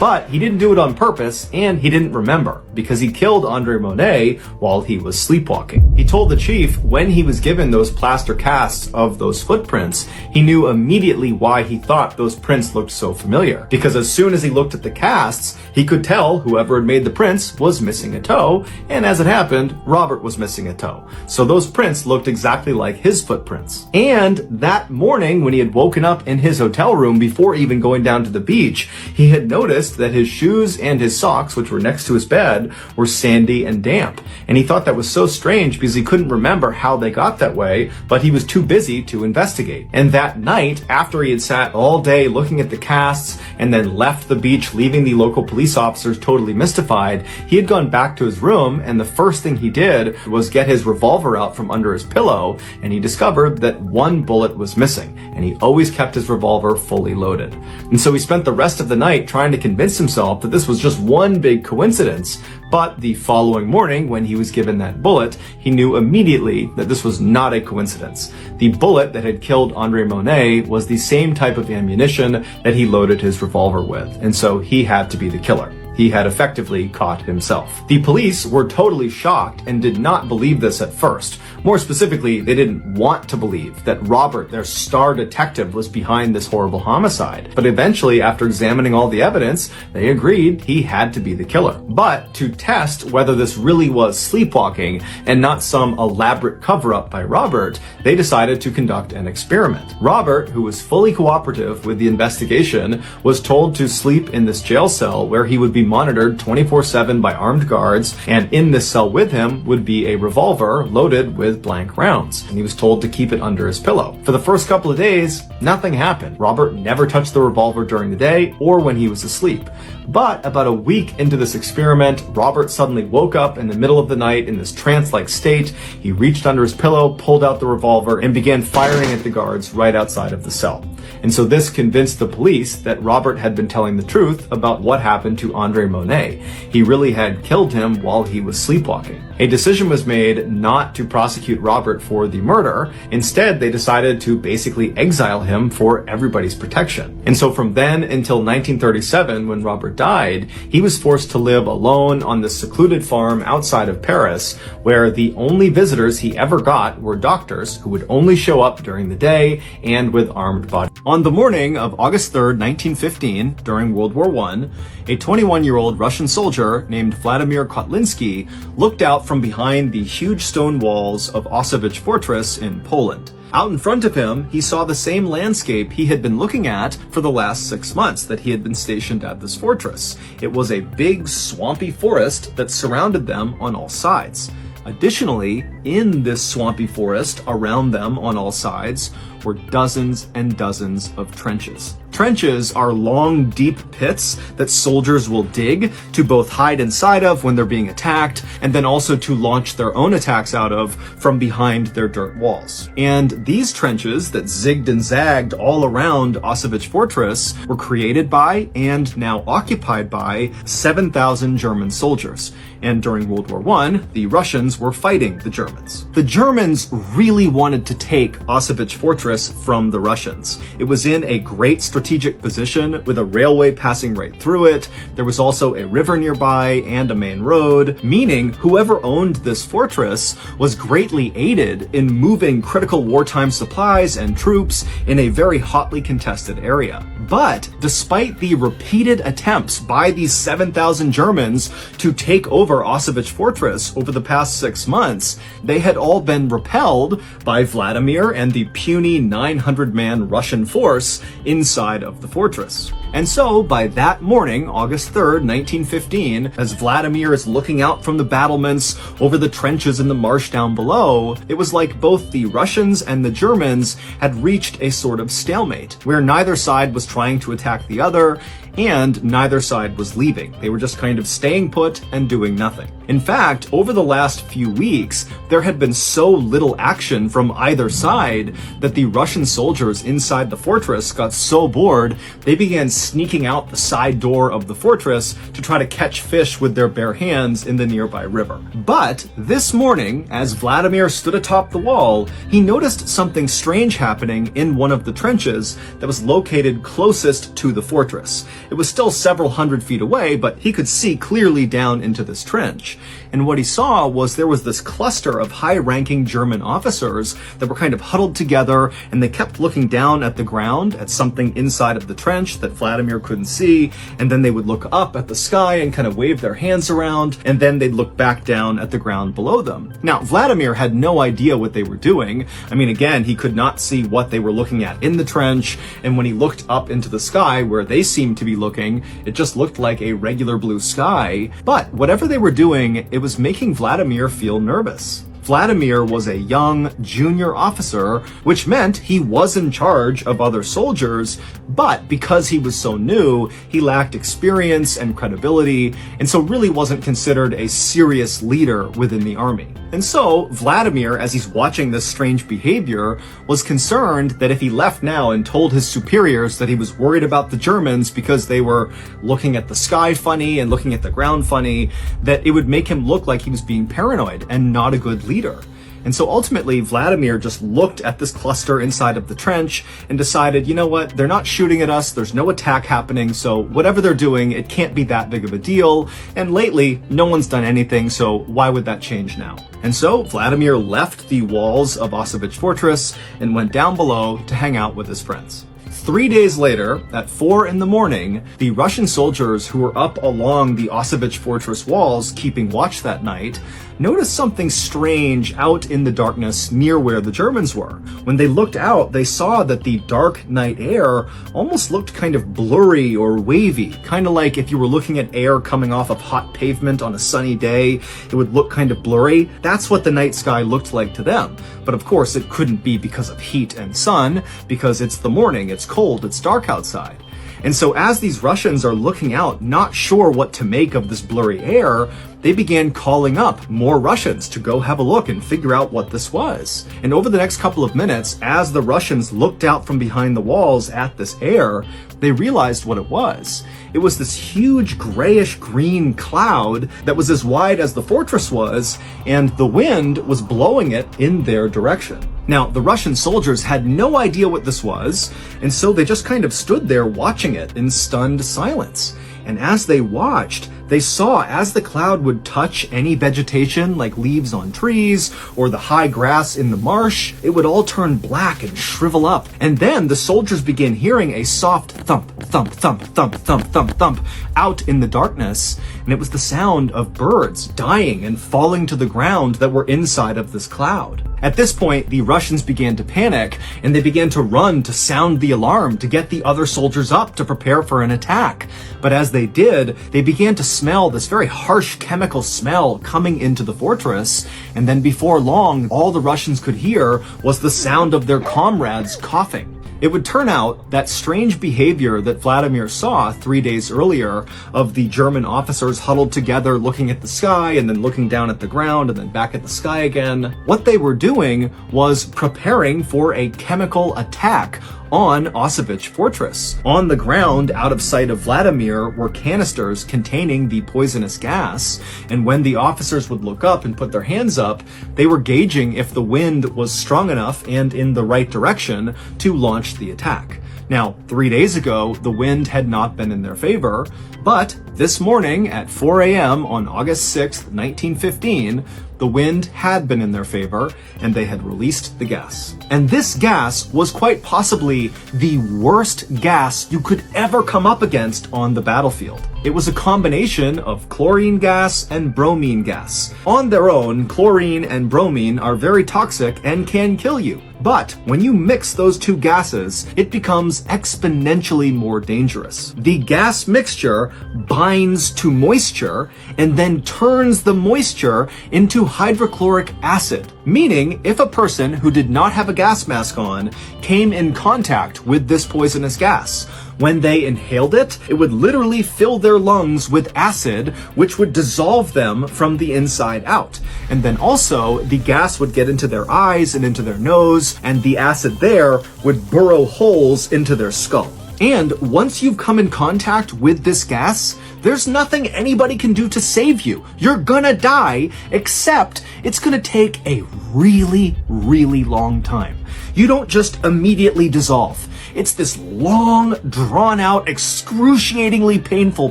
But he didn't do it on purpose, and he didn't remember, because he killed Andre Monet while he was sleepwalking. He told the chief when he was given those plaster casts of those footprints, he knew immediately why he thought those prints looked so familiar. Because as soon as he looked at the casts, he could tell whoever had made the prints was missing a toe, and as it happened, Robert was missing a toe. So those prints looked exactly like his footprints. And that morning, when he had woken up in his hotel room before even going down to the beach, he had noticed that his shoes and his socks, which were next to his bed, were sandy and damp. And he thought that was so strange because he couldn't remember how they got that way, but he was too busy to investigate. And that night, after he had sat all day looking at the casts and then left the beach, leaving the local police officers totally mystified, he had gone back to his room, and the first thing he did was get his revolver out from under his pillow, and he discovered that one bullet was missing, and he always kept his revolver fully loaded. And so he spent the rest of the night trying to convince himself that this was just one big coincidence, but the following morning, when he was given that bullet, he knew immediately that this was not a coincidence. The bullet that had killed Andre Monet was the same type of ammunition that he loaded his revolver with, and so he had to be the killer. He had effectively caught himself. The police were totally shocked and did not believe this at first. More specifically, they didn't want to believe that Robert, their star detective, was behind this horrible homicide. But eventually, after examining all the evidence, they agreed he had to be the killer. But to test whether this really was sleepwalking and not some elaborate cover-up by Robert, they decided to conduct an experiment. Robert, who was fully cooperative with the investigation, was told to sleep in this jail cell where he would be monitored 24/7 by armed guards, and in this cell with him would be a revolver loaded with blank rounds, and he was told to keep it under his pillow. For the first couple of days, nothing happened. Robert never touched the revolver during the day or when he was asleep. But about a week into this experiment, Robert suddenly woke up in the middle of the night in this trance-like state. He reached under his pillow, pulled out the revolver, and began firing at the guards right outside of the cell. And so this convinced the police that Robert had been telling the truth about what happened to Andre Monet. He really had killed him while he was sleepwalking. A decision was made not to prosecute Robert for the murder. Instead, they decided to basically exile him for everybody's protection. And so from then until 1937, when Robert died, he was forced to live alone on this secluded farm outside of Paris, where the only visitors he ever got were doctors who would only show up during the day and with armed bodies. On the morning of August 3rd, 1915, during World War I, a 21-year-old Russian soldier named Vladimir Kotlinski looked out from behind the huge stone walls of Auschwitz Fortress in Poland. Out in front of him, he saw the same landscape he had been looking at for the last 6 months that he had been stationed at this fortress. It was a big, swampy forest that surrounded them on all sides. Additionally, in this swampy forest around them on all sides were dozens and dozens of trenches. Trenches are long, deep pits that soldiers will dig to both hide inside of when they're being attacked, and then also to launch their own attacks out of from behind their dirt walls. And these trenches that zigged and zagged all around Auschwitz Fortress were created by and now occupied by 7,000 German soldiers. And during World War I, the Russians were fighting the Germans. The Germans really wanted to take Auschwitz Fortress from the Russians. It was in a great strategic position with a railway passing right through it. There was also a river nearby and a main road, meaning whoever owned this fortress was greatly aided in moving critical wartime supplies and troops in a very hotly contested area. But despite the repeated attempts by these 7,000 Germans to take over Auschwitz Fortress over the past 6 months, they had all been repelled by Vladimir and the puny 900-man Russian force inside of the fortress. And so, by that morning, August 3rd, 1915, as Vladimir is looking out from the battlements over the trenches in the marsh down below, it was like both the Russians and the Germans had reached a sort of stalemate, where neither side was trying to attack the other, and neither side was leaving. They were just kind of staying put and doing nothing. In fact, over the last few weeks, there had been so little action from either side that the Russian soldiers inside the fortress got so bored, they began sneaking out the side door of the fortress to try to catch fish with their bare hands in the nearby river. But this morning, as Vladimir stood atop the wall, he noticed something strange happening in one of the trenches that was located closest to the fortress. It was still several hundred feet away, but he could see clearly down into this trench. And what he saw was there was this cluster of high-ranking German officers that were kind of huddled together, and they kept looking down at the ground at something inside of the trench that Vladimir couldn't see, and then they would look up at the sky and kind of wave their hands around, and then they'd look back down at the ground below them. Now, Vladimir had no idea what they were doing. I mean, again, he could not see what they were looking at in the trench, and when he looked up into the sky where they seemed to be looking, it just looked like a regular blue sky. But whatever they were doing, it was making Vladimir feel nervous. Vladimir was a young junior officer, which meant he was in charge of other soldiers, but because he was so new, he lacked experience and credibility, and so really wasn't considered a serious leader within the army. And so, Vladimir, as he's watching this strange behavior, was concerned that if he left now and told his superiors that he was worried about the Germans because they were looking at the sky funny and looking at the ground funny, that it would make him look like he was being paranoid and not a good leader. And so ultimately, Vladimir just looked at this cluster inside of the trench and decided, you know what, they're not shooting at us, there's no attack happening, so whatever they're doing, it can't be that big of a deal, and lately, no one's done anything, so why would that change now? And so, Vladimir left the walls of Auschwitz Fortress and went down below to hang out with his friends. 3 days later, at 4 in the morning, the Russian soldiers who were up along the Auschwitz Fortress walls keeping watch that night noticed something strange out in the darkness near where the Germans were. When they looked out, they saw that the dark night air almost looked kind of blurry or wavy, kind of like if you were looking at air coming off of hot pavement on a sunny day, it would look kind of blurry. That's what the night sky looked like to them. But of course, it couldn't be because of heat and sun, because it's the morning, it's cold, it's dark outside. And so as these Russians are looking out, not sure what to make of this blurry air, they began calling up more Russians to go have a look and figure out what this was. And over the next couple of minutes, as the Russians looked out from behind the walls at this air, they realized what it was. It was this huge grayish-green cloud that was as wide as the fortress was, and the wind was blowing it in their direction. Now, the Russian soldiers had no idea what this was, and so they just kind of stood there watching it in stunned silence. And as they watched, they saw as the cloud would touch any vegetation like leaves on trees or the high grass in the marsh, it would all turn black and shrivel up. And then the soldiers began hearing a soft thump, thump, thump, thump, thump, thump, thump out in the darkness. And it was the sound of birds dying and falling to the ground that were inside of this cloud. At this point, the Russians began to panic, and they began to run to sound the alarm to get the other soldiers up to prepare for an attack. But as they did, they began to smell this very harsh chemical smell coming into the fortress, and then before long, all the Russians could hear was the sound of their comrades coughing. It would turn out that strange behavior that Vladimir saw 3 days earlier of the German officers huddled together looking at the sky and then looking down at the ground and then back at the sky again, what they were doing was preparing for a chemical attack on Auschwitz Fortress. On the ground, out of sight of Vladimir, were canisters containing the poisonous gas, and when the officers would look up and put their hands up, they were gauging if the wind was strong enough and in the right direction to launch the attack. Now, 3 days ago, the wind had not been in their favor, but this morning at 4 a.m. on August 6th, 1915, the wind had been in their favor, and they had released the gas. And this gas was quite possibly the worst gas you could ever come up against on the battlefield. It was a combination of chlorine gas and bromine gas. On their own, chlorine and bromine are very toxic and can kill you. But when you mix those two gases, it becomes exponentially more dangerous. The gas mixture binds to moisture and then turns the moisture into hydrochloric acid. Meaning, if a person who did not have a gas mask on came in contact with this poisonous gas, when they inhaled it, it would literally fill their lungs with acid, which would dissolve them from the inside out. And then also, the gas would get into their eyes and into their nose, and the acid there would burrow holes into their skull. And once you've come in contact with this gas, there's nothing anybody can do to save you. You're gonna die, except it's gonna take a really, really long time. You don't just immediately dissolve. It's this long, drawn-out, excruciatingly painful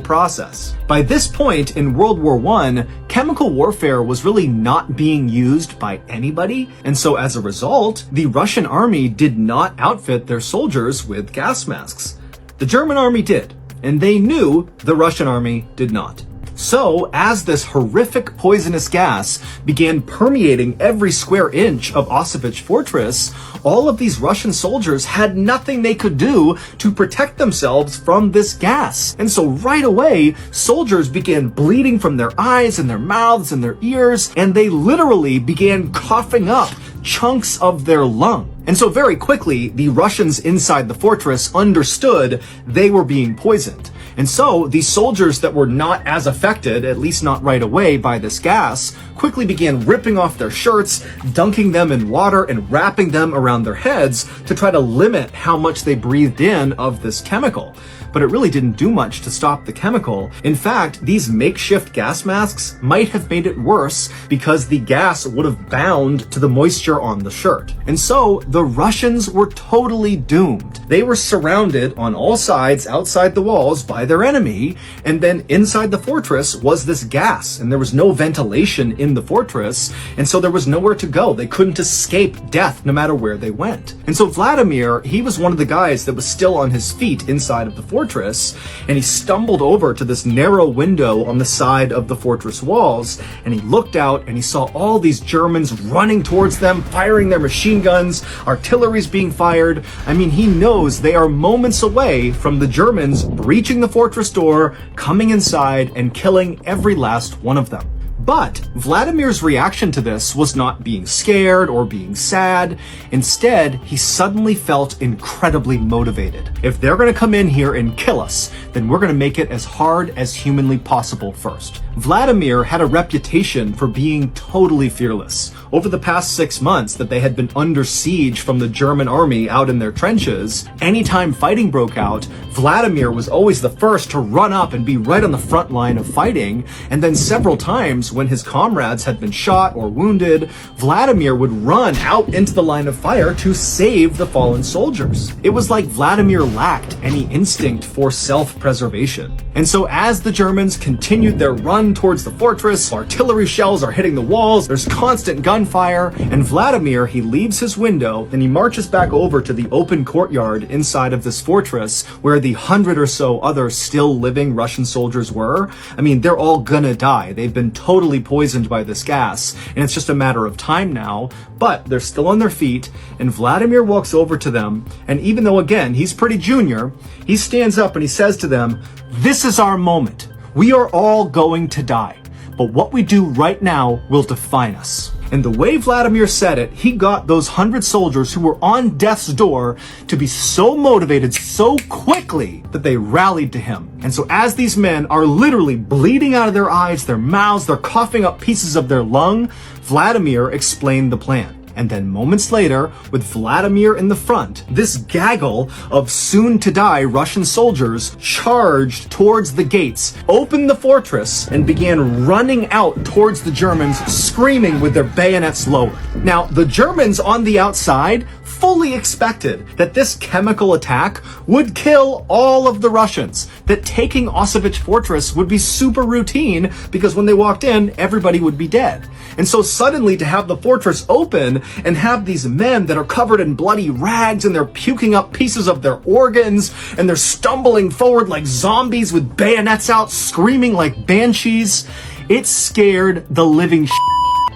process. By this point in World War I, chemical warfare was really not being used by anybody, and so as a result, the Russian army did not outfit their soldiers with gas masks. The German army did, and they knew the Russian army did not. So, as this horrific poisonous gas began permeating every square inch of Auschwitz Fortress, all of these Russian soldiers had nothing they could do to protect themselves from this gas. And so right away, soldiers began bleeding from their eyes and their mouths and their ears, and they literally began coughing up chunks of their lung. And so very quickly, the Russians inside the fortress understood they were being poisoned. And so the soldiers that were not as affected, at least not right away, by this gas, quickly began ripping off their shirts, dunking them in water, and wrapping them around their heads to try to limit how much they breathed in of this chemical. But it really didn't do much to stop the chemical. In fact, these makeshift gas masks might have made it worse because the gas would have bound to the moisture on the shirt. And so the Russians were totally doomed. They were surrounded on all sides outside the walls by their enemy, and then inside the fortress was this gas, and there was no ventilation in the fortress, and so there was nowhere to go. They couldn't escape death no matter where they went. And so Vladimir, he was one of the guys that was still on his feet inside of the fortress, and he stumbled over to this narrow window on the side of the fortress walls, and he looked out and he saw all these Germans running towards them, firing their machine guns, artillery's being fired. I mean, he knows they are moments away from the Germans breaching the fortress door, coming inside, and killing every last one of them. But Vladimir's reaction to this was not being scared or being sad. Instead, he suddenly felt incredibly motivated. If they're going to come in here and kill us, then we're going to make it as hard as humanly possible first. Vladimir had a reputation for being totally fearless. Over the past 6 months that they had been under siege from the German army out in their trenches, anytime fighting broke out, Vladimir was always the first to run up and be right on the front line of fighting, and then several times when his comrades had been shot or wounded, Vladimir would run out into the line of fire to save the fallen soldiers. It was like Vladimir lacked any instinct for self-preservation. And so as the Germans continued their run towards the fortress, artillery shells are hitting the walls, there's constant gunfire, and Vladimir, he leaves his window and he marches back over to the open courtyard inside of this fortress where the 100 or so other still living Russian soldiers were. I mean, they're all gonna die. They've been totally poisoned by this gas, and it's just a matter of time now, but they're still on their feet, and Vladimir walks over to them, and even though, again, he's pretty junior, he stands up and he says to them, "This is our moment. We are all going to die, but what we do right now will define us. And the way Vladimir said it, he got those 100 soldiers who were on death's door to be so motivated so quickly that they rallied to him. And so as these men are literally bleeding out of their eyes, their mouths, they're coughing up pieces of their lung, Vladimir explained the plan. And then moments later, with Vladimir in the front, this gaggle of soon-to-die Russian soldiers charged towards the gates, opened the fortress, and began running out towards the Germans, screaming with their bayonets lowered. Now, the Germans on the outside fully expected that this chemical attack would kill all of the Russians, that taking Auschwitz Fortress would be super routine because when they walked in, everybody would be dead. And so suddenly to have the fortress open and have these men that are covered in bloody rags and they're puking up pieces of their organs and they're stumbling forward like zombies with bayonets out, screaming like banshees, it scared the living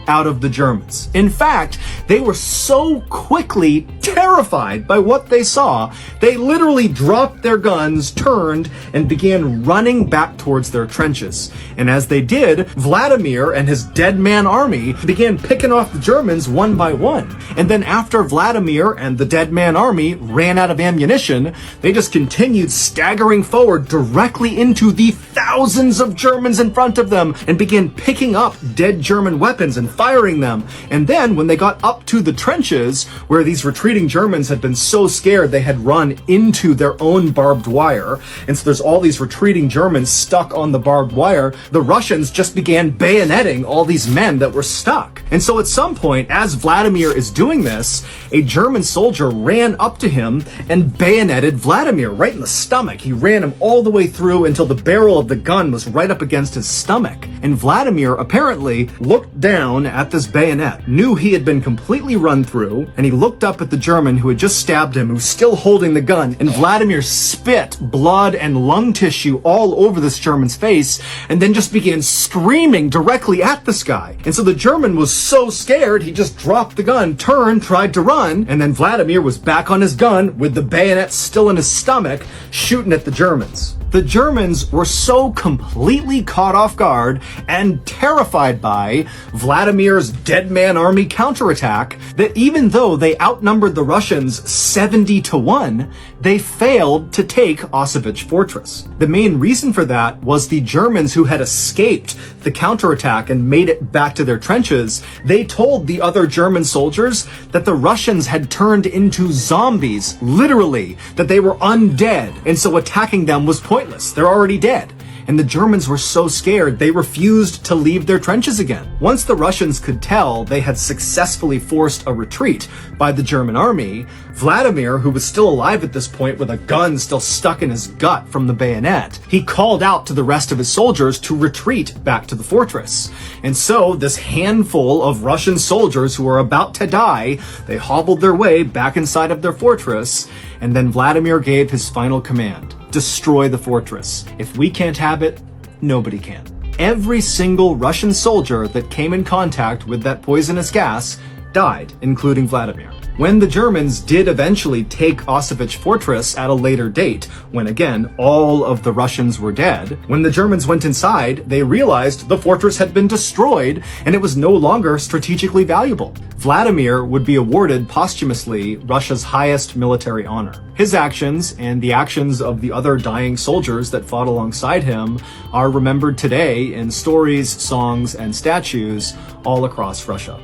out of the Germans. In fact, they were so quickly terrified by what they saw, they literally dropped their guns, turned, and began running back towards their trenches. And as they did, Vladimir and his dead man army began picking off the Germans one by one. And then after Vladimir and the dead man army ran out of ammunition, they just continued staggering forward directly into the thousands of Germans in front of them and began picking up dead German weapons and firing them. And then when they got up to the trenches where these retreating Germans had been so scared they had run into their own barbed wire, and so there's all these retreating Germans stuck on the barbed wire, the Russians just began bayoneting all these men that were stuck. And so at some point, as Vladimir is doing this, a German soldier ran up to him and bayoneted Vladimir right in the stomach. He ran him all the way through until the barrel of the gun was right up against his stomach. And Vladimir apparently looked down at this bayonet, knew he had been completely run through, and he looked up at the German who had just stabbed him, who was still holding the gun, and Vladimir spit blood and lung tissue all over this German's face, and then just began screaming directly at this guy. And so the German was so scared, he just dropped the gun, turned, tried to run, and then Vladimir was back on his gun with the bayonet still in his stomach, shooting at the Germans. The Germans were so completely caught off guard and terrified by Vladimir's dead man army counterattack that even though they outnumbered the Russians 70-1, they failed to take Auschwitz Fortress. The main reason for that was the Germans who had escaped the counterattack and made it back to their trenches. They told the other German soldiers that the Russians had turned into zombies, literally, that they were undead, and so attacking them was pointless. They're already dead. And the Germans were so scared they refused to leave their trenches again. Once the Russians could tell they had successfully forced a retreat by the German army, Vladimir, who was still alive at this point with a gun still stuck in his gut from the bayonet, he called out to the rest of his soldiers to retreat back to the fortress. And so this handful of Russian soldiers who were about to die, they hobbled their way back inside of their fortress, and then Vladimir gave his final command: destroy the fortress. If we can't have it, nobody can. Every single Russian soldier that came in contact with that poisonous gas died, including Vladimir. When the Germans did eventually take Auschwitz Fortress at a later date, when again, all of the Russians were dead, when the Germans went inside, they realized the fortress had been destroyed and it was no longer strategically valuable. Vladimir would be awarded posthumously Russia's highest military honor. His actions and the actions of the other dying soldiers that fought alongside him are remembered today in stories, songs, and statues all across Russia.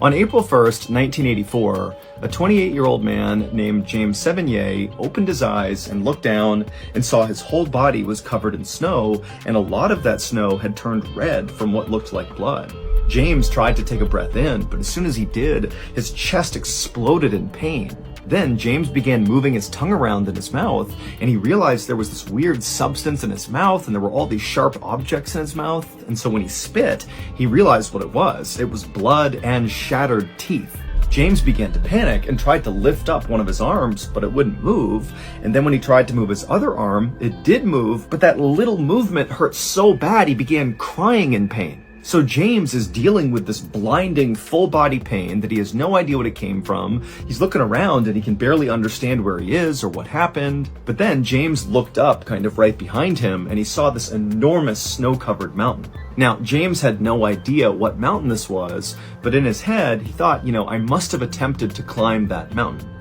On April 1st, 1984, a 28-year-old man named James Sevigny opened his eyes and looked down and saw his whole body was covered in snow, and a lot of that snow had turned red from what looked like blood. James tried to take a breath in, but as soon as he did, his chest exploded in pain. Then James began moving his tongue around in his mouth, and he realized there was this weird substance in his mouth, and there were all these sharp objects in his mouth. And so when he spit, he realized what it was. It was blood and shattered teeth. James began to panic and tried to lift up one of his arms, but it wouldn't move. And then when he tried to move his other arm, it did move, but that little movement hurt so bad he began crying in pain. So James is dealing with this blinding full body pain that he has no idea what it came from. He's looking around and he can barely understand where he is or what happened. But then James looked up kind of right behind him and he saw this enormous snow-covered mountain. Now, James had no idea what mountain this was, but in his head, he thought, I must have attempted to climb that mountain.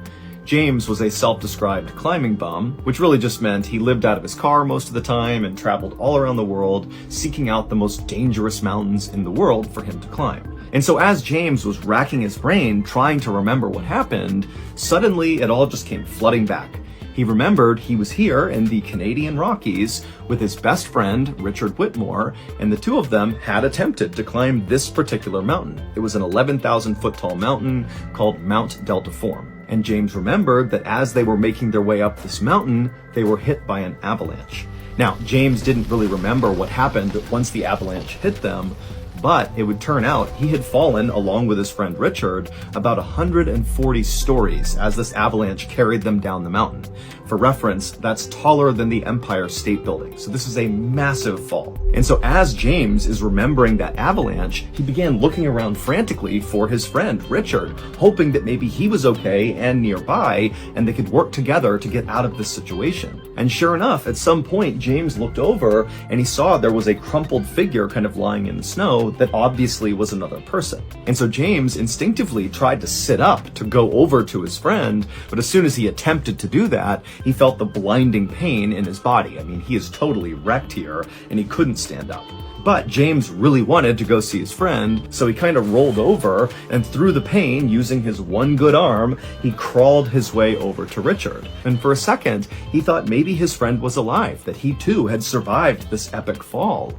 James was a self-described climbing bum, which really just meant he lived out of his car most of the time and traveled all around the world, seeking out the most dangerous mountains in the world for him to climb. And so as James was racking his brain trying to remember what happened, suddenly it all just came flooding back. He remembered he was here in the Canadian Rockies with his best friend, Richard Whitmore, and the two of them had attempted to climb this particular mountain. It was an 11,000 foot tall mountain called Mount Deltaform. And James remembered that as they were making their way up this mountain, they were hit by an avalanche. Now, James didn't really remember what happened once the avalanche hit them, but it would turn out he had fallen, along with his friend Richard, about 140 stories as this avalanche carried them down the mountain. For reference, that's taller than the Empire State Building, so this is a massive fall. And so as James is remembering that avalanche, he began looking around frantically for his friend Richard, hoping that maybe he was okay and nearby, and they could work together to get out of this situation. And sure enough, at some point, James looked over and he saw there was a crumpled figure kind of lying in the snow that obviously was another person. And so James instinctively tried to sit up to go over to his friend, but as soon as he attempted to do that, he felt the blinding pain in his body. I mean, he is totally wrecked here, and he couldn't stand up. But James really wanted to go see his friend, so he kind of rolled over, and through the pain, using his one good arm, he crawled his way over to Richard. And for a second, he thought maybe his friend was alive, that he too had survived this epic fall.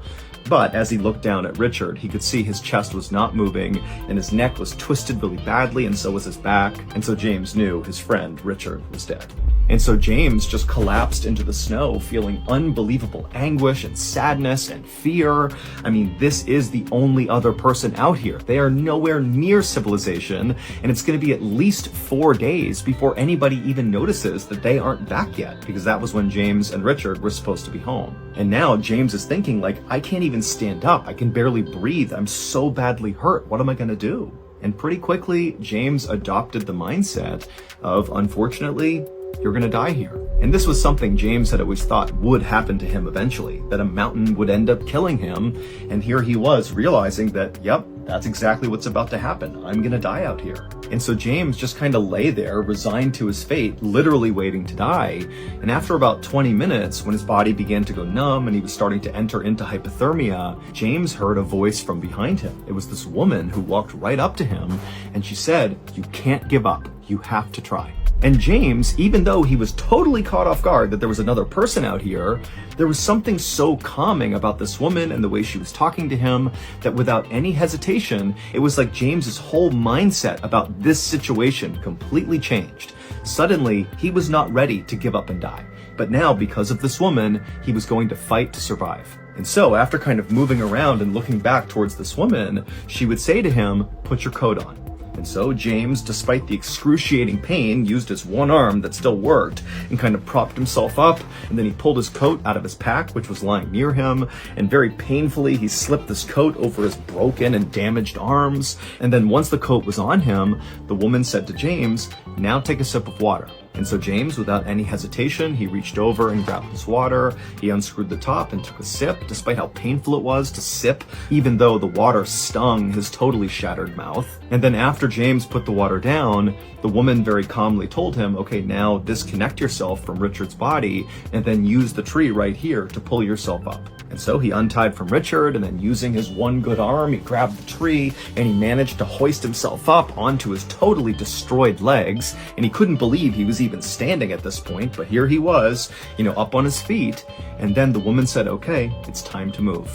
But as he looked down at Richard, he could see his chest was not moving, and his neck was twisted really badly, and so was his back. And so James knew his friend Richard was dead. And so James just collapsed into the snow, feeling unbelievable anguish and sadness and fear. I mean, this is the only other person out here. They are nowhere near civilization, and it's going to be at least 4 days before anybody even notices that they aren't back yet, because that was when James and Richard were supposed to be home. And now James is thinking, like, I can't even stand up. I can barely breathe. I'm so badly hurt. What am I going to do? And pretty quickly, James adopted the mindset of, unfortunately, you're gonna die here. And this was something James had always thought would happen to him eventually, that a mountain would end up killing him. And here he was realizing that, yep, that's exactly what's about to happen. I'm gonna die out here. And so James just kind of lay there, resigned to his fate, literally waiting to die. And after about 20 minutes, when his body began to go numb and he was starting to enter into hypothermia, James heard a voice from behind him. It was this woman who walked right up to him, and she said, "You can't give up. You have to try." And James, even though he was totally caught off guard that there was another person out here, there was something so calming about this woman and the way she was talking to him that without any hesitation, it was like James's whole mindset about this situation completely changed. Suddenly, he was not ready to give up and die. But now, because of this woman, he was going to fight to survive. And so, after kind of moving around and looking back towards this woman, she would say to him, "Put your coat on." And so James, despite the excruciating pain, used his one arm that still worked and kind of propped himself up, and then he pulled his coat out of his pack, which was lying near him, and very painfully he slipped this coat over his broken and damaged arms. And then once the coat was on him, the woman said to James, "Now take a sip of water." And so James, without any hesitation, he reached over and grabbed his water. He unscrewed the top and took a sip, despite how painful it was to sip, even though the water stung his totally shattered mouth. And then after James put the water down, the woman very calmly told him, "Okay, now disconnect yourself from Richard's body and then use the tree right here to pull yourself up." And so he untied from Richard, and then using his one good arm, he grabbed the tree and he managed to hoist himself up onto his totally destroyed legs. And he couldn't believe he was even standing at this point, but here he was, up on his feet. And then the woman said, "Okay, it's time to move."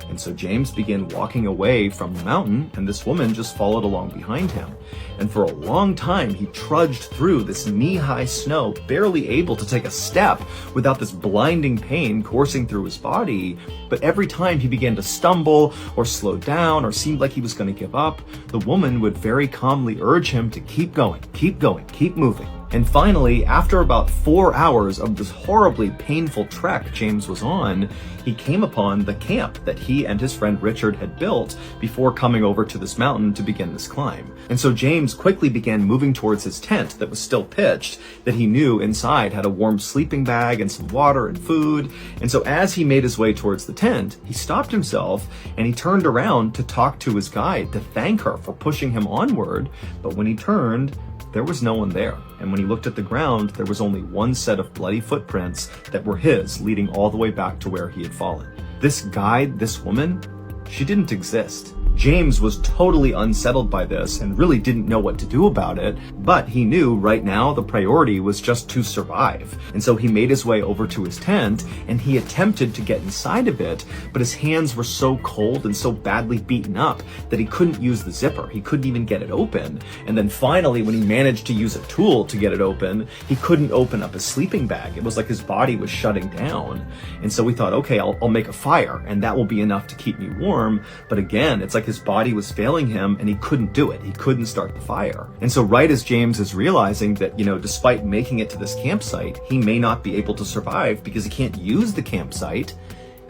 And so James began walking away from the mountain, and this woman just followed along behind him. And for a long time, he trudged through this knee-high snow, barely able to take a step without this blinding pain coursing through his body. But every time he began to stumble or slow down or seemed like he was going to give up, the woman would very calmly urge him to keep going, keep moving. And finally, after about 4 hours of this horribly painful trek James was on, he came upon the camp that he and his friend Richard had built before coming over to this mountain to begin this climb. And so James quickly began moving towards his tent that was still pitched, that he knew inside had a warm sleeping bag and some water and food. And so as he made his way towards the tent, he stopped himself and he turned around to talk to his guide, to thank her for pushing him onward. But when he turned, there was no one there. And when he looked at the ground, there was only one set of bloody footprints that were his, leading all the way back to where he had fallen. This guide, this woman, she didn't exist. James was totally unsettled by this and really didn't know what to do about it, but he knew right now the priority was just to survive. And so he made his way over to his tent and he attempted to get inside of it, but his hands were so cold and so badly beaten up that he couldn't use the zipper. He couldn't even get it open. And then finally, when he managed to use a tool to get it open, he couldn't open up his sleeping bag. It was like his body was shutting down. And so we thought, okay, I'll make a fire and that will be enough to keep me warm. But again, it's like his body was failing him and he couldn't do it. He couldn't start the fire. And so right as James is realizing that, despite making it to this campsite, he may not be able to survive because he can't use the campsite,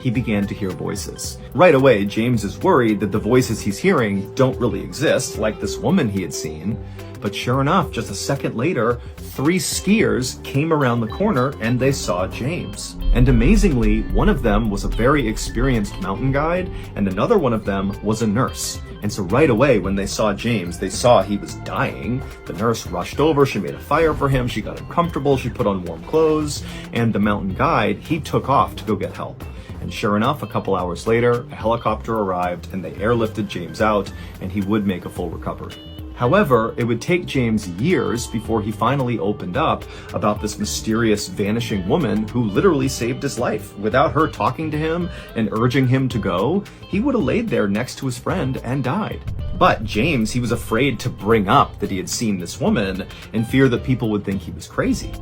he began to hear voices. Right away, James is worried that the voices he's hearing don't really exist, like this woman he had seen. But sure enough, just a second later, 3 skiers came around the corner and they saw James. And amazingly, one of them was a very experienced mountain guide and another one of them was a nurse. And so right away, when they saw James, they saw he was dying. The nurse rushed over, she made a fire for him, she got him comfortable, she put on warm clothes, and the mountain guide, he took off to go get help. And sure enough, a couple hours later, a helicopter arrived and they airlifted James out and he would make a full recovery. However, it would take James years before he finally opened up about this mysterious vanishing woman who literally saved his life. Without her talking to him and urging him to go, he would have laid there next to his friend and died. But James, he was afraid to bring up that he had seen this woman in fear that people would think he was crazy.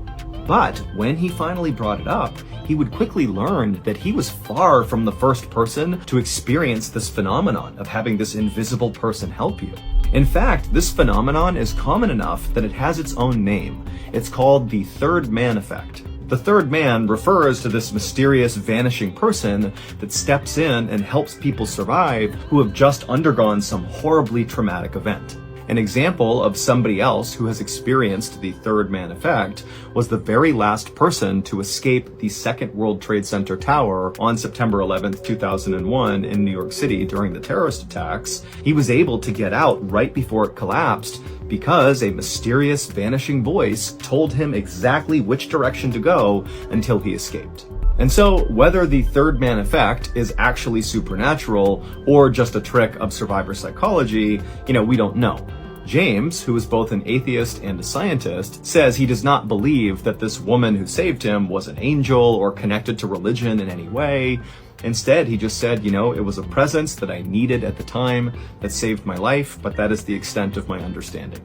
But when he finally brought it up, he would quickly learn that he was far from the first person to experience this phenomenon of having this invisible person help you. In fact, this phenomenon is common enough that it has its own name. It's called the third man effect. The third man refers to this mysterious vanishing person that steps in and helps people survive who have just undergone some horribly traumatic event. An example of somebody else who has experienced the third man effect was the very last person to escape the Second World Trade Center tower on September 11th, 2001 in New York City during the terrorist attacks. He was able to get out right before it collapsed because a mysterious vanishing voice told him exactly which direction to go until he escaped. And so, whether the third man effect is actually supernatural or just a trick of survivor psychology, we don't know. James, who is both an atheist and a scientist, says he does not believe that this woman who saved him was an angel or connected to religion in any way. Instead, he just said, it was a presence that I needed at the time that saved my life, but that is the extent of my understanding.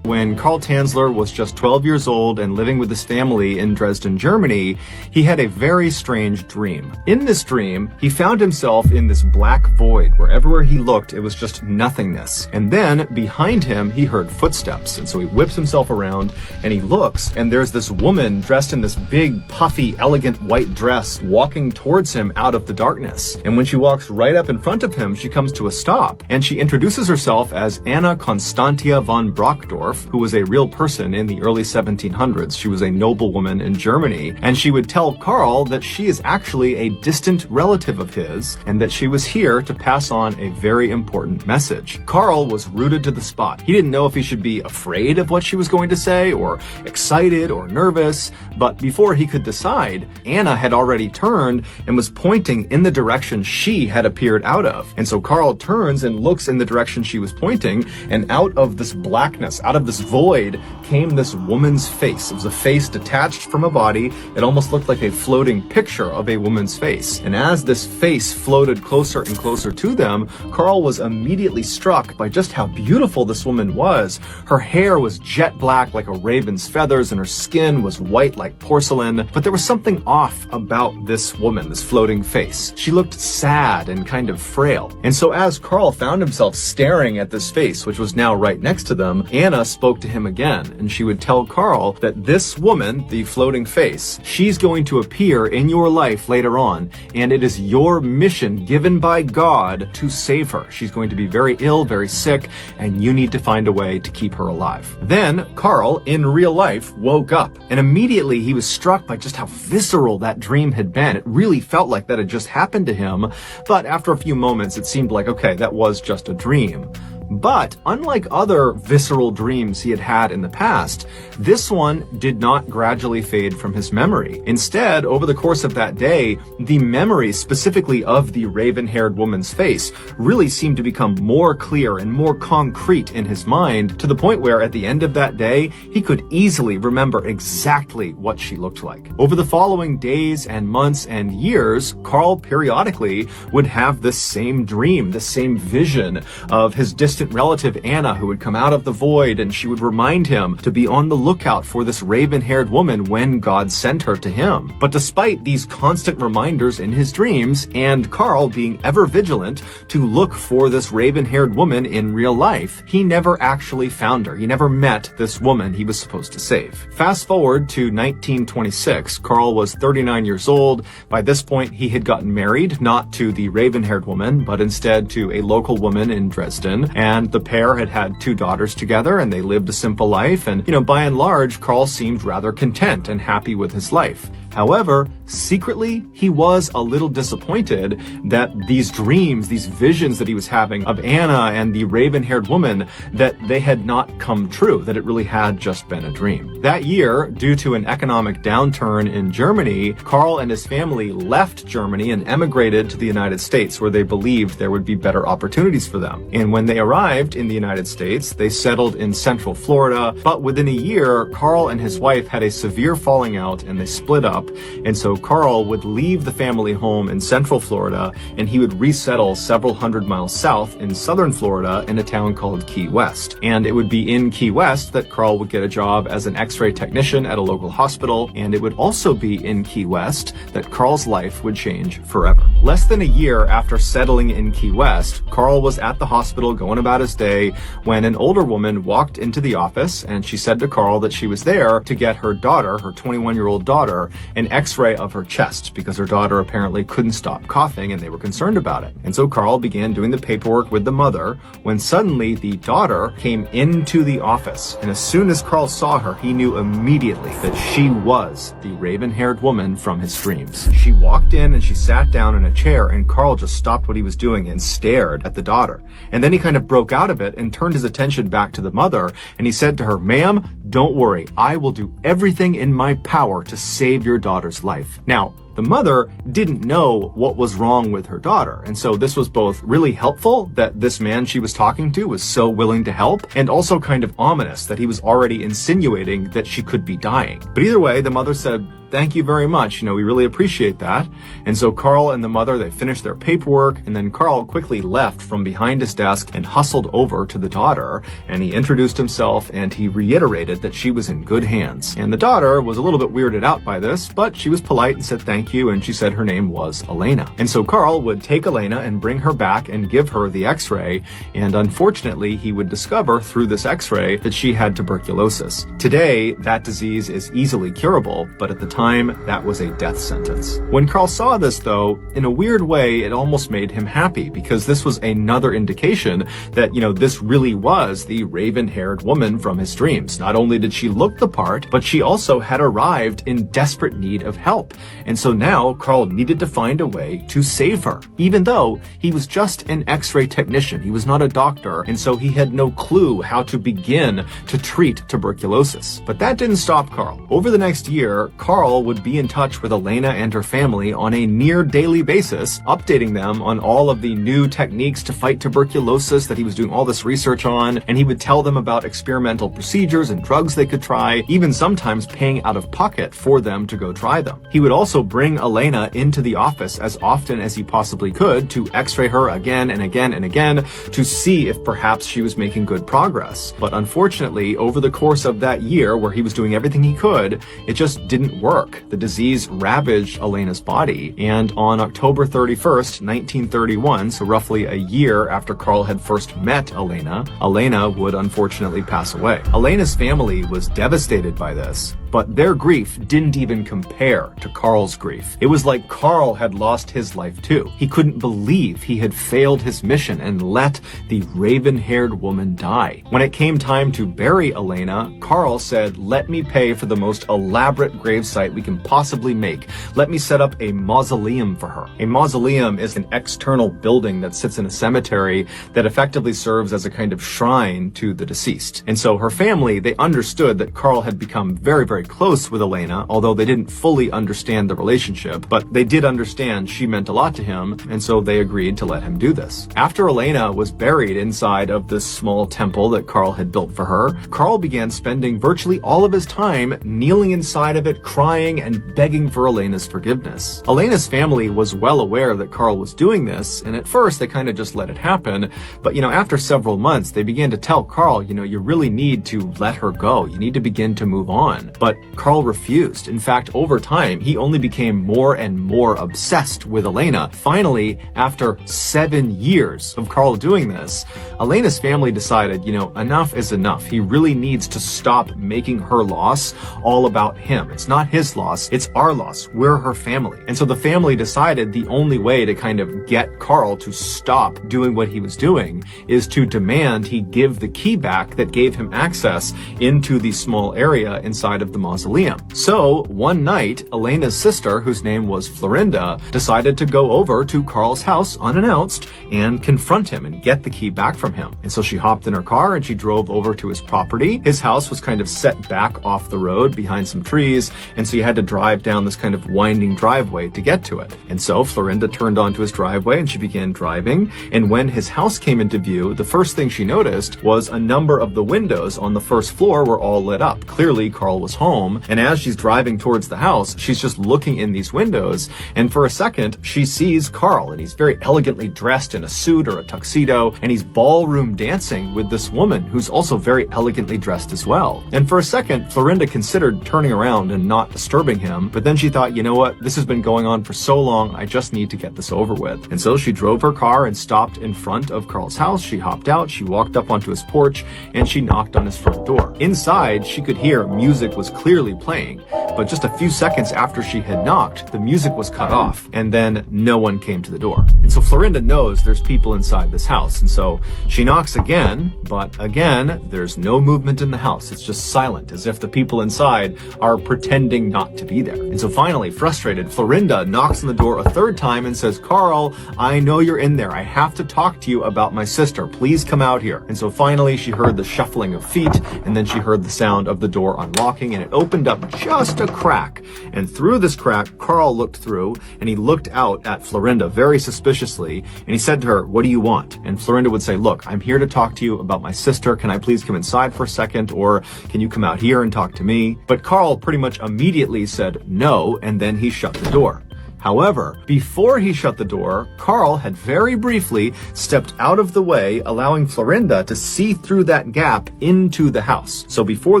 When Karl Tanzler was just 12 years old and living with his family in Dresden, Germany, he had a very strange dream. In this dream, he found himself in this black void where everywhere he looked, it was just nothingness. And then behind him, he heard footsteps. And so he whips himself around and he looks, and there's this woman dressed in this big, puffy, elegant white dress walking towards him out of the darkness. And when she walks right up in front of him, she comes to a stop and she introduces herself as Anna Constantia von Brockdorf, who was a real person in the early 1700s. She was a noblewoman in Germany, and she would tell Karl that she is actually a distant relative of his, and that she was here to pass on a very important message. Karl was rooted to the spot. He didn't know if he should be afraid of what she was going to say, or excited, or nervous, but before he could decide, Anna had already turned and was pointing in the direction she had appeared out of. And so Karl turns and looks in the direction she was pointing, and out of this blackness, out of this void, came this woman's face. It was a face detached from a body. It almost looked like a floating picture of a woman's face. And as this face floated closer and closer to them, Karl was immediately struck by just how beautiful this woman was. Her hair was jet black like a raven's feathers, and her skin was white like porcelain. But there was something off about this woman, this floating face. She looked sad and kind of frail. And so as Karl found himself staring at this face, which was now right next to them, Anna spoke to him again, and she would tell Carl that this woman, the floating face, she's going to appear in your life later on, and it is your mission given by God to save her. She's going to be very ill, very sick, and you need to find a way to keep her alive. Then Carl, in real life, woke up, and immediately he was struck by just how visceral that dream had been. It really felt like that had just happened to him, but after a few moments it seemed like, okay, that was just a dream. But unlike other visceral dreams he had had in the past, this one did not gradually fade from his memory. Instead, over the course of that day, the memory specifically of the raven-haired woman's face really seemed to become more clear and more concrete in his mind, to the point where at the end of that day, he could easily remember exactly what she looked like. Over the following days and months and years, Carl periodically would have this same dream, the same vision of his distant relative Anna, who would come out of the void, and she would remind him to be on the lookout for this raven-haired woman when God sent her to him. But despite these constant reminders in his dreams, and Carl being ever vigilant to look for this raven-haired woman in real life, he never actually found her. He never met this woman he was supposed to save. Fast forward to 1926. Carl was 39 years old. By this point, he had gotten married, not to the raven-haired woman, but instead to a local woman in Dresden. And the pair had had 2 daughters together, and they lived a simple life. And, by and large, Carl seemed rather content and happy with his life. However, secretly, he was a little disappointed that these dreams, these visions that he was having of Anna and the raven-haired woman, that they had not come true, that it really had just been a dream. That year, due to an economic downturn in Germany, Carl and his family left Germany and emigrated to the United States, where they believed there would be better opportunities for them. And when they arrived in the United States, they settled in Central Florida, but within a year, Carl and his wife had a severe falling out and they split up. And so Carl would leave the family home in Central Florida, and he would resettle several hundred miles south in Southern Florida in a town called Key West. And it would be in Key West that Carl would get a job as an X-ray technician at a local hospital, and it would also be in Key West that Carl's life would change forever. Less than a year after settling in Key West, Carl was at the hospital going about his day when an older woman walked into the office, and she said to Carl that she was there to get her daughter, her 21-year-old daughter, an X-ray of her chest, because her daughter apparently couldn't stop coughing and they were concerned about it. And so Carl began doing the paperwork with the mother when suddenly the daughter came into the office. And as soon as Carl saw her, he knew immediately that she was the raven-haired woman from his dreams. She walked in and she sat down in a chair, and Carl just stopped what he was doing and stared at the daughter. And then he kind of broke out of it and turned his attention back to the mother, and he said to her, "Ma'am, don't worry. I will do everything in my power to save your daughter's life." Now, the mother didn't know what was wrong with her daughter, and so this was both really helpful that this man she was talking to was so willing to help, and also kind of ominous that he was already insinuating that she could be dying. But either way, the mother said, "Thank you very much. We really appreciate that." And so Carl and the mother, they finished their paperwork, and then Carl quickly left from behind his desk and hustled over to the daughter, and he introduced himself and he reiterated that she was in good hands. And the daughter was a little bit weirded out by this, but she was polite and said thank you, and she said her name was Elena. And so Carl would take Elena and bring her back and give her the X-ray, and unfortunately he would discover through this X-ray that she had tuberculosis. Today, that disease is easily curable, but at the time, that was a death sentence. When Carl saw this, though, in a weird way, it almost made him happy, because this was another indication that, this really was the raven-haired woman from his dreams. Not only did she look the part, but she also had arrived in desperate need of help. And so now Carl needed to find a way to save her, even though he was just an X-ray technician. He was not a doctor, and so he had no clue how to begin to treat tuberculosis. But that didn't stop Carl. Over the next year, Carl would be in touch with Elena and her family on a near daily basis, updating them on all of the new techniques to fight tuberculosis that he was doing all this research on, and he would tell them about experimental procedures and drugs they could try, even sometimes paying out of pocket for them to go try them. He would also bring bring Elena into the office as often as he possibly could to x-ray her again and again and again to see if perhaps she was making good progress. But unfortunately, over the course of that year where he was doing everything he could, it just didn't work. The disease ravaged Elena's body, and on October 31st, 1931, so roughly a year after Carl had first met Elena would unfortunately pass away. Elena's family was devastated by this, but their grief didn't even compare to Carl's grief. It was like Carl had lost his life too. He couldn't believe he had failed his mission and let the raven-haired woman die. When it came time to bury Elena, Carl said, "Let me pay for the most elaborate gravesite we can possibly make. Let me set up a mausoleum for her." A mausoleum is an external building that sits in a cemetery that effectively serves as a kind of shrine to the deceased. And so her family, they understood that Carl had become very, very close with Elena, although they didn't fully understand the relationship, but they did understand she meant a lot to him, and so they agreed to let him do this. After Elena was buried inside of this small temple that Carl had built for her, Carl began spending virtually all of his time kneeling inside of it, crying and begging for Elena's forgiveness. Elena's family was well aware that Carl was doing this, and at first they kind of just let it happen, but after several months, they began to tell Carl, you really need to let her go. You need to begin to move on. But Carl refused. In fact, over time, he only became more and more obsessed with Elena. Finally, after 7 years of Carl doing this, Elena's family decided, enough is enough. He really needs to stop making her loss all about him. It's not his loss, it's our loss. We're her family. And so the family decided the only way to kind of get Carl to stop doing what he was doing is to demand he give the key back that gave him access into the small area inside of the mausoleum. So one night, Elena's sister, whose name was Florinda, decided to go over to Carl's house unannounced and confront him and get the key back from him. And so she hopped in her car and she drove over to his property. His house was kind of set back off the road behind some trees, and so you had to drive down this kind of winding driveway to get to it. And so Florinda turned onto his driveway and she began driving, and when his house came into view, the first thing she noticed was a number of the windows on the first floor were all lit up. Clearly, Carl was home, and as she's driving towards the house, she's just looking in these windows, and for a second, she sees Carl, and he's very elegantly dressed in a suit or a tuxedo, and he's ballroom dancing with this woman who's also very elegantly dressed as well. And for a second, Florinda considered turning around and not disturbing him, but then she thought, you know what, this has been going on for so long, I just need to get this over with. And so she drove her car and stopped in front of Carl's house. She hopped out, she walked up onto his porch, and she knocked on his front door. Inside, she could hear music was clearly playing, but just a few seconds after she had knocked, the music was cut off, and then no one came to the door. And so Florinda knows there's people inside this house, and so she knocks again, but again, there's no movement in the house. It's just silent, as if the people inside are pretending not to be there. And so finally, frustrated, Florinda knocks on the door a third time and says, "Carl, I know you're in there. I have to talk to you about my sister. Please come out here." And so finally, she heard the shuffling of feet, and then she heard the sound of the door unlocking, and it opened up just a crack. And through this crack, Carl looked through, and he looked out at Florinda very suspiciously, and he said to her, "What do you want?" And Florinda would say, "Look, I'm here to talk to you about my sister. Can I please come inside for a second, or can you come out here and talk to me?" But Carl pretty much immediately said no, and then he shut the door. However, before he shut the door, Carl had very briefly stepped out of the way, allowing Florinda to see through that gap into the house. So before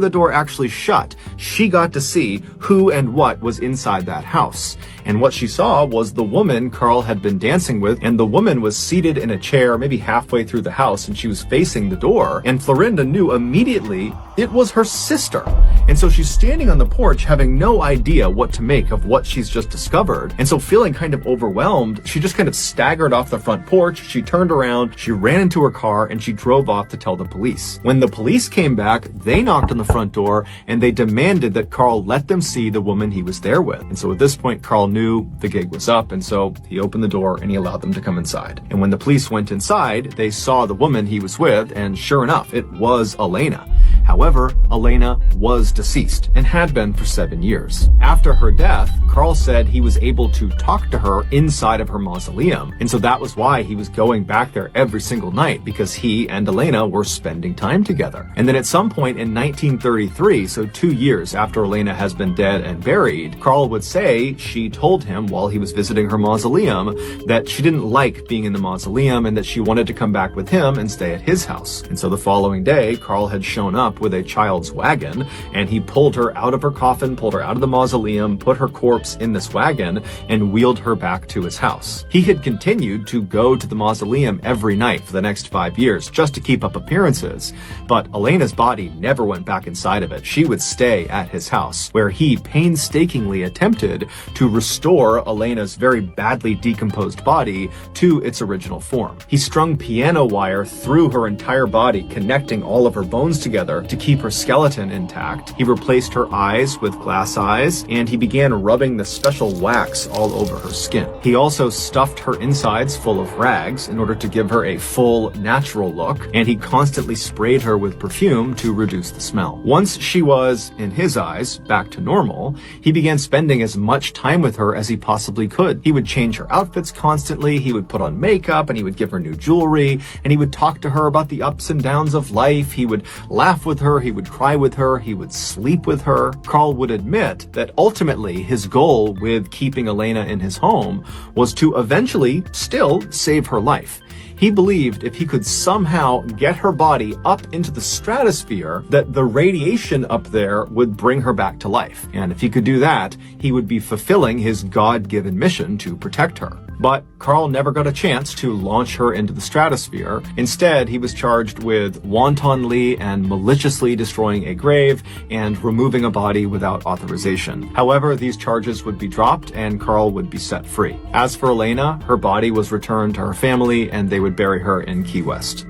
the door actually shut, she got to see who and what was inside that house. And what she saw was the woman Carl had been dancing with, and the woman was seated in a chair maybe halfway through the house, and she was facing the door, and Florinda knew immediately it was her sister. And so she's standing on the porch having no idea what to make of what she's just discovered. And so feeling kind of overwhelmed, she just kind of staggered off the front porch, she turned around, she ran into her car, and she drove off to tell the police. When the police came back, they knocked on the front door, and they demanded that Carl let them see the woman he was there with. And so at this point, Carl knew the gig was up, and so he opened the door and he allowed them to come inside. And when the police went inside, they saw the woman he was with, and sure enough, it was Elena. However, Elena was deceased and had been for 7 years. After her death, Carl said he was able to talk to her inside of her mausoleum. And so that was why he was going back there every single night, because he and Elena were spending time together. And then at some point in 1933, so 2 years after Elena has been dead and buried, Carl would say she told him while he was visiting her mausoleum that she didn't like being in the mausoleum and that she wanted to come back with him and stay at his house. And so the following day, Carl had shown up with a child's wagon, and he pulled her out of her coffin, pulled her out of the mausoleum, put her corpse in this wagon, and wheeled her back to his house. He had continued to go to the mausoleum every night for the next 5 years just to keep up appearances, but Elena's body never went back inside of it. She would stay at his house, where he painstakingly attempted to restore Elena's very badly decomposed body to its original form. He strung piano wire through her entire body, connecting all of her bones together to keep her skeleton intact. He replaced her eyes with glass eyes, and he began rubbing the special wax all over her skin. He also stuffed her insides full of rags in order to give her a full, natural look, and he constantly sprayed her with perfume to reduce the smell. Once she was, in his eyes, back to normal, he began spending as much time with her as he possibly could. He would change her outfits constantly, he would put on makeup, and he would give her new jewelry, and he would talk to her about the ups and downs of life. He would laugh with her, he would cry with her, he would sleep with her. Carl would admit that ultimately his goal with keeping Elena in his home was to eventually still save her life. He believed if he could somehow get her body up into the stratosphere, that the radiation up there would bring her back to life. And if he could do that, he would be fulfilling his God-given mission to protect her. But Carl never got a chance to launch her into the stratosphere. Instead, he was charged with wantonly and maliciously destroying a grave and removing a body without authorization. However, these charges would be dropped and Carl would be set free. As for Elena, her body was returned to her family and they would bury her in Key West.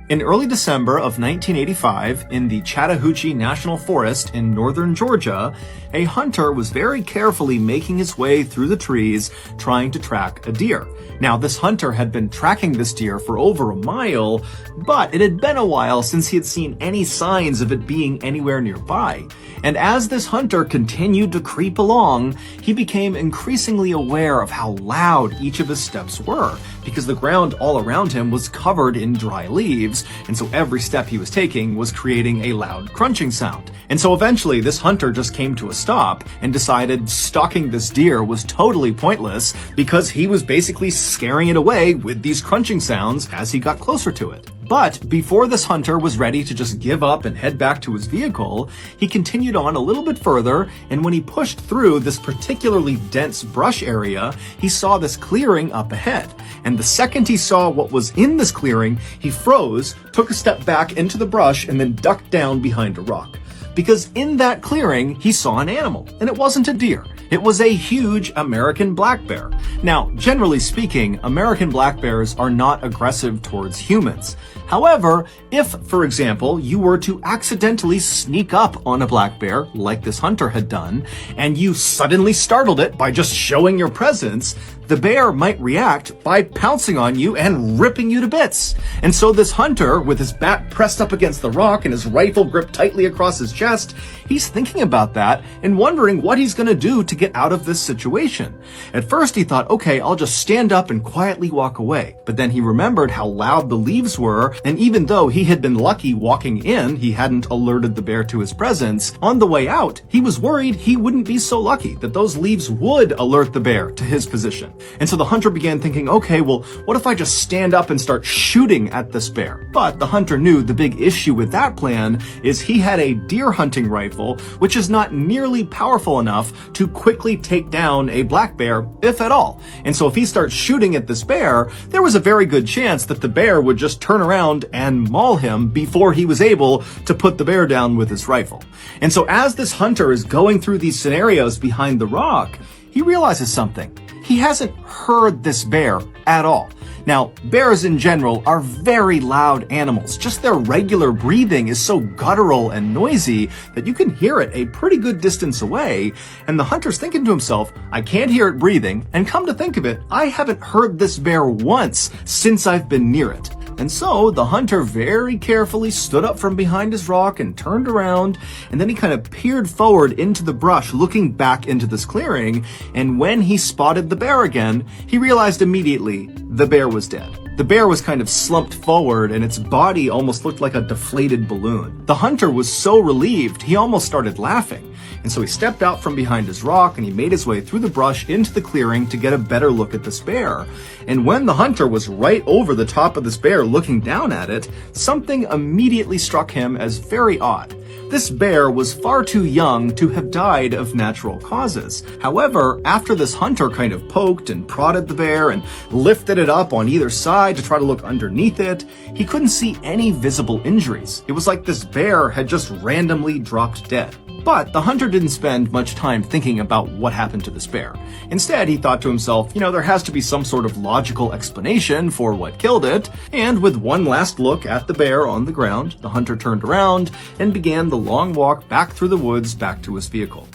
In early December of 1985, in the Chattahoochee National Forest in northern Georgia, a hunter was very carefully making his way through the trees trying to track a deer. Now, this hunter had been tracking this deer for over a mile, but it had been a while since he had seen any signs of it being anywhere nearby. And as this hunter continued to creep along, he became increasingly aware of how loud each of his steps were, because the ground all around him was covered in dry leaves, and so every step he was taking was creating a loud crunching sound. And so eventually this hunter just came to a stop and decided stalking this deer was totally pointless because he was basically scaring it away with these crunching sounds as he got closer to it. But before this hunter was ready to just give up and head back to his vehicle, he continued on a little bit further, and when he pushed through this particularly dense brush area, he saw this clearing up ahead. And the second he saw what was in this clearing, he froze, took a step back into the brush, and then ducked down behind a rock. Because in that clearing, he saw an animal, and it wasn't a deer. It was a huge American black bear. Now, generally speaking, American black bears are not aggressive towards humans. However, if, for example, you were to accidentally sneak up on a black bear, like this hunter had done, and you suddenly startled it by just showing your presence, the bear might react by pouncing on you and ripping you to bits. And so this hunter, with his back pressed up against the rock and his rifle gripped tightly across his chest, he's thinking about that and wondering what he's going to do to get out of this situation. At first he thought, okay, I'll just stand up and quietly walk away. But then he remembered how loud the leaves were, and even though he had been lucky walking in, he hadn't alerted the bear to his presence. On the way out, he was worried he wouldn't be so lucky, that those leaves would alert the bear to his position. And so the hunter began thinking, okay, well, what if I just stand up and start shooting at this bear? But the hunter knew the big issue with that plan is he had a deer hunting rifle, which is not nearly powerful enough to quickly take down a black bear, if at all. And so if he starts shooting at this bear, there was a very good chance that the bear would just turn around and maul him before he was able to put the bear down with his rifle. And so as this hunter is going through these scenarios behind the rock, he realizes something. He hasn't heard this bear at all. Now, bears in general are very loud animals. Just their regular breathing is so guttural and noisy that you can hear it a pretty good distance away. And the hunter's thinking to himself, I can't hear it breathing, and come to think of it, I haven't heard this bear once since I've been near it. And so the hunter very carefully stood up from behind his rock and turned around, and then he kind of peered forward into the brush, looking back into this clearing, and when he spotted the bear again, he realized immediately the bear was dead. The bear was kind of slumped forward, and its body almost looked like a deflated balloon. The hunter was so relieved, he almost started laughing. And so he stepped out from behind his rock and he made his way through the brush into the clearing to get a better look at this bear. And when the hunter was right over the top of this bear looking down at it, something immediately struck him as very odd. This bear was far too young to have died of natural causes. However, after this hunter kind of poked and prodded the bear and lifted it up on either side to try to look underneath it, he couldn't see any visible injuries. It was like this bear had just randomly dropped dead. But the hunter didn't spend much time thinking about what happened to this bear. Instead, he thought to himself, there has to be some sort of logical explanation for what killed it. And with one last look at the bear on the ground, the hunter turned around and began the long walk back through the woods back to his vehicle.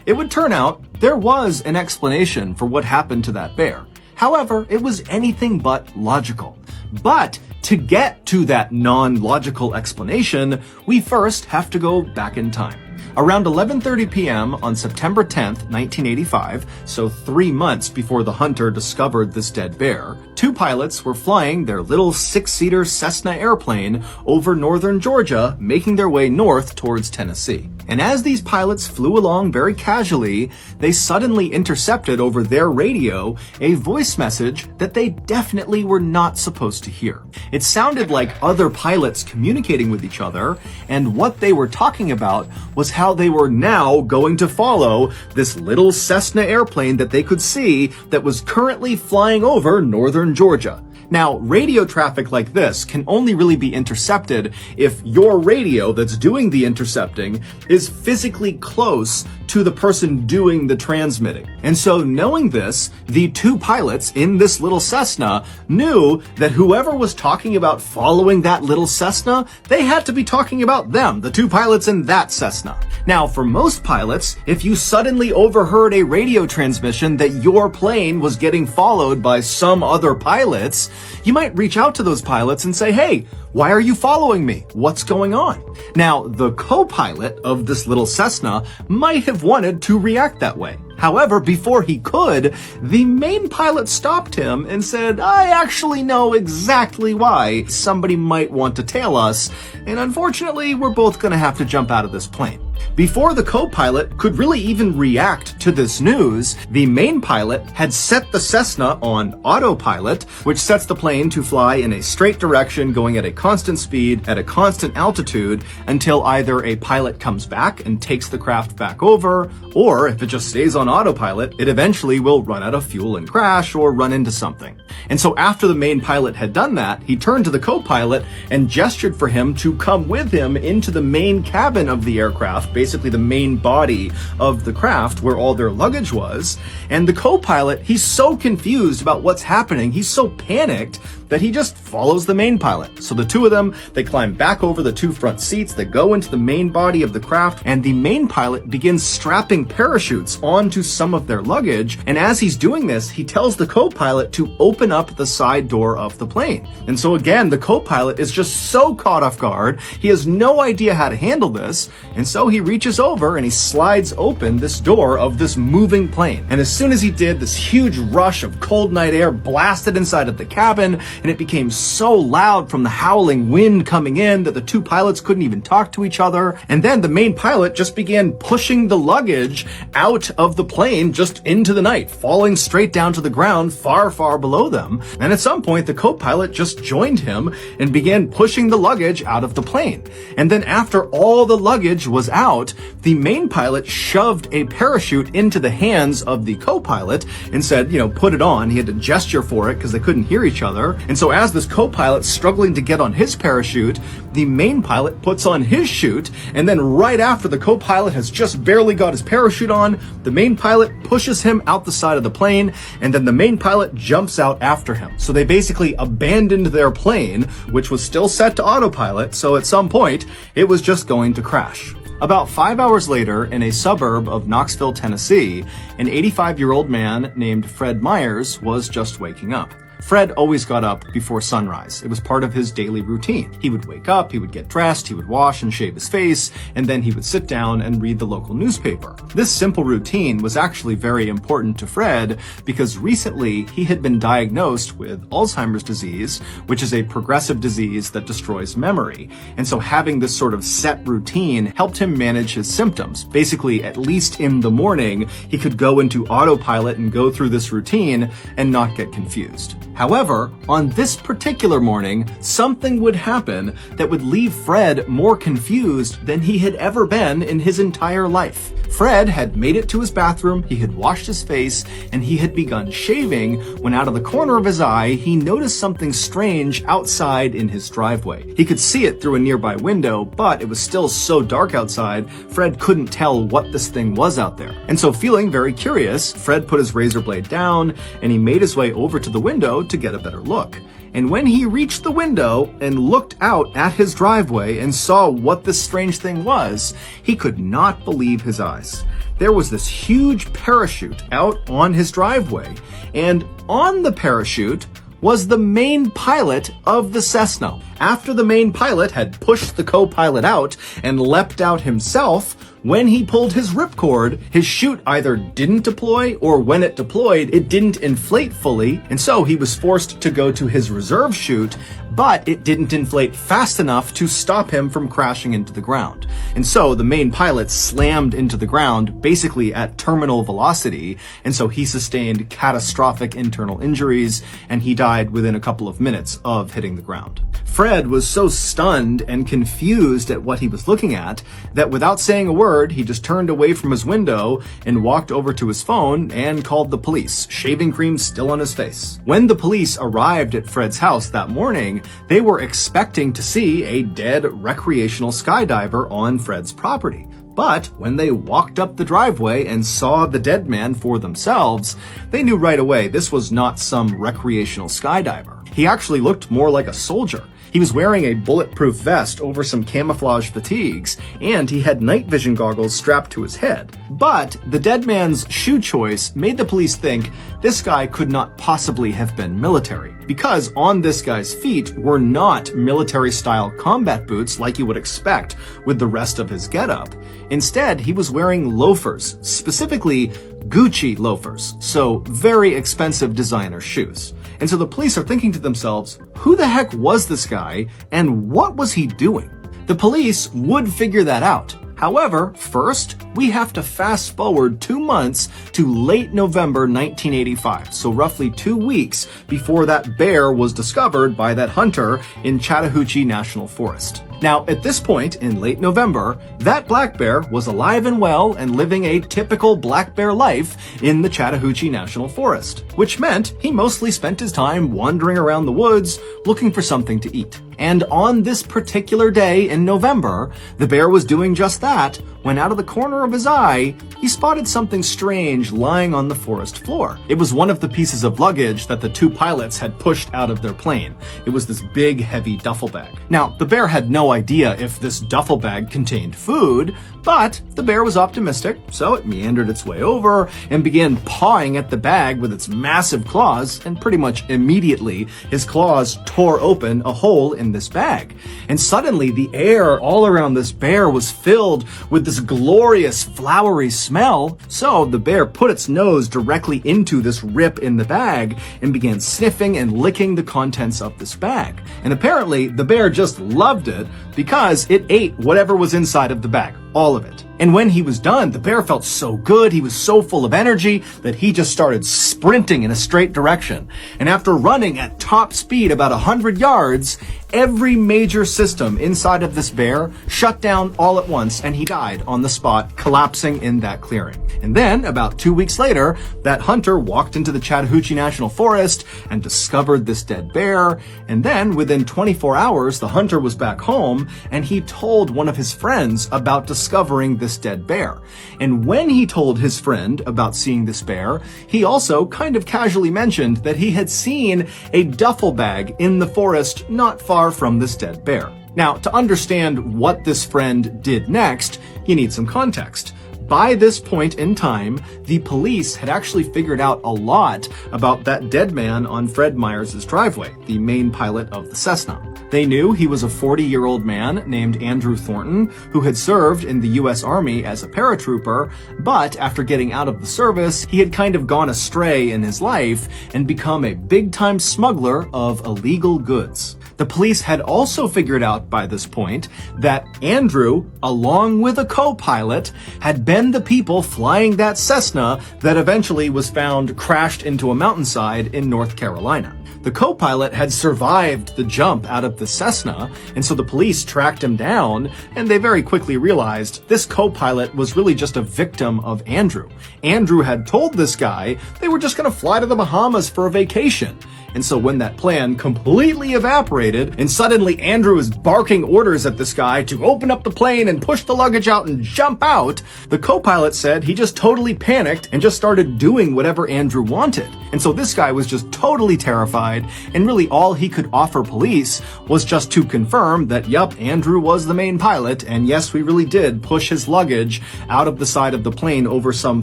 It would turn out there was an explanation for what happened to that bear. However, it was anything but logical. But to get to that non-logical explanation, we first have to go back in time. Around 11:30 p.m. on September 10th, 1985, so 3 months before the hunter discovered this dead bear, two pilots were flying their little 6-seater Cessna airplane over northern Georgia, making their way north towards Tennessee. And as these pilots flew along very casually, they suddenly intercepted over their radio a voice message that they definitely were not supposed to hear. It sounded like other pilots communicating with each other, and what they were talking about was how they were now going to follow this little Cessna airplane that they could see that was currently flying over northern Georgia. Now, radio traffic like this can only really be intercepted if your radio that's doing the intercepting is physically close to the person doing the transmitting. And so knowing this, the two pilots in this little Cessna knew that whoever was talking about following that little Cessna, they had to be talking about them, the two pilots in that Cessna. Now, for most pilots, if you suddenly overheard a radio transmission that your plane was getting followed by some other pilots, you might reach out to those pilots and say, "Hey, why are you following me? What's going on?" Now, the co-pilot of this little Cessna might have wanted to react that way. However, before he could, the main pilot stopped him and said, "I actually know exactly why somebody might want to tail us, and unfortunately, we're both going to have to jump out of this plane." Before the co-pilot could really even react to this news, the main pilot had set the Cessna on autopilot, which sets the plane to fly in a straight direction going at a constant speed at a constant altitude until either a pilot comes back and takes the craft back over, or if it just stays on autopilot, it eventually will run out of fuel and crash or run into something. And so after the main pilot had done that, he turned to the co-pilot and gestured for him to come with him into the main cabin of the aircraft, basically the main body of the craft where all their luggage was. And the co-pilot, he's so confused about what's happening, he's so panicked that he just follows the main pilot. So the two of them, they climb back over the two front seats, they go into the main body of the craft, and the main pilot begins strapping parachutes onto some of their luggage. And as he's doing this, he tells the co-pilot to open up the side door of the plane. And so again, the co-pilot is just so caught off guard, he has no idea how to handle this, and so he reaches over and he slides open this door of this moving plane. And as soon as he did, this huge rush of cold night air blasted inside of the cabin, and it became so loud from the howling wind coming in that the two pilots couldn't even talk to each other. And then the main pilot just began pushing the luggage out of the plane just into the night, falling straight down to the ground far, far below them. And at some point, the co-pilot just joined him and began pushing the luggage out of the plane. And then after all the luggage was out, the main pilot shoved a parachute into the hands of the co-pilot and said, put it on. He had to gesture for it because they couldn't hear each other. And so as this co-pilot's struggling to get on his parachute, the main pilot puts on his chute, and then right after the co-pilot has just barely got his parachute on, the main pilot pushes him out the side of the plane, and then the main pilot jumps out after him. So they basically abandoned their plane, which was still set to autopilot, so at some point, it was just going to crash. About 5 hours later, in a suburb of Knoxville, Tennessee, an 85-year-old man named Fred Myers was just waking up. Fred always got up before sunrise. It was part of his daily routine. He would wake up, he would get dressed, he would wash and shave his face, and then he would sit down and read the local newspaper. This simple routine was actually very important to Fred because recently he had been diagnosed with Alzheimer's disease, which is a progressive disease that destroys memory. And so having this sort of set routine helped him manage his symptoms. Basically, at least in the morning, he could go into autopilot and go through this routine and not get confused. However, on this particular morning, something would happen that would leave Fred more confused than he had ever been in his entire life. Fred had made it to his bathroom, he had washed his face, and he had begun shaving when out of the corner of his eye, he noticed something strange outside in his driveway. He could see it through a nearby window, but it was still so dark outside, Fred couldn't tell what this thing was out there. And so feeling very curious, Fred put his razor blade down, and he made his way over to the window to get a better look. And when he reached the window and looked out at his driveway and saw what this strange thing was, he could not believe his eyes. There was this huge parachute out on his driveway, and on the parachute was the main pilot of the Cessna. After the main pilot had pushed the co-pilot out and leapt out himself, when he pulled his ripcord, his chute either didn't deploy, or when it deployed, it didn't inflate fully, and so he was forced to go to his reserve chute, but it didn't inflate fast enough to stop him from crashing into the ground. And so the main pilot slammed into the ground, basically at terminal velocity, and so he sustained catastrophic internal injuries, and he died within a couple of minutes of hitting the ground. Fred was so stunned and confused at what he was looking at that without saying a word, he just turned away from his window and walked over to his phone and called the police, shaving cream still on his face. When the police arrived at Fred's house that morning, they were expecting to see a dead recreational skydiver on Fred's property. But when they walked up the driveway and saw the dead man for themselves, they knew right away this was not some recreational skydiver. He actually looked more like a soldier. He was wearing a bulletproof vest over some camouflage fatigues, and he had night vision goggles strapped to his head. But the dead man's shoe choice made the police think this guy could not possibly have been military, because on this guy's feet were not military-style combat boots like you would expect with the rest of his getup. Instead, he was wearing loafers, specifically Gucci loafers, so very expensive designer shoes. And so the police are thinking to themselves, who the heck was this guy and what was he doing? The police would figure that out. However, first, we have to fast forward 2 months to late November 1985, so roughly 2 weeks before that bear was discovered by that hunter in Chattahoochee National Forest. Now, at this point in late November, that black bear was alive and well and living a typical black bear life in the Chattahoochee National Forest, which meant he mostly spent his time wandering around the woods looking for something to eat. And on this particular day in November, the bear was doing just that when out of the corner of his eye, he spotted something strange lying on the forest floor. It was one of the pieces of luggage that the two pilots had pushed out of their plane. It was this big, heavy duffel bag. Now, the bear had no idea if this duffel bag contained food, but the bear was optimistic, so it meandered its way over and began pawing at the bag with its massive claws, and pretty much immediately, his claws tore open a hole in this bag. And suddenly, the air all around this bear was filled with this glorious flowery smell, so the bear put its nose directly into this rip in the bag and began sniffing and licking the contents of this bag. And apparently, the bear just loved it because it ate whatever was inside of the bag, all of it. And when he was done, the bear felt so good, he was so full of energy that he just started sprinting in a straight direction. And after running at top speed about 100 yards, every major system inside of this bear shut down all at once and he died on the spot, collapsing in that clearing. And then, about 2 weeks later, that hunter walked into the Chattahoochee National Forest and discovered this dead bear. And then, within 24 hours, the hunter was back home and he told one of his friends about discovering this dead bear. And when he told his friend about seeing this bear, he also kind of casually mentioned that he had seen a duffel bag in the forest not far from this dead bear. Now, to understand what this friend did next, you need some context. By this point in time, the police had actually figured out a lot about that dead man on Fred Myers' driveway, the main pilot of the Cessna. They knew he was a 40-year-old man named Andrew Thornton, who had served in the U.S. Army as a paratrooper, but after getting out of the service, he had kind of gone astray in his life and become a big-time smuggler of illegal goods. The police had also figured out by this point that Andrew, along with a co-pilot, had been the people flying that Cessna that eventually was found crashed into a mountainside in North Carolina. The co-pilot had survived the jump out of the Cessna, and so the police tracked him down, and they very quickly realized this co-pilot was really just a victim of Andrew. Andrew had told this guy they were just going to fly to the Bahamas for a vacation. And so when that plan completely evaporated, and suddenly Andrew is barking orders at this guy to open up the plane and push the luggage out and jump out, the co-pilot said he just totally panicked and just started doing whatever Andrew wanted. And so this guy was just totally terrified, and really all he could offer police was just to confirm that, yup, Andrew was the main pilot, and yes, we really did push his luggage out of the side of the plane over some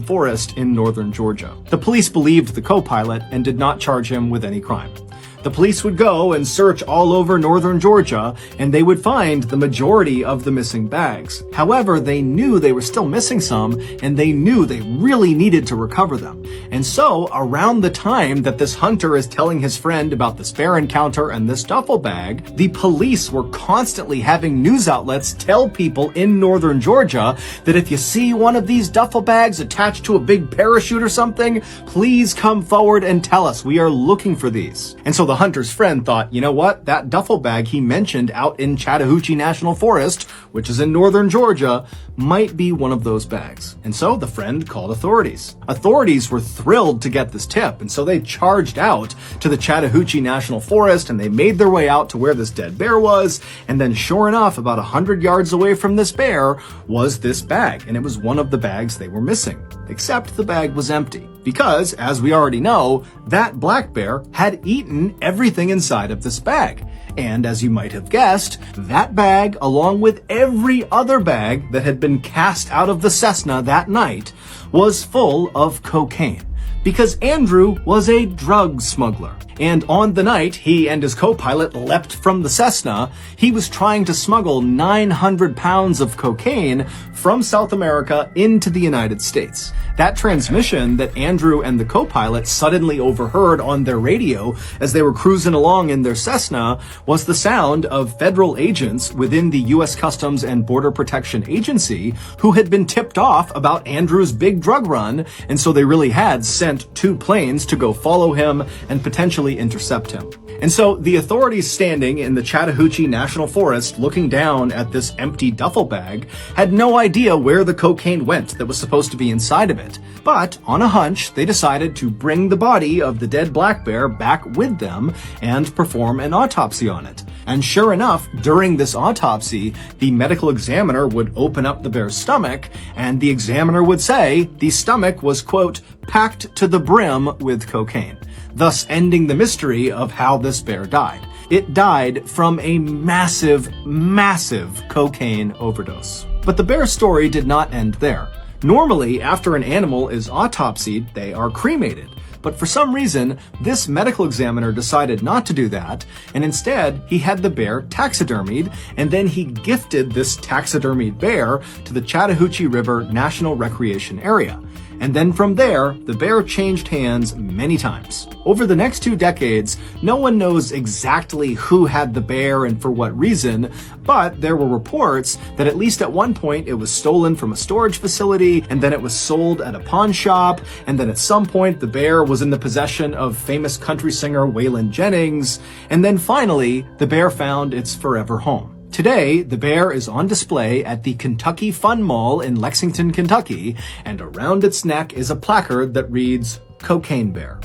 forest in northern Georgia. The police believed the co-pilot and did not charge him with any crime. The police would go and search all over northern Georgia, and they would find the majority of the missing bags. However, they knew they were still missing some, and they knew they really needed to recover them. And so, around the time that this hunter is telling his friend about this bear encounter and this duffel bag, the police were constantly having news outlets tell people in northern Georgia that if you see one of these duffel bags attached to a big parachute or something, please come forward and tell us. We are looking for these. And so the hunter's friend thought, you know what, that duffel bag he mentioned out in Chattahoochee National Forest, which is in northern Georgia, might be one of those bags. And so the friend called authorities. Authorities were thrilled to get this tip, and so they charged out to the Chattahoochee National Forest, and they made their way out to where this dead bear was, and then sure enough, about 100 yards away from this bear was this bag, and it was one of the bags they were missing. Except the bag was empty. Because, as we already know, that black bear had eaten everything inside of this bag. And as you might have guessed, that bag, along with every other bag that had been cast out of the Cessna that night, was full of cocaine. Because Andrew was a drug smuggler. And on the night he and his co-pilot leapt from the Cessna, he was trying to smuggle 900 pounds of cocaine from South America into the United States. That transmission that Andrew and the co-pilot suddenly overheard on their radio as they were cruising along in their Cessna was the sound of federal agents within the U.S. Customs and Border Protection Agency who had been tipped off about Andrew's big drug run, and so they really had sent 2 planes to go follow him and potentially intercept him. And so the authorities standing in the Chattahoochee National Forest looking down at this empty duffel bag had no idea where the cocaine went that was supposed to be inside of it. But on a hunch, they decided to bring the body of the dead black bear back with them and perform an autopsy on it. And sure enough, during this autopsy, the medical examiner would open up the bear's stomach, and the examiner would say the stomach was, quote, packed to the brim with cocaine, thus ending the mystery of how this bear died. It died from a massive, massive cocaine overdose. But the bear's story did not end there. Normally, after an animal is autopsied, they are cremated. But for some reason, this medical examiner decided not to do that, and instead, he had the bear taxidermied, and then he gifted this taxidermied bear to the Chattahoochee River National Recreation Area. And then from there, the bear changed hands many times. Over the next 2 decades, no one knows exactly who had the bear and for what reason, but there were reports that at least at one point it was stolen from a storage facility, and then it was sold at a pawn shop, and then at some point the bear was in the possession of famous country singer Waylon Jennings, and then finally, the bear found its forever home. Today, the bear is on display at the Kentucky Fun Mall in Lexington, Kentucky, and around its neck is a placard that reads, Cocaine Bear.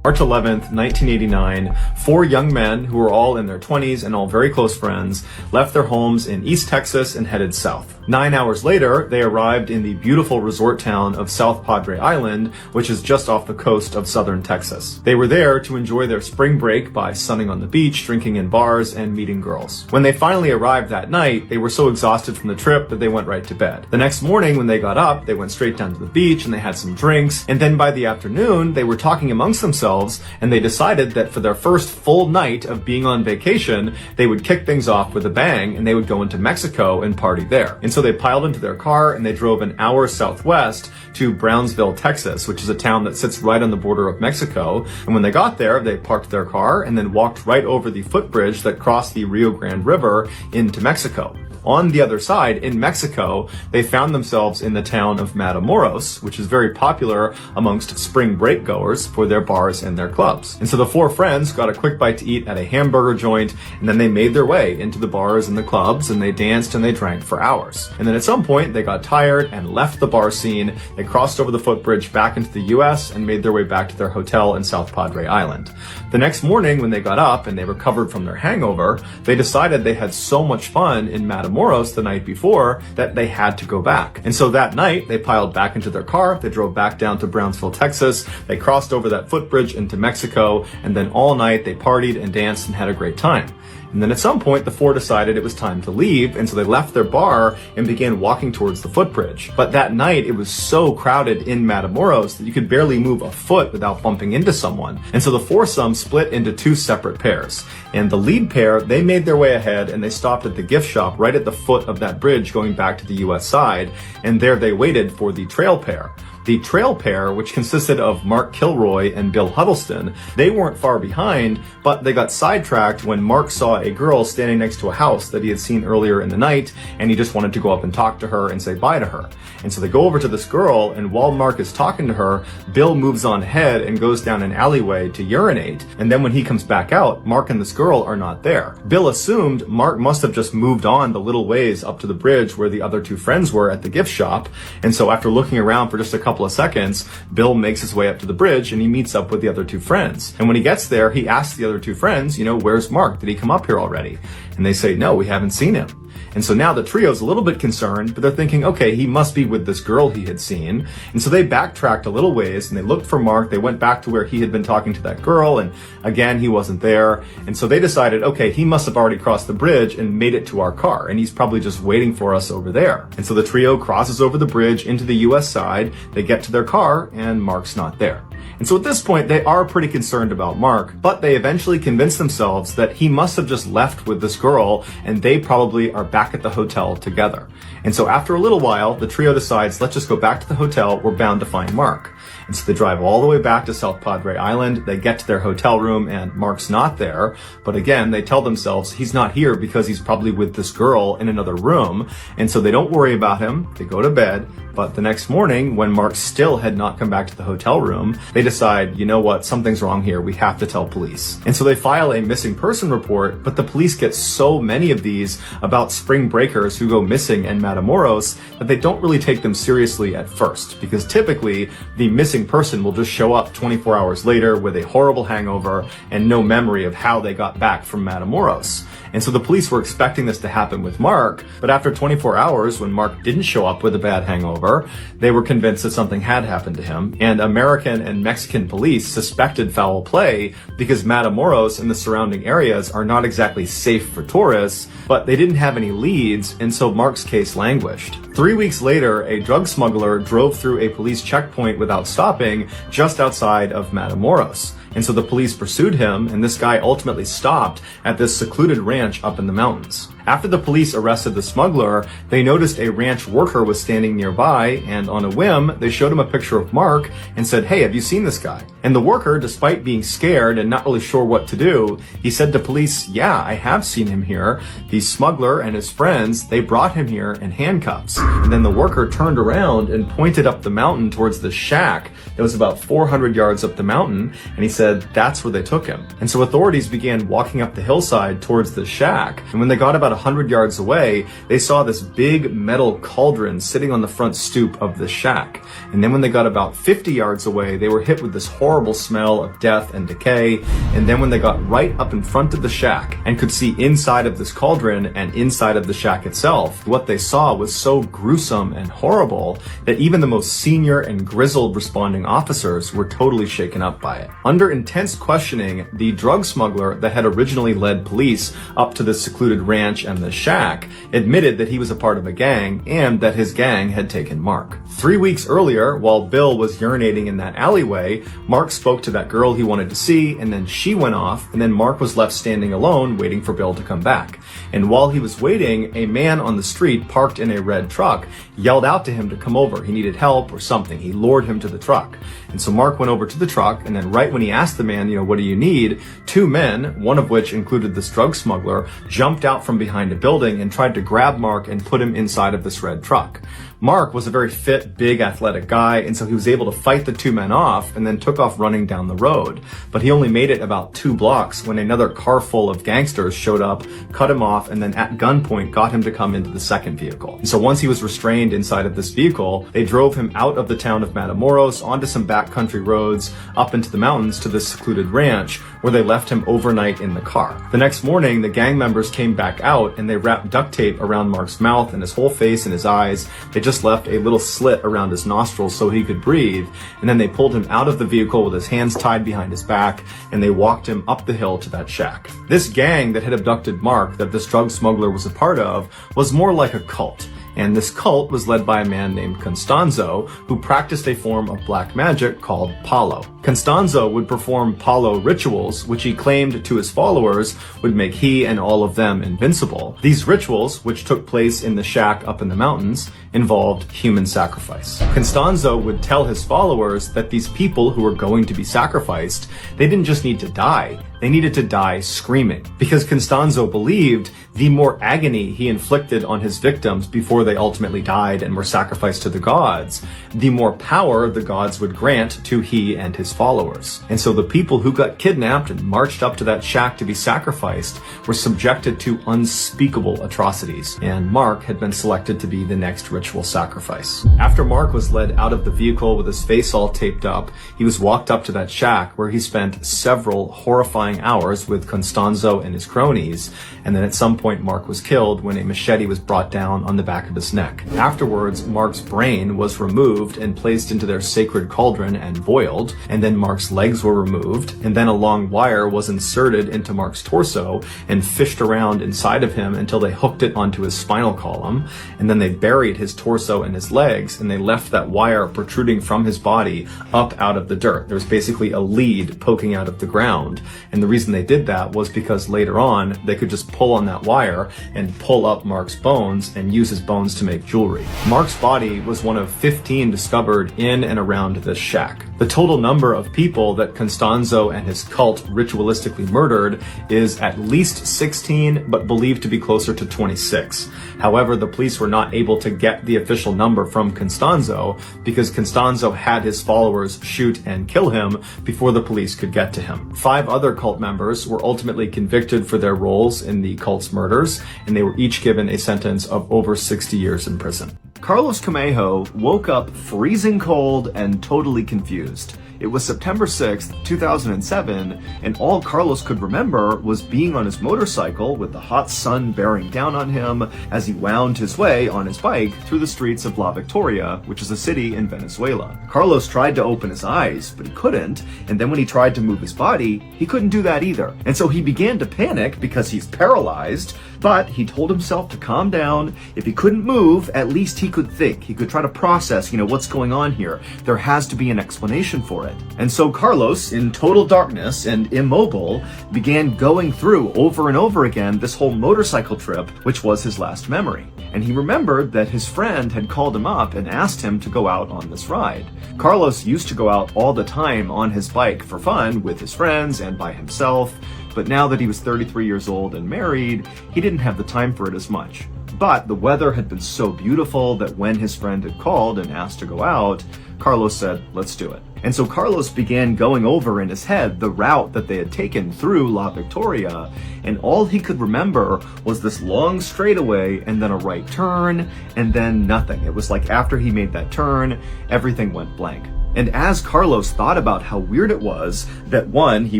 March 11th, 1989, four young men who were all in their 20s and all very close friends left their homes in East Texas and headed south. 9 hours later, they arrived in the beautiful resort town of South Padre Island, which is just off the coast of southern Texas. They were there to enjoy their spring break by sunning on the beach, drinking in bars, and meeting girls. When they finally arrived that night, they were so exhausted from the trip that they went right to bed. The next morning, when they got up, they went straight down to the beach and they had some drinks, and then by the afternoon, they were talking amongst themselves and they decided that for their first full night of being on vacation, they would kick things off with a bang and they would go into Mexico and party there. And so they piled into their car and they drove an hour southwest to Brownsville, Texas, which is a town that sits right on the border of Mexico. And when they got there, they parked their car and then walked right over the footbridge that crossed the Rio Grande River into Mexico. On the other side, in Mexico, they found themselves in the town of Matamoros, which is very popular amongst spring break goers for their bars and their clubs. And so the four friends got a quick bite to eat at a hamburger joint, and then they made their way into the bars and the clubs, and they danced and they drank for hours. And then at some point, they got tired and left the bar scene. They crossed over the footbridge back into the US and made their way back to their hotel in South Padre Island. The next morning, when they got up and they recovered from their hangover, they decided they had so much fun in Matamoros the night before that they had to go back. And so that night, they piled back into their car, they drove back down to Brownsville, Texas, they crossed over that footbridge into Mexico, and then all night they partied and danced and had a great time. And then at some point, the four decided it was time to leave, and so they left their bar and began walking towards the footbridge. But that night, it was so crowded in Matamoros that you could barely move a foot without bumping into someone. And so the foursome split into two separate pairs. And the lead pair, they made their way ahead and they stopped at the gift shop right at the foot of that bridge going back to the US side, and there they waited for the trail pair. The trail pair, which consisted of Mark Kilroy and Bill Huddleston, they weren't far behind, but they got sidetracked when Mark saw a girl standing next to a house that he had seen earlier in the night, and he just wanted to go up and talk to her and say bye to her. And so they go over to this girl, and while Mark is talking to her, Bill moves on ahead and goes down an alleyway to urinate, and then when he comes back out, Mark and this girl are not there. Bill assumed Mark must have just moved on the little ways up to the bridge where the other two friends were at the gift shop, and so after looking around for just a couple of seconds, Bill makes his way up to the bridge and he meets up with the other two friends. And when he gets there, he asks the other two friends, where's Mark? Did he come up here already? And they say, no, we haven't seen him. And so now the trio's a little bit concerned, but they're thinking, okay, he must be with this girl he had seen. And so they backtracked a little ways and they looked for Mark. They went back to where he had been talking to that girl, and again, he wasn't there. And so they decided, okay, he must have already crossed the bridge and made it to our car, and he's probably just waiting for us over there. And so the trio crosses over the bridge into the US side. They get to their car and Mark's not there. And so at this point, they are pretty concerned about Mark, but they eventually convince themselves that he must have just left with this girl and they probably are back at the hotel together. And so after a little while, the trio decides, let's just go back to the hotel. We're bound to find Mark. And so they drive all the way back to South Padre Island. They get to their hotel room and Mark's not there. But again, they tell themselves he's not here because he's probably with this girl in another room. And so they don't worry about him. They go to bed. But the next morning, when Mark still had not come back to the hotel room, they decide, you know what, something's wrong here. We have to tell police. And so they file a missing person report, but the police get so many of these about spring breakers who go missing in Matamoros that they don't really take them seriously at first, because typically the missing person will just show up 24 hours later with a horrible hangover and no memory of how they got back from Matamoros. And so the police were expecting this to happen with Mark, but after 24 hours, when Mark didn't show up with a bad hangover, they were convinced that something had happened to him. And American and Mexican police suspected foul play because Matamoros and the surrounding areas are not exactly safe for tourists, but they didn't have any leads, and so Mark's case languished. 3 weeks later, a drug smuggler drove through a police checkpoint without stopping just outside of Matamoros. And so the police pursued him, and this guy ultimately stopped at this secluded ranch up in the mountains. After the police arrested the smuggler, they noticed a ranch worker was standing nearby, and on a whim, they showed him a picture of Mark and said, hey, have you seen this guy? And the worker, despite being scared and not really sure what to do, he said to police, yeah, I have seen him here. The smuggler and his friends, they brought him here in handcuffs. And then the worker turned around and pointed up the mountain towards the shack that was about 400 yards up the mountain, and he said, that's where they took him. And so authorities began walking up the hillside towards the shack, and when they got about 100 yards away, they saw this big metal cauldron sitting on the front stoop of the shack. And then when they got about 50 yards away, they were hit with this horrible smell of death and decay. And then when they got right up in front of the shack and could see inside of this cauldron and inside of the shack itself, what they saw was so gruesome and horrible that even the most senior and grizzled responding officers were totally shaken up by it. Under intense questioning, the drug smuggler that had originally led police up to the secluded ranch and the shack admitted that he was a part of a gang and that his gang had taken Mark. 3 weeks earlier, while Bill was urinating in that alleyway, Mark spoke to that girl he wanted to see, and then she went off, and then Mark was left standing alone waiting for Bill to come back. And while he was waiting, a man on the street parked in a red truck yelled out to him to come over. He needed help or something. He lured him to the truck. And so Mark went over to the truck, and then right when he asked the man, what do you need? 2 men, one of which included this drug smuggler, jumped out from behind a building and tried to grab Mark and put him inside of this red truck. Mark was a very fit, big, athletic guy, and so he was able to fight the 2 men off and then took off running down the road. But he only made it about 2 blocks when another car full of gangsters showed up, cut him off, and then at gunpoint got him to come into the second vehicle. And so once he was restrained inside of this vehicle, they drove him out of the town of Matamoros onto some backcountry roads up into the mountains to this secluded ranch where they left him overnight in the car. The next morning, the gang members came back out and they wrapped duct tape around Mark's mouth and his whole face and his eyes. They just left a little slit around his nostrils so he could breathe, and then they pulled him out of the vehicle with his hands tied behind his back, and they walked him up the hill to that shack. This gang that had abducted Mark, that this drug smuggler was a part of, was more like a cult. And this cult was led by a man named Constanzo, who practiced a form of black magic called Palo. Constanzo would perform Palo rituals, which he claimed to his followers would make he and all of them invincible. These rituals, which took place in the shack up in the mountains, involved human sacrifice. Constanzo would tell his followers that these people who were going to be sacrificed, they didn't just need to die, they needed to die screaming. Because Constanzo believed the more agony he inflicted on his victims before they ultimately died and were sacrificed to the gods, the more power the gods would grant to he and his followers. And so the people who got kidnapped and marched up to that shack to be sacrificed were subjected to unspeakable atrocities. And Mark had been selected to be the next ritual sacrifice. After Mark was led out of the vehicle with his face all taped up, he was walked up to that shack where he spent several horrifying hours with Constanzo and his cronies, and then at some point Mark was killed when a machete was brought down on the back of his neck. Afterwards, Mark's brain was removed and placed into their sacred cauldron and boiled, and then Mark's legs were removed, and then a long wire was inserted into Mark's torso and fished around inside of him until they hooked it onto his spinal column, and then they buried his torso and his legs, and they left that wire protruding from his body up out of the dirt. There was basically a lead poking out of the ground, and the reason they did that was because later on they could just pull on that wire and pull up Mark's bones and use his bones to make jewelry. Mark's body was one of 15 discovered in and around this shack. The total number of people that Constanzo and his cult ritualistically murdered is at least 16, but believed to be closer to 26. However, the police were not able to get the official number from Constanzo because Constanzo had his followers shoot and kill him before the police could get to him. 5 other cult members were ultimately convicted for their roles in the cult's murders, and they were each given a sentence of over 60 years in prison. Carlos Camejo woke up freezing cold and totally confused. It was September 6th, 2007, and all Carlos could remember was being on his motorcycle with the hot sun bearing down on him as he wound his way on his bike through the streets of La Victoria, which is a city in Venezuela. Carlos tried to open his eyes, but he couldn't, and then when he tried to move his body, he couldn't do that either. And so he began to panic because he's paralyzed, but he told himself to calm down. If he couldn't move, at least he could think. He could try to process, what's going on here. There has to be an explanation for it. And so Carlos, in total darkness and immobile, began going through over and over again this whole motorcycle trip, which was his last memory. And he remembered that his friend had called him up and asked him to go out on this ride. Carlos used to go out all the time on his bike for fun with his friends and by himself, but now that he was 33 years old and married, he didn't have the time for it as much. But the weather had been so beautiful that when his friend had called and asked to go out, Carlos said, "Let's do it." And so Carlos began going over in his head the route that they had taken through La Victoria, and all he could remember was this long straightaway and then a right turn and then nothing. It was like after he made that turn, everything went blank. And as Carlos thought about how weird it was that 1, he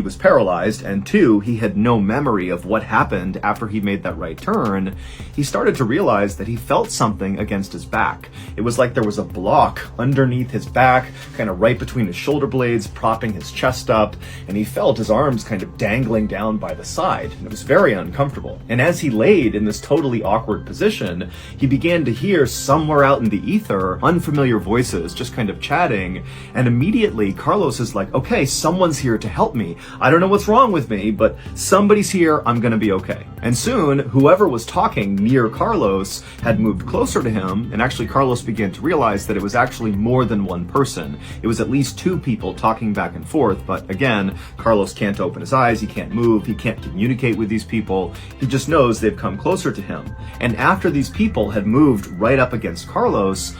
was paralyzed, and 2, he had no memory of what happened after he made that right turn, he started to realize that he felt something against his back. It was like there was a block underneath his back, kind of right between his shoulder blades, propping his chest up, and he felt his arms kind of dangling down by the side, and it was very uncomfortable. And as he laid in this totally awkward position, he began to hear somewhere out in the ether unfamiliar voices just kind of chatting. And immediately Carlos is like, okay, someone's here to help me. I don't know what's wrong with me, but somebody's here. I'm gonna be okay. And soon, whoever was talking near Carlos had moved closer to him, and actually Carlos began to realize that it was actually more than one person. It was at least 2 people talking back and forth, but again, Carlos can't open his eyes, he can't move, he can't communicate with these people. He just knows they've come closer to him. And after these people had moved right up against Carlos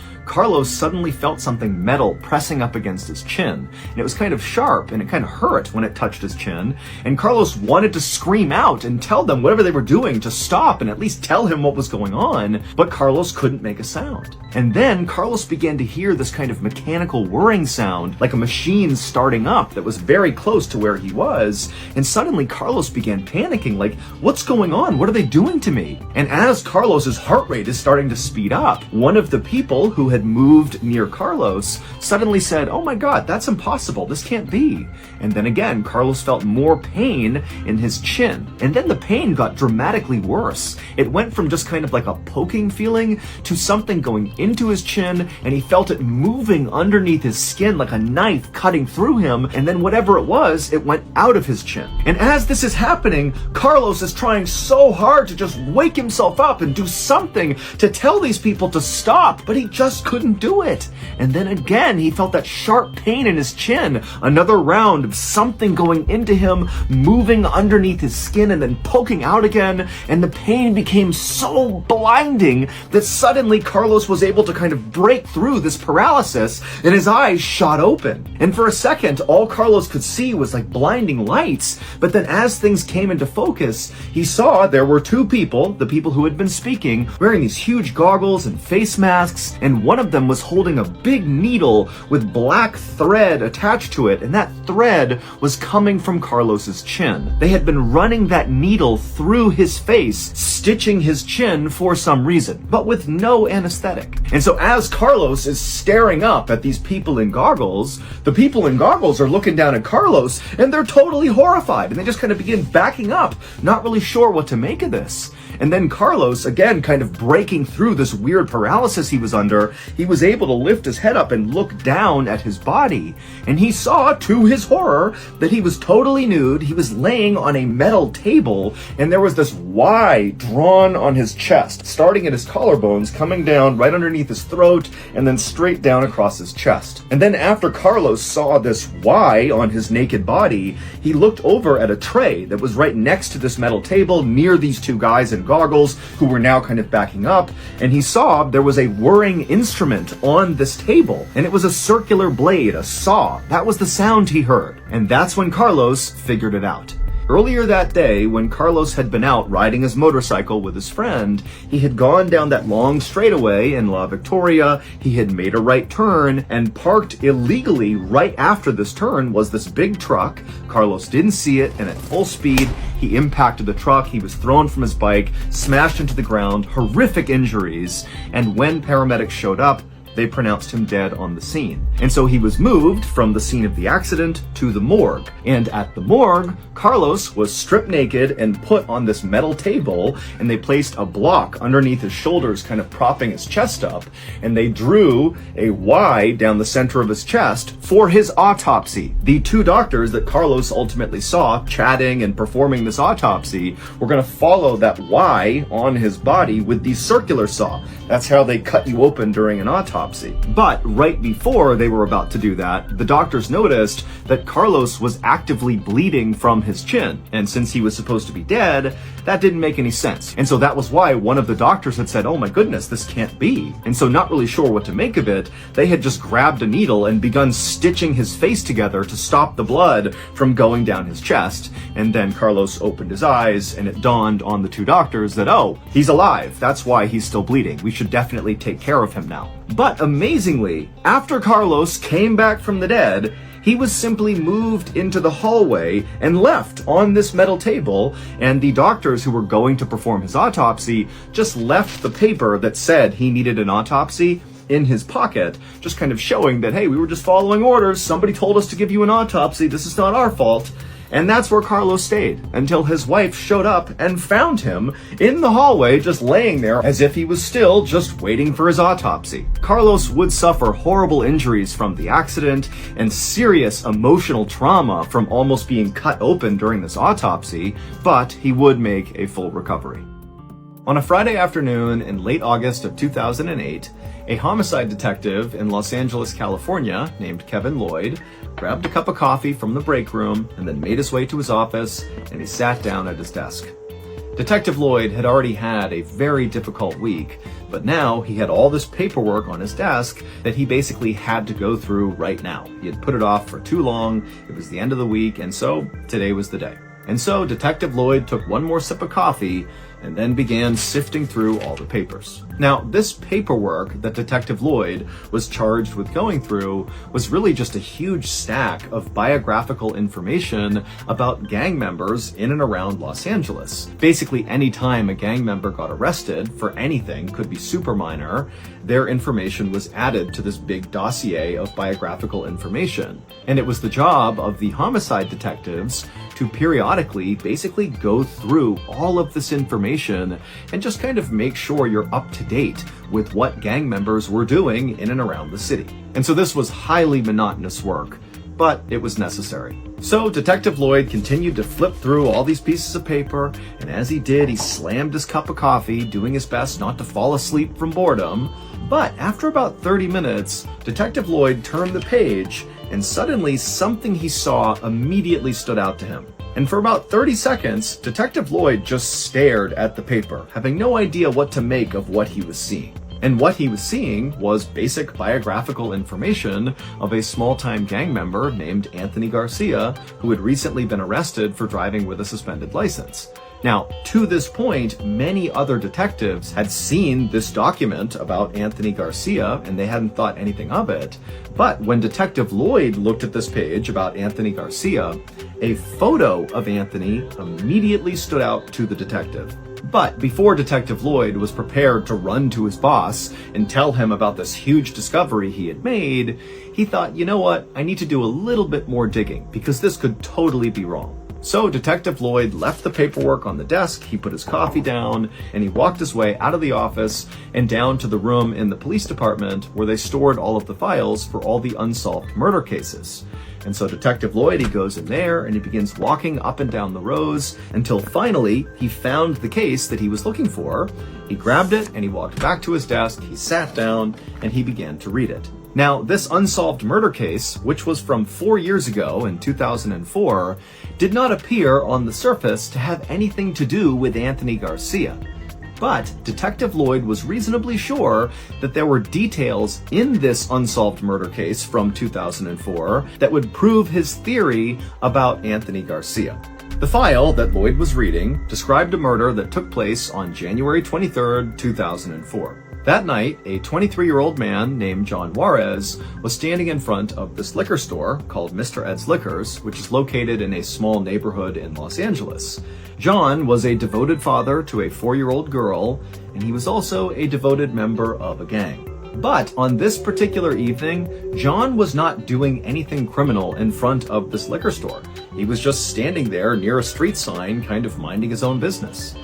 suddenly felt something metal pressing up against his chin. And it was kind of sharp and it kind of hurt when it touched his chin. And Carlos wanted to scream out and tell them whatever they were doing to stop and at least tell him what was going on. But Carlos couldn't make a sound. And then Carlos began to hear this kind of mechanical whirring sound, like a machine starting up that was very close to where he was. And suddenly Carlos began panicking, like, what's going on? What are they doing to me? And as Carlos's heart rate is starting to speed up, one of the people who had moved near Carlos suddenly said, oh my God, that's impossible. This can't be. And then again, Carlos felt more pain in his chin. And then the pain got dramatically worse. It went from just kind of like a poking feeling to something going into his chin, and he felt it moving underneath his skin like a knife cutting through him. And then whatever it was, it went out of his chin. And as this is happening, Carlos is trying so hard to just wake himself up and do something to tell these people to stop, but he just couldn't do it. And then again, he felt that sharp pain in his chin. Another round of something going into him, moving underneath his skin and then poking out again. And the pain became so blinding that suddenly Carlos was able to kind of break through this paralysis and his eyes shot open. And for a second, all Carlos could see was like blinding lights. But then as things came into focus, he saw there were 2 people, the people who had been speaking, wearing these huge goggles and face masks, and one of them was holding a big needle with black thread attached to it, and that thread was coming from Carlos's chin. They had been running that needle through his face, stitching his chin for some reason, but with no anesthetic. And so as Carlos is staring up at these people in goggles, the people in goggles are looking down at Carlos, and they're totally horrified, and they just kind of begin backing up, not really sure what to make of this. And then Carlos, again, kind of breaking through this weird paralysis he was under, he was able to lift his head up and look down at his body. And he saw, to his horror, that he was totally nude. He was laying on a metal table, and there was this Y drawn on his chest, starting at his collarbones, coming down right underneath his throat, and then straight down across his chest. And then after Carlos saw this Y on his naked body, he looked over at a tray that was right next to this metal table near these 2 guys in goggles who were now kind of backing up, and he saw there was a whirring instrument on this table, and it was a circular blade, a saw. That was the sound he heard, and that's when Carlos figured it out. Earlier that day, when Carlos had been out riding his motorcycle with his friend, he had gone down that long straightaway in La Victoria, he had made a right turn, and parked illegally right after this turn was this big truck. Carlos didn't see it, and at full speed, he impacted the truck, he was thrown from his bike, smashed into the ground, horrific injuries, and when paramedics showed up, they pronounced him dead on the scene. And so he was moved from the scene of the accident to the morgue. And at the morgue, Carlos was stripped naked and put on this metal table, and they placed a block underneath his shoulders, kind of propping his chest up, and they drew a Y down the center of his chest for his autopsy. The 2 doctors that Carlos ultimately saw chatting and performing this autopsy were going to follow that Y on his body with the circular saw. That's how they cut you open during an autopsy. autopsy. But right before they were about to do that, the doctors noticed that Carlos was actively bleeding from his chin. And since he was supposed to be dead, that didn't make any sense. And so that was why one of the doctors had said, "Oh my goodness, this can't be." And so not really sure what to make of it, they had just grabbed a needle and begun stitching his face together to stop the blood from going down his chest. And then Carlos opened his eyes and it dawned on the two doctors that, oh, he's alive. That's why he's still bleeding. We should definitely take care of him now. But amazingly, after Carlos came back from the dead, he was simply moved into the hallway and left on this metal table, and the doctors who were going to perform his autopsy just left the paper that said he needed an autopsy in his pocket, just kind of showing that, hey, we were just following orders. Somebody told us to give you an autopsy. This is not our fault. And that's where Carlos stayed until his wife showed up and found him in the hallway just laying there as if he was still just waiting for his autopsy. Carlos would suffer horrible injuries from the accident and serious emotional trauma from almost being cut open during this autopsy, but he would make a full recovery. On a Friday afternoon in late August of 2008, a homicide detective in Los Angeles, California, named Kevin Lloyd, grabbed a cup of coffee from the break room and then made his way to his office, and he sat down at his desk. Detective Lloyd had already had a very difficult week, but now he had all this paperwork on his desk that he basically had to go through right now. He had put it off for too long, it was the end of the week, and so today was the day. And so Detective Lloyd took one more sip of coffee and then began sifting through all the papers. Now, this paperwork that Detective Lloyd was charged with going through was really just a huge stack of biographical information about gang members in and around Los Angeles. Basically, any time a gang member got arrested for anything, could be super minor, their information was added to this big dossier of biographical information. And it was the job of the homicide detectives to periodically basically go through all of this information and just kind of make sure you're up to date with what gang members were doing in and around the city. And so this was highly monotonous work, but it was necessary. So Detective Lloyd continued to flip through all these pieces of paper, and as he did, he slammed his cup of coffee, doing his best not to fall asleep from boredom. But after about 30 minutes, Detective Lloyd turned the page, and suddenly something he saw immediately stood out to him. And for about 30 seconds, Detective Lloyd just stared at the paper, having no idea what to make of what he was seeing. And what he was seeing was basic biographical information of a small-time gang member named Anthony Garcia, who had recently been arrested for driving with a suspended license. Now, to this point, many other detectives had seen this document about Anthony Garcia, and they hadn't thought anything of it. But when Detective Lloyd looked at this page about Anthony Garcia, a photo of Anthony immediately stood out to the detective. But before Detective Lloyd was prepared to run to his boss and tell him about this huge discovery he had made, he thought, you know what, I need to do a little bit more digging because this could totally be wrong. So Detective Lloyd left the paperwork on the desk, he put his coffee down, and he walked his way out of the office and down to the room in the police department where they stored all of the files for all the unsolved murder cases. And so Detective Lloyd, he goes in there and he begins walking up and down the rows until finally he found the case that he was looking for. He grabbed it and he walked back to his desk, he sat down, and he began to read it. Now, this unsolved murder case, which was from 4 years ago in 2004, did not appear on the surface to have anything to do with Anthony Garcia. But Detective Lloyd was reasonably sure that there were details in this unsolved murder case from 2004 that would prove his theory about Anthony Garcia. The file that Lloyd was reading described a murder that took place on January 23rd, 2004. That night, a 23-year-old man named John Juarez was standing in front of this liquor store called Mr. Ed's Liquors, which is located in a small neighborhood in Los Angeles. John was a devoted father to a 4-year-old girl, and he was also a devoted member of a gang. But on this particular evening, John was not doing anything criminal in front of this liquor store. He was just standing there near a street sign, kind of minding his own business.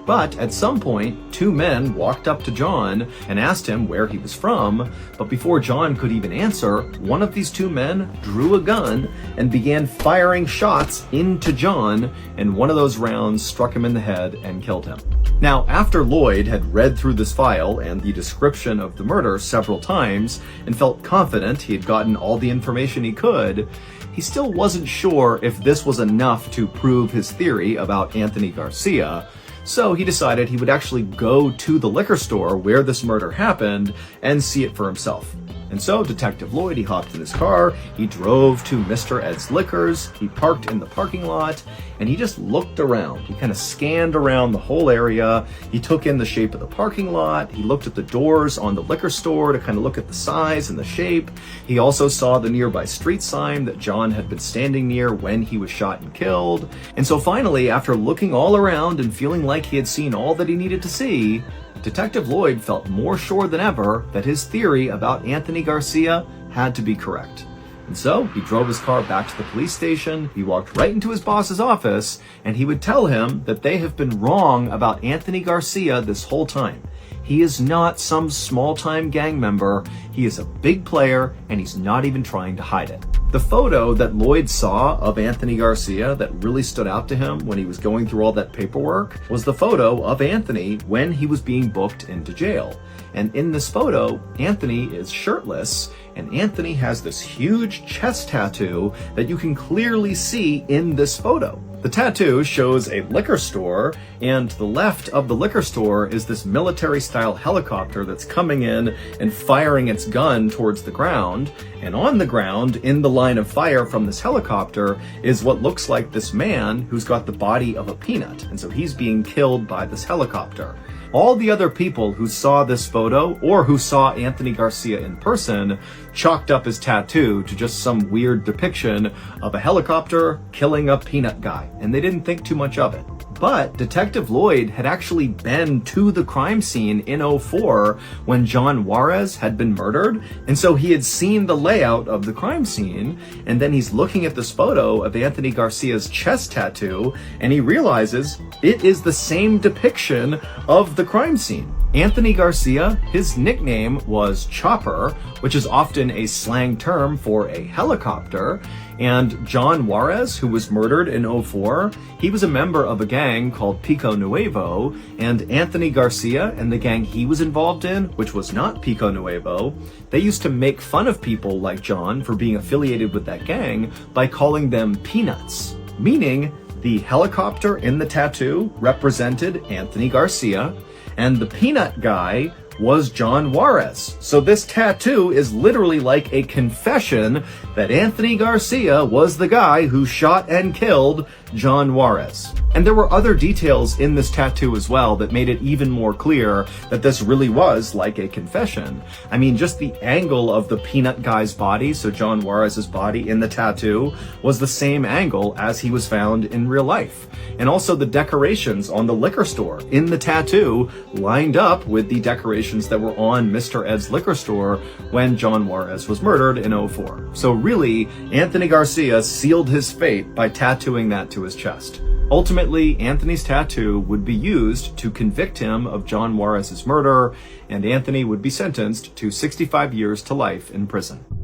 But at some point, two men walked up to John and asked him where he was from, but before John could even answer, one of these two men drew a gun and began firing shots into John, and one of those rounds struck him in the head and killed him. Now, after Lloyd had read through this file and the description of the murder several times and felt confident he had gotten all the information he could, he still wasn't sure if this was enough to prove his theory about Anthony Garcia, so he decided he would actually go to the liquor store where this murder happened and see it for himself. And so Detective Lloyd, he hopped in his car, he drove to Mr. Ed's Liquors, he parked in the parking lot, and he just looked around. He kind of scanned around the whole area. He took in the shape of the parking lot. He looked at the doors on the liquor store to kind of look at the size and the shape. He also saw the nearby street sign that John had been standing near when he was shot and killed. And so finally, after looking all around and feeling like he had seen all that he needed to see, Detective Lloyd felt more sure than ever that his theory about Anthony Garcia had to be correct. And so he drove his car back to the police station, he walked right into his boss's office, and he would tell him that they have been wrong about Anthony Garcia this whole time. He is not some small-time gang member, he is a big player, and he's not even trying to hide it. The photo that Lloyd saw of Anthony Garcia that really stood out to him when he was going through all that paperwork was the photo of Anthony when he was being booked into jail. And in this photo, Anthony is shirtless, and Anthony has this huge chest tattoo that you can clearly see in this photo. The tattoo shows a liquor store, and to the left of the liquor store is this military-style helicopter that's coming in and firing its gun towards the ground. And on the ground, in the line of fire from this helicopter, is what looks like this man who's got the body of a peanut. And so he's being killed by this helicopter. All the other people who saw this photo or who saw Anthony Garcia in person chalked up his tattoo to just some weird depiction of a helicopter killing a peanut guy, and they didn't think too much of it. But Detective Lloyd had actually been to the crime scene in 2004 when John Juarez had been murdered, and so he had seen the layout of the crime scene, and then he's looking at this photo of Anthony Garcia's chest tattoo, and he realizes it is the same depiction of the crime scene. Anthony Garcia, his nickname was Chopper, which is often a slang term for a helicopter, and John Juarez, who was murdered in 2004, he was a member of a gang called Pico Nuevo, and Anthony Garcia and the gang he was involved in, which was not Pico Nuevo, they used to make fun of people like John for being affiliated with that gang by calling them peanuts, meaning the helicopter in the tattoo represented Anthony Garcia, and the peanut guy was John Juarez. So this tattoo is literally like a confession that Anthony Garcia was the guy who shot and killed John Juarez. And there were other details in this tattoo as well that made it even more clear that this really was like a confession. I mean, just the angle of the peanut guy's body, so John Juarez's body in the tattoo, was the same angle as he was found in real life. And also the decorations on the liquor store in the tattoo lined up with the decorations that were on Mr. Ed's liquor store when John Juarez was murdered in 2004. So really, Anthony Garcia sealed his fate by tattooing that to his chest. Ultimately, Anthony's tattoo would be used to convict him of John Juarez's murder, and Anthony would be sentenced to 65 years to life in prison.